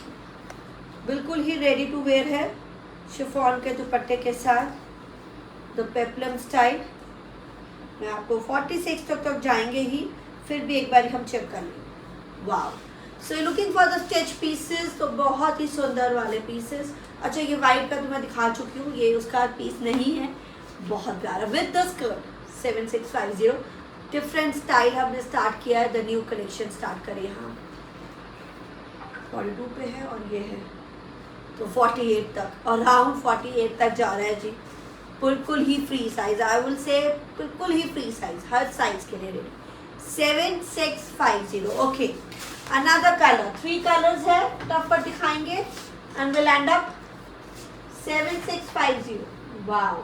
बिल्कुल ही रेडी टू वेयर है। शिफॉन के दुपट्टे के साथ द पेप्लम स्टाइल। मैं आपको 46 तक जाएंगे ही, फिर भी एक बार हम चेक कर लेंगे। वाह, so you looking for the stitch pieces, तो बहुत ही सुंदर वाले पीसेस। अच्छा, ये वाइट का तो मैं दिखा चुकी हूँ, ये उसका पीस नहीं है, बहुत प्यारा with the skirt. 7650 different style हमने स्टार्ट किया है, द न्यू कलेक्शन स्टार्ट करें यहाँ 42 पे है और ये है तो 48 तक, और राउंड 48 तक जा रहा है जी। बिल्कुल ही free size, I will say बिल्कुल ही फ्री साइज, हर साइज के लिए ready. 7650। Okay, another colour, 3 colours है, टफ पर दिखाएंगे and will end up 7650। Wow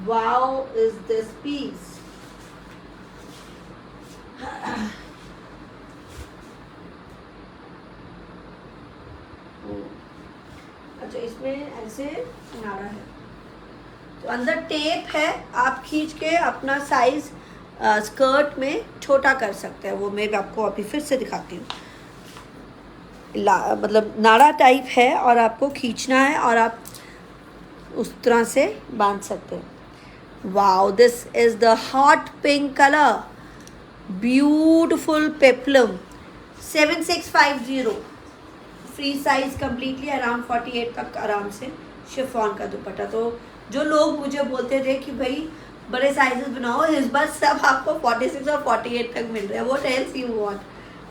wow is this piece. अच्छा, इसमें ऐसे नाड़ा है, तो अंदर टेप है, आप खींच के अपना साइज स्कर्ट में छोटा कर सकते हैं। वो मैं आपको अभी फिर से दिखाती हूँ। मतलब नाड़ा टाइप है और आपको खींचना है और आप उस तरह से बांध सकते हैं। Wow, this is the hot pink colour, beautiful peplum. 7650 free size completely, around 48 तक आराम से। शिफॉन का दुपट्टा, तो जो लोग मुझे बोलते थे कि भाई बड़े साइजेस बनाओ, इस बार सब आपको 46 और 48 तक मिल रहा है, व्हाट एल्स यू वांट।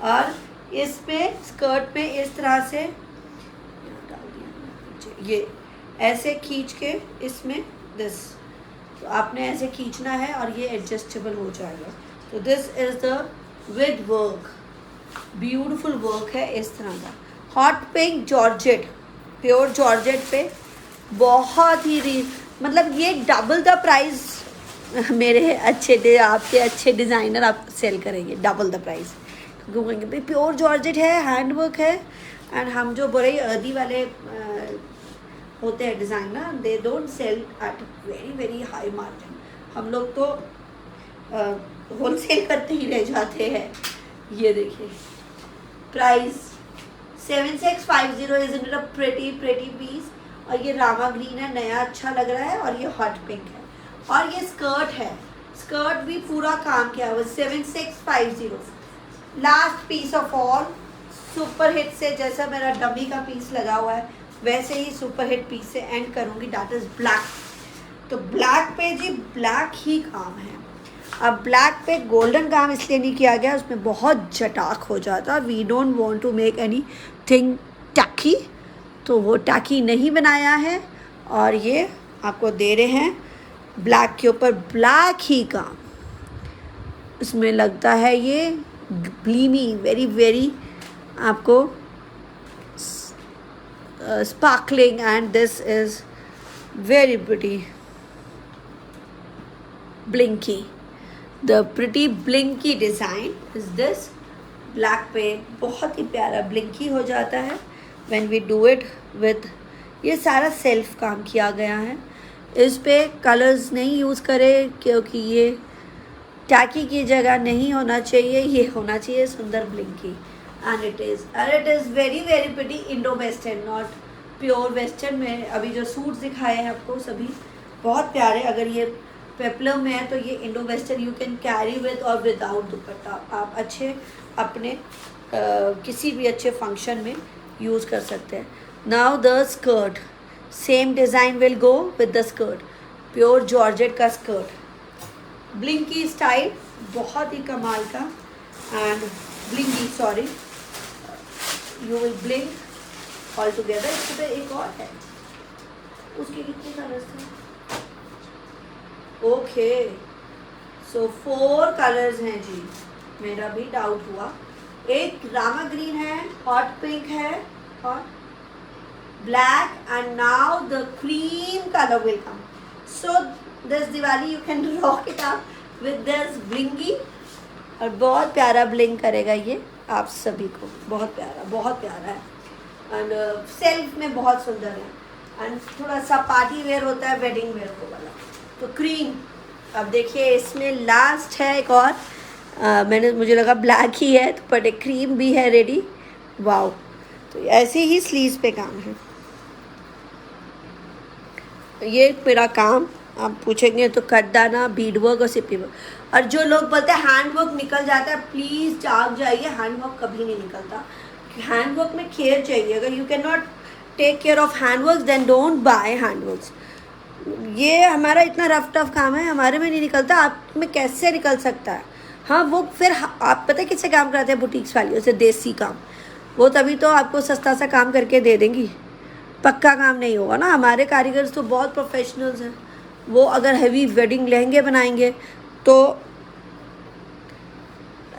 और इस पे स्कर्ट पे इस तरह से ये ऐसे खींच के इसमें दिस, तो आपने ऐसे खींचना है और ये एडजस्टेबल हो जाएगा। तो this is the with work, beautiful work है इस तरह का। Hot pink georgette, pure georgette पे बहुत ही मतलब ये डबल द प्राइस मेरे अच्छे आपके अच्छे डिज़ाइनर आप सेल करेंगे, डबल द प्राइस, क्योंकि कहेंगे भाई प्योर जॉर्जेट है, हैंड वर्क है। एंड हम जो बड़े अर्दी वाले होते हैं designer, they don't sell at very very high margin. हम लोग तो होलसेल करते ही रह जाते हैं। ये देखिए price 7650 is in a pretty piece, और ये रामा ग्रीन है, नया अच्छा लग रहा है, और ये हॉट पिंक है, और ये स्कर्ट है, स्कर्ट भी पूरा काम किया हुआ। 7650 last piece of all, super hit से, जैसा मेरा डमी का पीस लगा हुआ है वैसे ही सुपर हिट पीस से एंड करूँगी, दैट इज़ ब्लैक। तो ब्लैक पे जी ब्लैक ही काम है। अब ब्लैक पे गोल्डन काम इसलिए नहीं किया गया, उसमें बहुत जटाक हो जाता, we don't want to make anything tacky, तो वो टैकी नहीं बनाया है। और ये आपको दे रहे हैं ब्लैक के ऊपर ब्लैक ही काम, इसमें लगता है ये ग्लीमी, वेरी वेरी आपको sparkling, and this is very pretty blinky, the pretty blinky design is this। black पे बहुत ही प्यारा blinky हो जाता है when we do it with, ये सारा सेल्फ काम किया गया है। इस पे कलर्स नहीं यूज़ करें क्योंकि ये टैकी की जगह नहीं होना चाहिए, ये होना चाहिए सुंदर blingy. and it is very very pretty Indo Western, not pure Western में अभी जो सूट्स दिखाए हैं आपको सभी बहुत प्यारे। अगर ये पेप्लम में है तो ये Indo western you can carry with और विदाउट दुपट्टा, आप अच्छे अपने किसी भी अच्छे फंक्शन में यूज़ कर सकते हैं। Now the skirt, same design will go with the skirt, pure georgette का स्कर्ट, ब्लिंकी स्टाइल, बहुत ही कमाल का। And blingy, sorry, you will blink all together. इसके पे एक और है, उसके कितने कलर्स थे? ओके, सो 4 कलर्स हैं जी, मेरा भी डाउट हुआ। एक रामा ग्रीन है, हॉट पिंक है, hot black, and now the cream colour will come. So this Diwali you can rock it up with this blingy, और बहुत प्यारा ब्लिंक करेगा ये आप सभी को, बहुत प्यारा है। एंड सेल्फ में बहुत सुंदर है एंड थोड़ा सा पार्टी वेयर होता है, वेडिंग वेयर वो वाला। तो क्रीम, अब देखिए इसमें लास्ट है एक और, मुझे लगा ब्लैक ही है, तो बट एक क्रीम भी है रेडी। वाओ, तो ऐसे ही स्लीव्स पे काम है। ये मेरा काम आप पूछेंगे तो कटदाना, बीड वर्क और सिप्पी वर्क। और जो लोग बोलते हैं हैंड वर्क निकल जाता है, प्लीज़ जाग जाइए, हैंड वर्क कभी नहीं निकलता। हैंड वर्क में केयर चाहिए। अगर you can not take care of hand work then don't buy hand works. ये हमारा इतना रफ टफ काम है, हमारे में नहीं निकलता, आप में कैसे निकल सकता है? हाँ, वो फिर आप पता है किससे काम कराते हैं? बुटीक्स वालियों से, देसी काम। वो तभी तो आपको सस्ता सा काम करके दे देंगी, पक्का काम नहीं होगा ना। हमारे कारीगर्स तो बहुत प्रोफेशनल्स हैं, वो अगर हैवी वेडिंग लहंगे बनाएंगे तो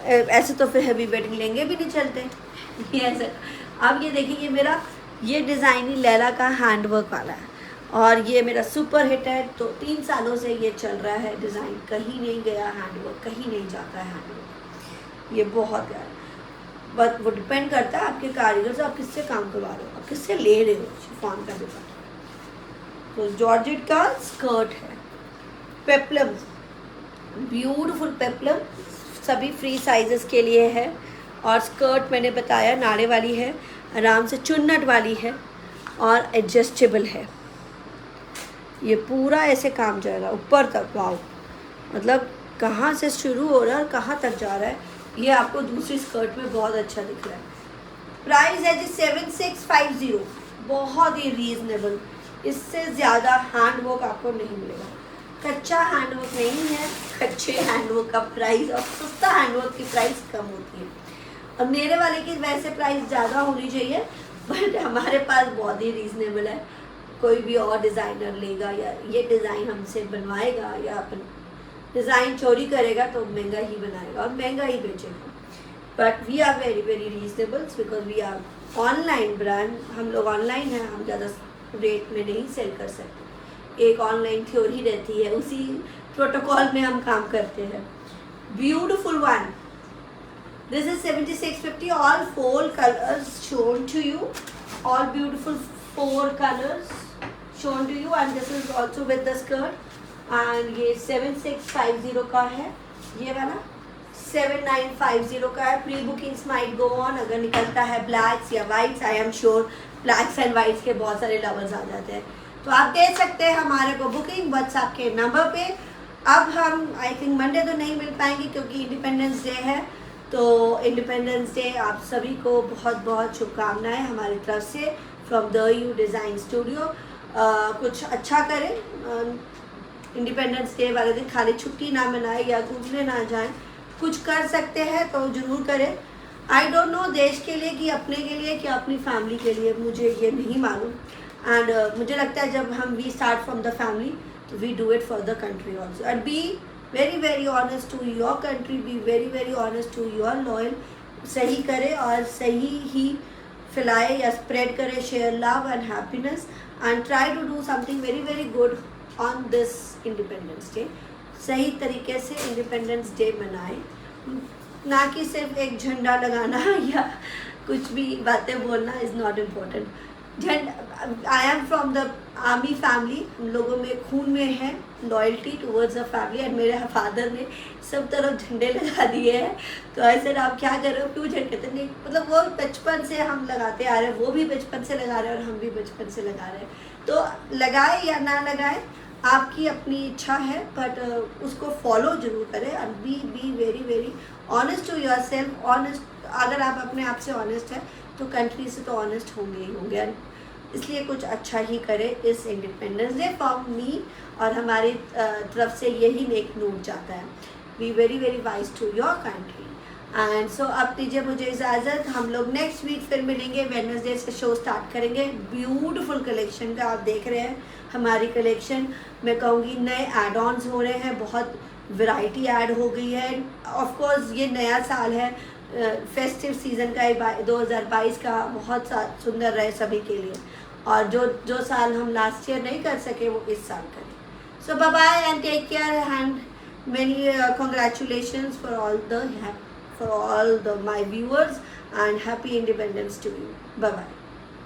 ऐसे तो फिर हैवी वेडिंग लहंगे भी नहीं चलते। ये ऐसे, अब ये देखिए, ये मेरा ये डिज़ाइन ही लैला का हैंड वर्क वाला है और ये मेरा सुपर हिट है। तो 3 सालों से ये चल रहा है डिज़ाइन, कहीं नहीं गया हैंड वर्क, कहीं नहीं जाता है हैंड वर्क। ये बहुत है, बट वो डिपेंड करता है आपके कारीगर से, आप किससे काम करवा रहे हो, आप किससे ले रहे हो। शिफॉन का दुपट्टा, तो जॉर्जेट का स्कर्ट है, पेप्लम, ब्यूटीफुल पेप्लम, सभी फ्री साइजेस के लिए है। और स्कर्ट मैंने बताया नाड़े वाली है, आराम से चुन्नट वाली है और एडजस्टेबल है। ये पूरा ऐसे काम जाएगा ऊपर तक। वाओ, मतलब कहाँ से शुरू हो रहा है और कहाँ तक जा रहा है, ये आपको दूसरी स्कर्ट में बहुत अच्छा दिख रहा है। प्राइस है जी 7650, बहुत ही रीजनेबल। इससे ज़्यादा हैंड वर्क आपको नहीं मिलेगा। कच्चा हैंड वर्क नहीं है, कच्चे हैंड वर्क का प्राइस और सस्ता हैंड वर्क की प्राइस कम होती है। और मेरे वाले की वैसे प्राइस ज़्यादा होनी चाहिए, बट हमारे पास बहुत ही रीजनेबल है। कोई भी और डिज़ाइनर लेगा या ये डिज़ाइन हमसे बनवाएगा या अपन डिज़ाइन चोरी करेगा तो महंगा ही बनाएगा और महंगा ही बेचेगा। But we are very very reasonable because we are online brand. हम लोग ऑनलाइन हैं, हम ज़्यादा रेट में नहीं सेल कर सकते। एक ऑनलाइन थ्योरी रहती है, उसी प्रोटोकॉल में हम काम करते हैं। Beautiful one, this is 7650, all 4 colours shown to you, all beautiful 4 colours shown to you and this is also with the skirt. And ये 7650 का है, ये वाला 7950 का है। Pre bookings might go on, अगर निकलता है ब्लैक्स या whites, I am sure blacks and whites के बहुत सारे लवर्स आ जाते हैं, तो आप दे सकते हैं हमारे को बुकिंग व्हाट्सएप के नंबर पे। अब हम आई थिंक मंडे तो नहीं मिल पाएंगे क्योंकि इंडिपेंडेंस डे है, तो इंडिपेंडेंस डे आप सभी को बहुत बहुत शुभकामनाएं हमारी तरफ से from the you design studio. कुछ अच्छा करें, इंडिपेंडेंस डे वाले दिन खाली छुट्टी ना मनाए या घूमने ना जाएं, कुछ कर सकते हैं तो ज़रूर करें। आई डोंट नो देश के लिए कि अपने के लिए कि अपनी फैमिली के लिए, मुझे ये नहीं मालूम। एंड मुझे लगता है जब हम we start from the family तो we do it for the country also. And be very very honest to your country, be very very honest to your loyal. सही करे और सही ही फैलाए या स्प्रेड करे, share love and happiness and try to do something very very good on this Independence Day. सही तरीके से इंडिपेंडेंस डे मनाएं, ना कि सिर्फ एक झंडा लगाना या कुछ भी बातें बोलना is not important. I am from the army family, हम लोगों में खून में है loyalty towards the family and मेरे फादर ने सब तरफ झंडे लगा दिए हैं। तो ऐसे आप क्या कर रहे हो, क्यों झंडे? कहते नहीं, मतलब वो बचपन से हम लगाते आ रहे हैं, वो भी बचपन से लगा रहे हैं और हम भी बचपन से लगा रहे हैं। तो लगाए या ना लगाए आपकी अपनी इच्छा है, बट उसको फॉलो जरूर करें and be very very honest to yourself. Honest, अगर आप अपने आप से ऑनेस्ट है तो कंट्री से तो ऑनेस्ट होंगे ही होंगे, इसलिए कुछ अच्छा ही करें इस इंडिपेंडेंस डे फ्रॉम मी। और हमारी तरफ से यही एक नोट जाता है, be very very wise to your country. And so अब दीजिए मुझे इजाज़त, हम लोग नेक्स्ट वीक फिर मिलेंगे। वेडनेसडे से शो स्टार्ट करेंगे। ब्यूटीफुल कलेक्शन का आप देख रहे हैं हमारी कलेक्शन, मैं कहूँगी नए एड ऑन्स हो रहे हैं, बहुत वैरायटी ऐड हो गई है। ऑफ कोर्स ये नया साल है, फेस्टिव सीज़न का 2022 का बहुत सुंदर रहे सभी के लिए, और जो साल हम लास्ट ईयर नहीं कर सके वो इस साल करें। So bye bye and take care and many congratulations for all the my viewers and happy independence to you. Bye bye.